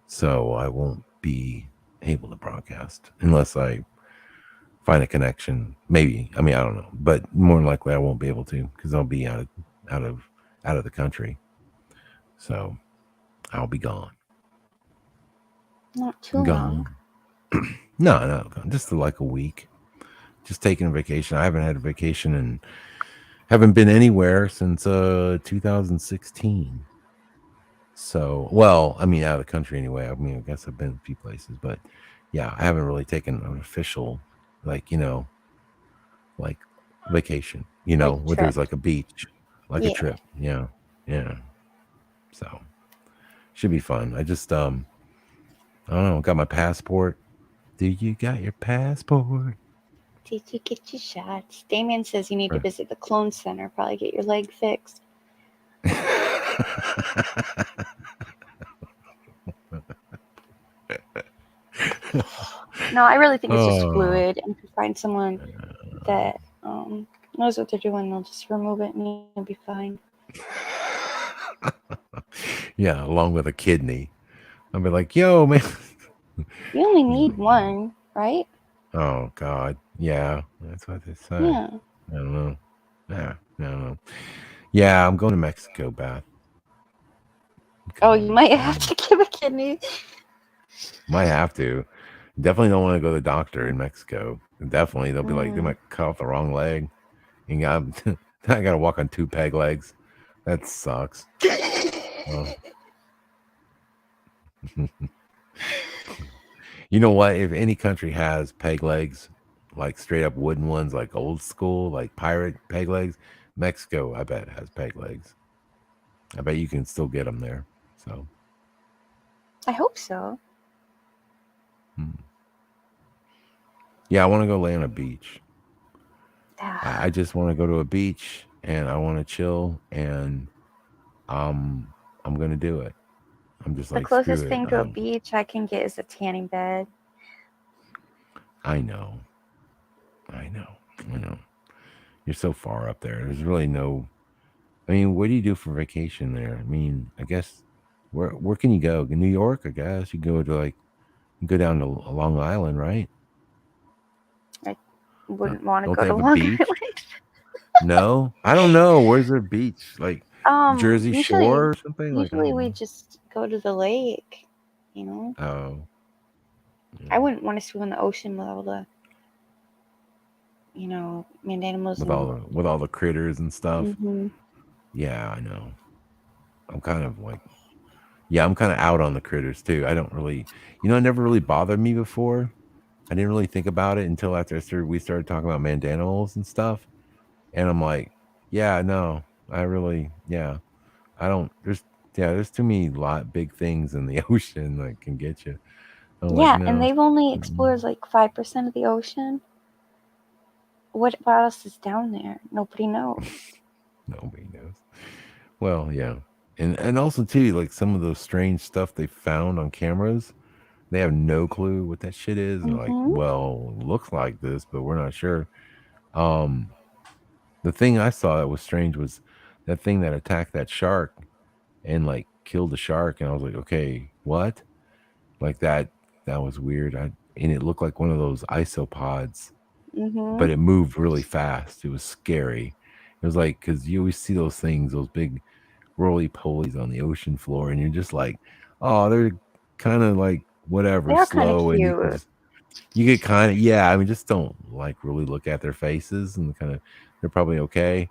so I won't be able to broadcast unless I find a connection. Maybe. I mean, I don't know, but more than likely I won't be able to because I'll be out of out of the country. So I'll be gone. Not too long. No, just like a week. Just taking a vacation. I haven't had a vacation and haven't been anywhere since 2016. So, well, I mean, out of the country anyway. I mean, I guess I've been a few places, but yeah, I haven't really taken an official, like, like vacation, Like where trip. there's like a beach, like a Yeah. trip. Yeah. Yeah. So should be fun. I just, I don't know, got my passport. Do you got your passport? Did you get your shots? Damien says you need to Right. visit the clone center, probably get your leg fixed. No, I really think it's just fluid, and if you find someone that knows what they're doing, they'll just remove it and you'll be fine. Yeah, along with a kidney. I'll be like, yo, man. You only need one, right? Oh God, yeah, that's what they say. Yeah. I don't know. Yeah, I don't know. Yeah, I'm going to Mexico, Beth. Oh, you might have to give a kidney. Might have to. Definitely don't want to go to the doctor in Mexico. Definitely, they'll be like, they might cut off the wrong leg. And I got to walk on 2 peg legs. That sucks. You know what? If any country has peg legs, like straight up wooden ones, like old school, like pirate peg legs, Mexico, I bet, has peg legs. I bet you can still get them there. So, I hope so. yeah, I want to go lay on a beach. I just want to go to a beach and I want to chill, and I'm gonna do it. I'm just The like, closest screw thing it. to a beach I can get is a tanning bed. I know. You're so far up there. There's really no. I mean, what do you do for vacation there? I mean, I guess where can you go? New York, I guess. You go to go down to Long Island, right? I wouldn't want to Don't go they to have a Long beach? Island. No, I don't know. Where's their beach? Like Jersey Shore or something? Like I Usually don't we know. just go to the lake, Oh, I wouldn't want to swim in the ocean with all the, man animals with and all the critters and stuff. Mhm. Yeah, I know. I'm kind of like, yeah, I'm kind of out on the critters too. I don't really, it never really bothered me before. I didn't really think about it until after we started talking about mandanimals and stuff. And I'm like, yeah, no, I really, yeah, I don't, there's too many big things in the ocean that can get you. I'm like, Yeah, and no. they've only explored like 5% of the ocean. What else is down there? Nobody knows. Nobody knows. Well, yeah. And also too, like some of those strange stuff they found on cameras, they have no clue what that shit is. And like, Mhm. well, looks like this, but we're not sure. The thing I saw that was strange was that thing that attacked that shark and like killed the shark, and I was like, okay, what? Like that was weird. And it looked like one of those isopods, Mm-hmm. but it moved really fast. It was scary. It was like, because you always see those things, those big roly polies on the ocean floor, and you're just like, oh, they're kind of like whatever, They are kind of slow, and cute. you get kind of, yeah. I mean, just don't like really look at their faces, and kind of they're probably okay,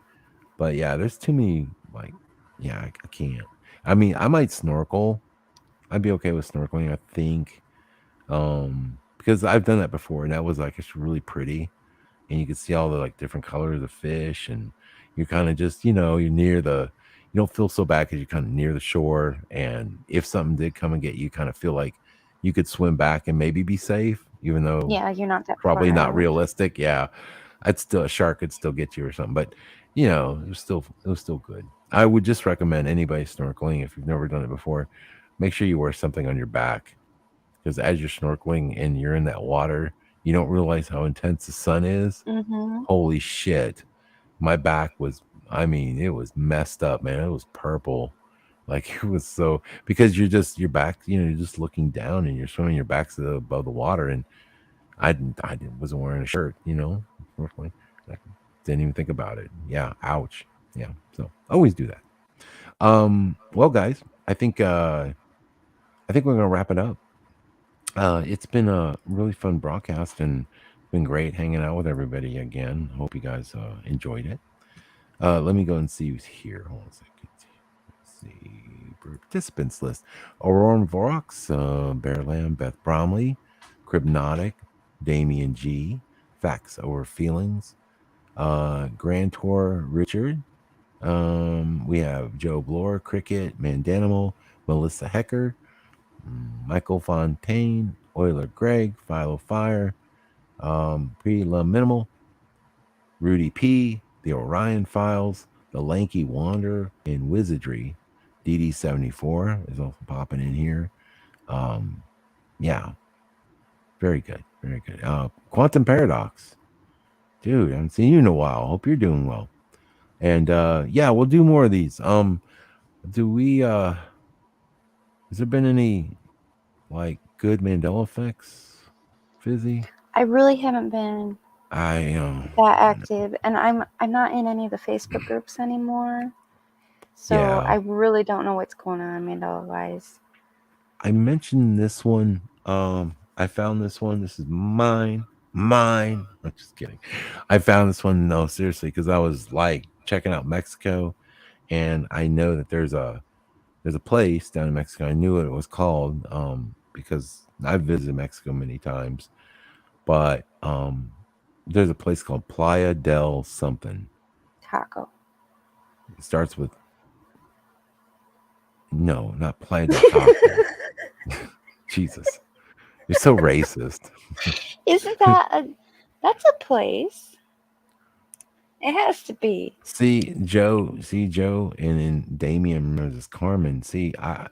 but yeah, there's too many like, yeah, I can't. I mean, I might snorkel. I'd be okay with snorkeling, I think, because I've done that before, and that was like it's really pretty, and you can see all the like different colors of fish, and you're kind of just, you're near the, you don't feel so bad because you're kind of near the shore, and if something did come and get you, kind of feel like you could swim back and maybe be safe, even though Yeah, you're not that probably far not out. realistic. Yeah, a shark could still get you or something, but it was still good. I would just recommend anybody snorkeling, if you've never done it before, make sure you wear something on your back, because as you're snorkeling and you're in that water, you don't realize how intense the sun is. Mm-hmm. Holy shit. My back was, I mean, it was messed up, man. It was purple. Like it was so, because your back, you're just looking down and you're swimming your back's above the water. And wasn't wearing a shirt, unfortunately. I didn't even think about it. Yeah. Ouch. Yeah. So always do that. Well, guys, I think we're going to wrap it up. It's been a really fun broadcast, and been great hanging out with everybody again. Hope you guys enjoyed it. Let me go and see who's here. Hold on a second. Let's see. Participants list. Auroran Vorox, Bear Lamb, Beth Bromley, Cribnotic, Damian G, Facts Over Feelings, Grand Tour Richard. We have Joe Blore, Cricket, Mandanimal, Melissa Hecker, Michael Fontaine, Euler Greg, Philo Fire, Pre La Minimal, Rudy P, The Orion Files, The Lanky Wanderer, and Wizardry. DD74 is also popping in here. Yeah, very good. Very good. Quantum Paradox. Dude, I haven't seen you in a while. Hope you're doing well. And yeah, we'll do more of these. Do we has there been any like good Mandela effects, Fizzy? I really haven't been I that active, and I'm not in any of the Facebook groups anymore. So Yeah. I really don't know what's going on Mandela wise. I mentioned this one. I found this one. This is mine. I'm just kidding. I found this one. No, seriously, because I was like checking out Mexico, and I know that there's a place down in Mexico. I knew what it was called, because I've visited Mexico many times, but there's a place called Playa del something. Taco. It starts with no, not Playa del Taco. Jesus. You're so racist. Isn't that that's a place? It has to be. See Joe, and then Damien remembers as Carmen. Let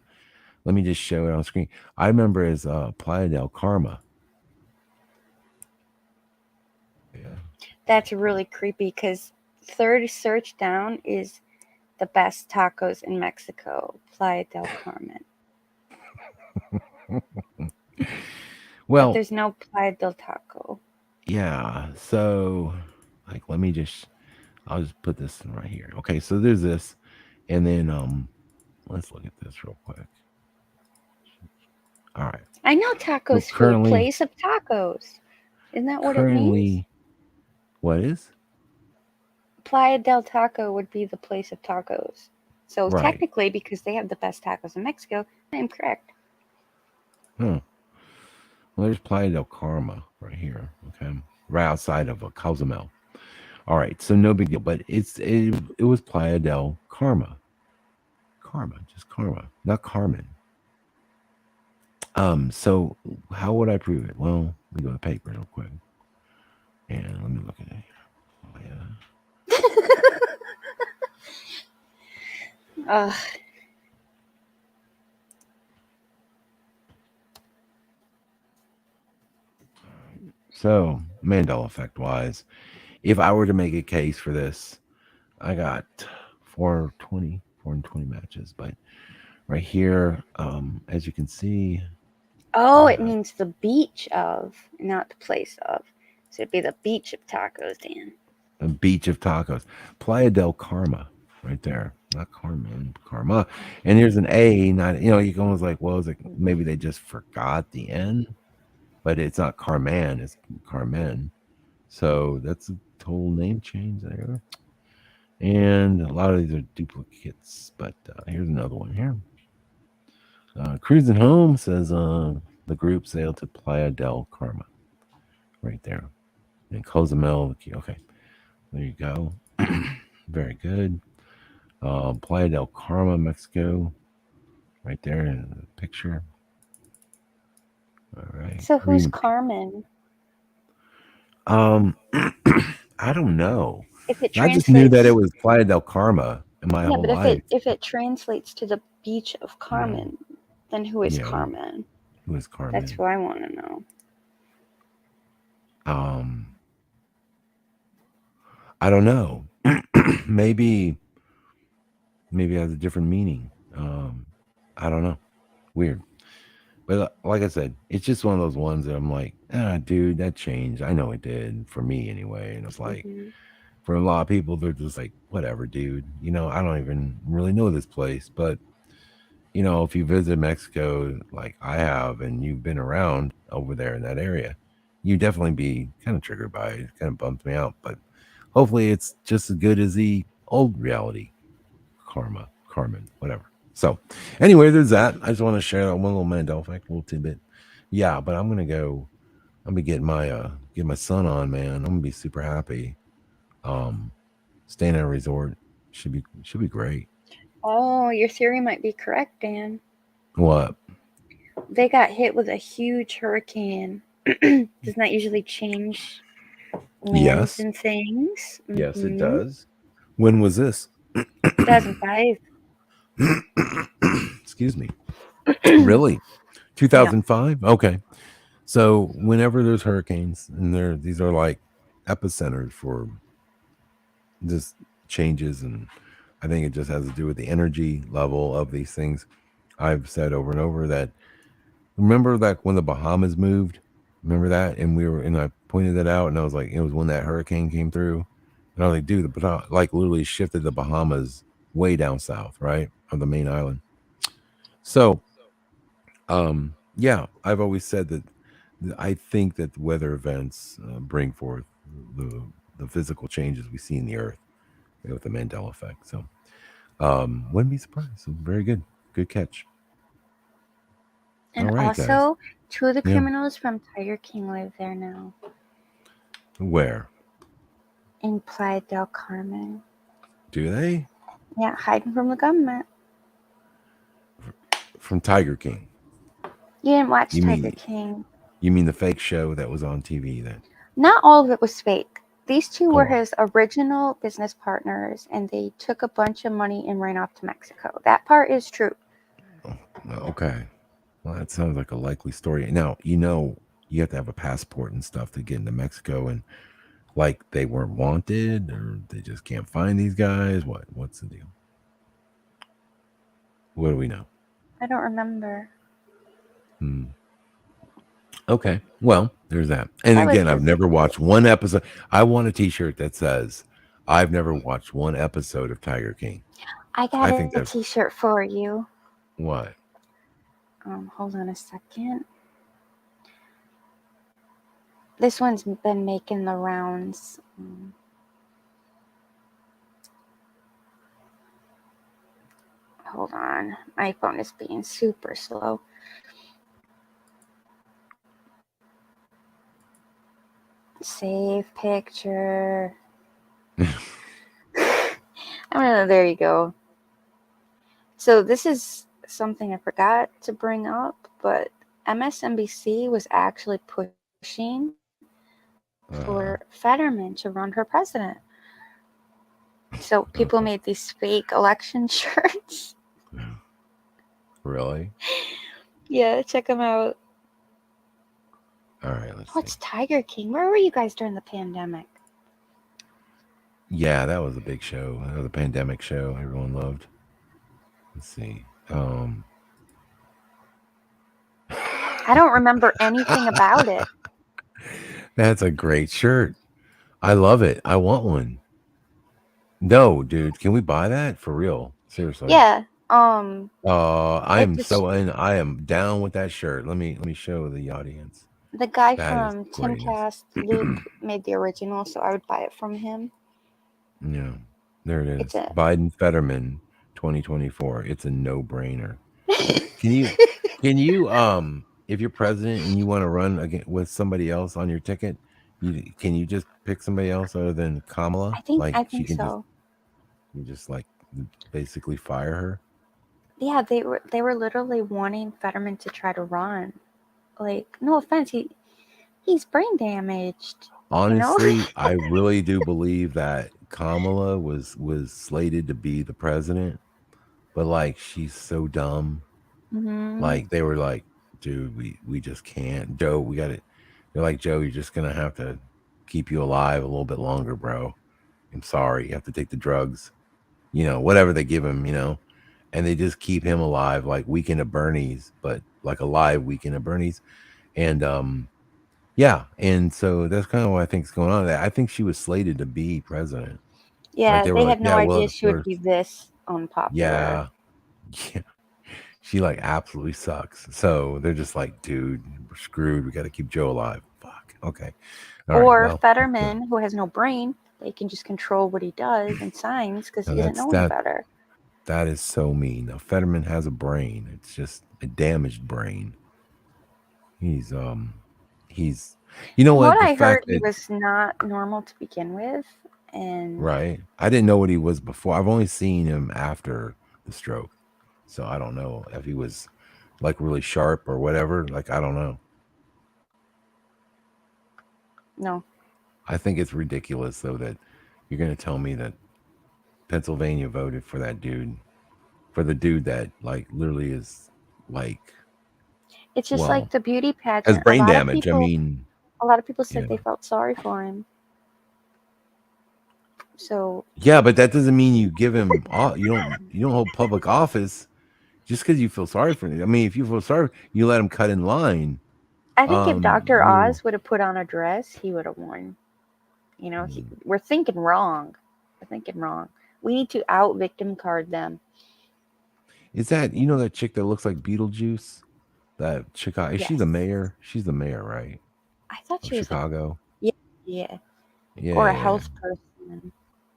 me just show it on screen. I remember as Playa del Karma. That's really creepy because third search down is the best tacos in Mexico, Playa del Carmen. Well, but there's no Playa del Taco. Yeah. So, like, I'll just put this right here. Okay. So there's this, and then let's look at this real quick. All right. I know tacos Well, food, currently- place of tacos. Isn't that what it means? Currently, what is? Playa del Taco would be the place of tacos. So Right. technically, because they have the best tacos in Mexico, I am correct. Huh. Well, there's Playa del Karma right here. Okay. Right outside of Cozumel. All right. So no big deal, but it was Playa del Karma. Just Karma, not Carmen. So how would I prove it? Well, let me go to the paper real quick. And let me look at it. Oh, yeah. Ugh. So Mandela effect wise, if I were to make a case for this, I got 420 matches, but right here, as you can see, Oh, it means the beach of, not the place of. So it'd be the beach of tacos, Dan. a beach of tacos, Playa del Karma, right there, not Carmen, Karma. And here's an A, not, you can almost like, well, it's like maybe they just forgot the N, but it's not Carmen, it's Carmen. So that's a total name change there. And a lot of these are duplicates, but here's another one here. Cruising home says the group sailed to Playa del Karma, right there. And Cozumel, okay, there you go. Very good. Playa del Karma, Mexico, right there in the picture. All right. So who's Carmen? I don't know. If it I just knew that it translates, was Playa del Karma in my yeah, whole but life. if it translates to the beach of Carmen, then who is Yeah. Carmen? Who is Carmen? That's what I want to know. I don't know. maybe it has a different meaning. I don't know. Weird. But like I said, it's just one of those ones that I'm like, dude, that changed. I know it did for me anyway. And it's like, for a lot of people, they're just like, whatever, dude. I don't even really know this place. But, if you visit Mexico like I have and you've been around over there in that area, you definitely be kind of triggered by it. It kind of bumps me out. But hopefully it's just as good as the old reality. Carmen, whatever. So anyway, there's that. I just want to share that one little Mandela fact, a little tidbit. Yeah, but I'm gonna go. I'm gonna get my son on, man. I'm gonna be super happy. Staying at a resort should be great. Oh, your theory might be correct, Dan. What? They got hit with a huge hurricane. Doesn't that usually change lands Yes. and things? Yes, it does. When was this? 2005. Excuse me. Really? 2005? Okay. So whenever there's hurricanes, and these are like epicenters for just changes, and I think it just has to do with the energy level of these things. I've said over and over that, remember that when the Bahamas moved, remember that? And I pointed that out, and I was like, it was when that hurricane came through. And I was like, dude, the like literally shifted the Bahamas way down south, right? On the main island. So, yeah, I've always said that I think that weather events bring forth the physical changes we see in the earth with the Mandela effect. So, wouldn't be surprised. So very good. Good catch. And all right, also, guys. 2 of the Yeah. criminals from Tiger King live there now. Where? In Playa del Carmen. Do they? Yeah, hiding from the government. From Tiger King. You didn't watch You Tiger mean- King. You mean the fake show that was on TV then? Not all of it was fake. These 2 were Oh. his original business partners, and they took a bunch of money and ran off to Mexico. That part is true. Okay. Well, that sounds like a likely story. Now, you have to have a passport and stuff to get into Mexico, and like they weren't wanted, or they just can't find these guys. What's the deal? What do we know? I don't remember. Okay. Well, there's that. And That was again, I've just- never watched one episode. I want a t-shirt that says I've never watched one episode of Tiger King. I got think a that's t-shirt for you. what? Hold on a second. This one's been making the rounds. Hold on. My phone is being super slow. Save picture. There you go. So this is something I forgot to bring up, but MSNBC was actually pushing for Fetterman to run for president. So people made these fake election shirts. Really? Yeah, check them out. All right, let's What's Tiger King? Where were you guys during the pandemic? Yeah, that was a big show. That was a pandemic show everyone loved. Let's see. I don't remember anything about it. That's a great shirt. I love it. I want one. No, dude, can we buy that for real? Seriously. Yeah. I It am just so in. I am down with that shirt. Let me show the audience. the guy That is from greatness. Timcast, Luke, made the original, so I would buy it from him. Yeah, there it It's is. a Biden Fetterman, 2024. It's a no-brainer. Can you, if you're president and you want to run again with somebody else on your ticket, can you just pick somebody else other than Kamala? Like I she think can just so. you just like basically fire her. Yeah, they were literally wanting Fetterman to try to run. Like, no offense, he's brain damaged. You know? Honestly, I really do believe that Kamala was slated to be the president, but like she's so dumb. Hmm. Like they were like, dude, we just can't. Joe, we got it. They're like, Joe, you're just gonna have to keep you alive a little bit longer, bro. I'm sorry, you have to take the drugs, whatever they give him, and they just keep him alive, like Weekend at Bernie's, but like a live Weekend at Bernie's, and yeah, and so that's kind of what I think is going on. I think she was slated to be president. Like Yeah, they were they like, had no yeah, well, idea the she would first, be this unpopular. yeah, yeah, she like absolutely sucks. So they're just like, dude, we're screwed. We got to keep Joe alive. Fuck. Okay. All right. Or Well, Fetterman, who has no brain, they can just control what he does and signs because no, he doesn't know any better. that is so mean. Now Fetterman has a brain. It's just a damaged brain. He's you know From what? what The I heard, fact he that was not normal to begin with, and right. I didn't know what he was before. I've only seen him after the stroke. So I don't know if he was like really sharp or whatever. Like I don't know. no. I think it's ridiculous though that you're going to tell me that Pennsylvania voted for that dude, for the dude that like literally is like, It's just well, like the beauty has pageant. brain damage. I mean, A lot of people said yeah. they felt sorry for him. So Yeah, but that doesn't mean you give him you don't hold public office just because you feel sorry for him. I mean, if you feel sorry, you let him cut in line. I think if Dr. You Oz would have put on a dress, he would have won. You know, Hmm. we're thinking wrong. We're thinking wrong. We need to out victim card them. Is that that chick that looks like Beetlejuice? That Chicago is she the Yes. mayor? She's the mayor, right? I thought Of she was Chicago. yeah, Yeah. or a health person. I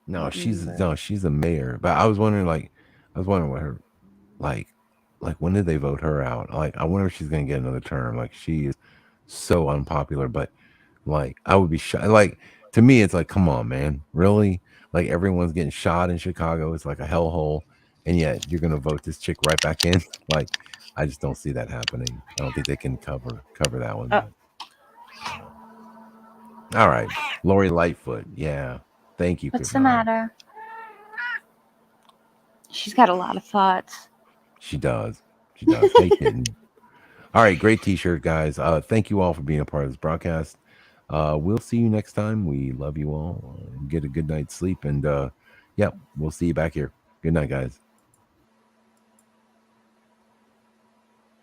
No, don't remember. she's the mayor. But I was wondering what her like when did they vote her out? Like I wonder if she's gonna get another term. Like she is so unpopular, but like I would be shot. Like to me, it's like, come on, man, really? Like everyone's getting shot in Chicago. It's like a hellhole, and yet you're gonna vote this chick right back in. Like I just don't see that happening. I don't think they can cover that one. But, all right, Lori Lightfoot. Yeah, thank you. What's the Goodbye. matter? She's got a lot of thoughts. She does. She does. Hey, kitten. All right, great T-shirt, guys. Thank you all for being a part of this broadcast. We'll see you next time. We love you all. Get a good night's sleep, and yeah, we'll see you back here. Good night, guys.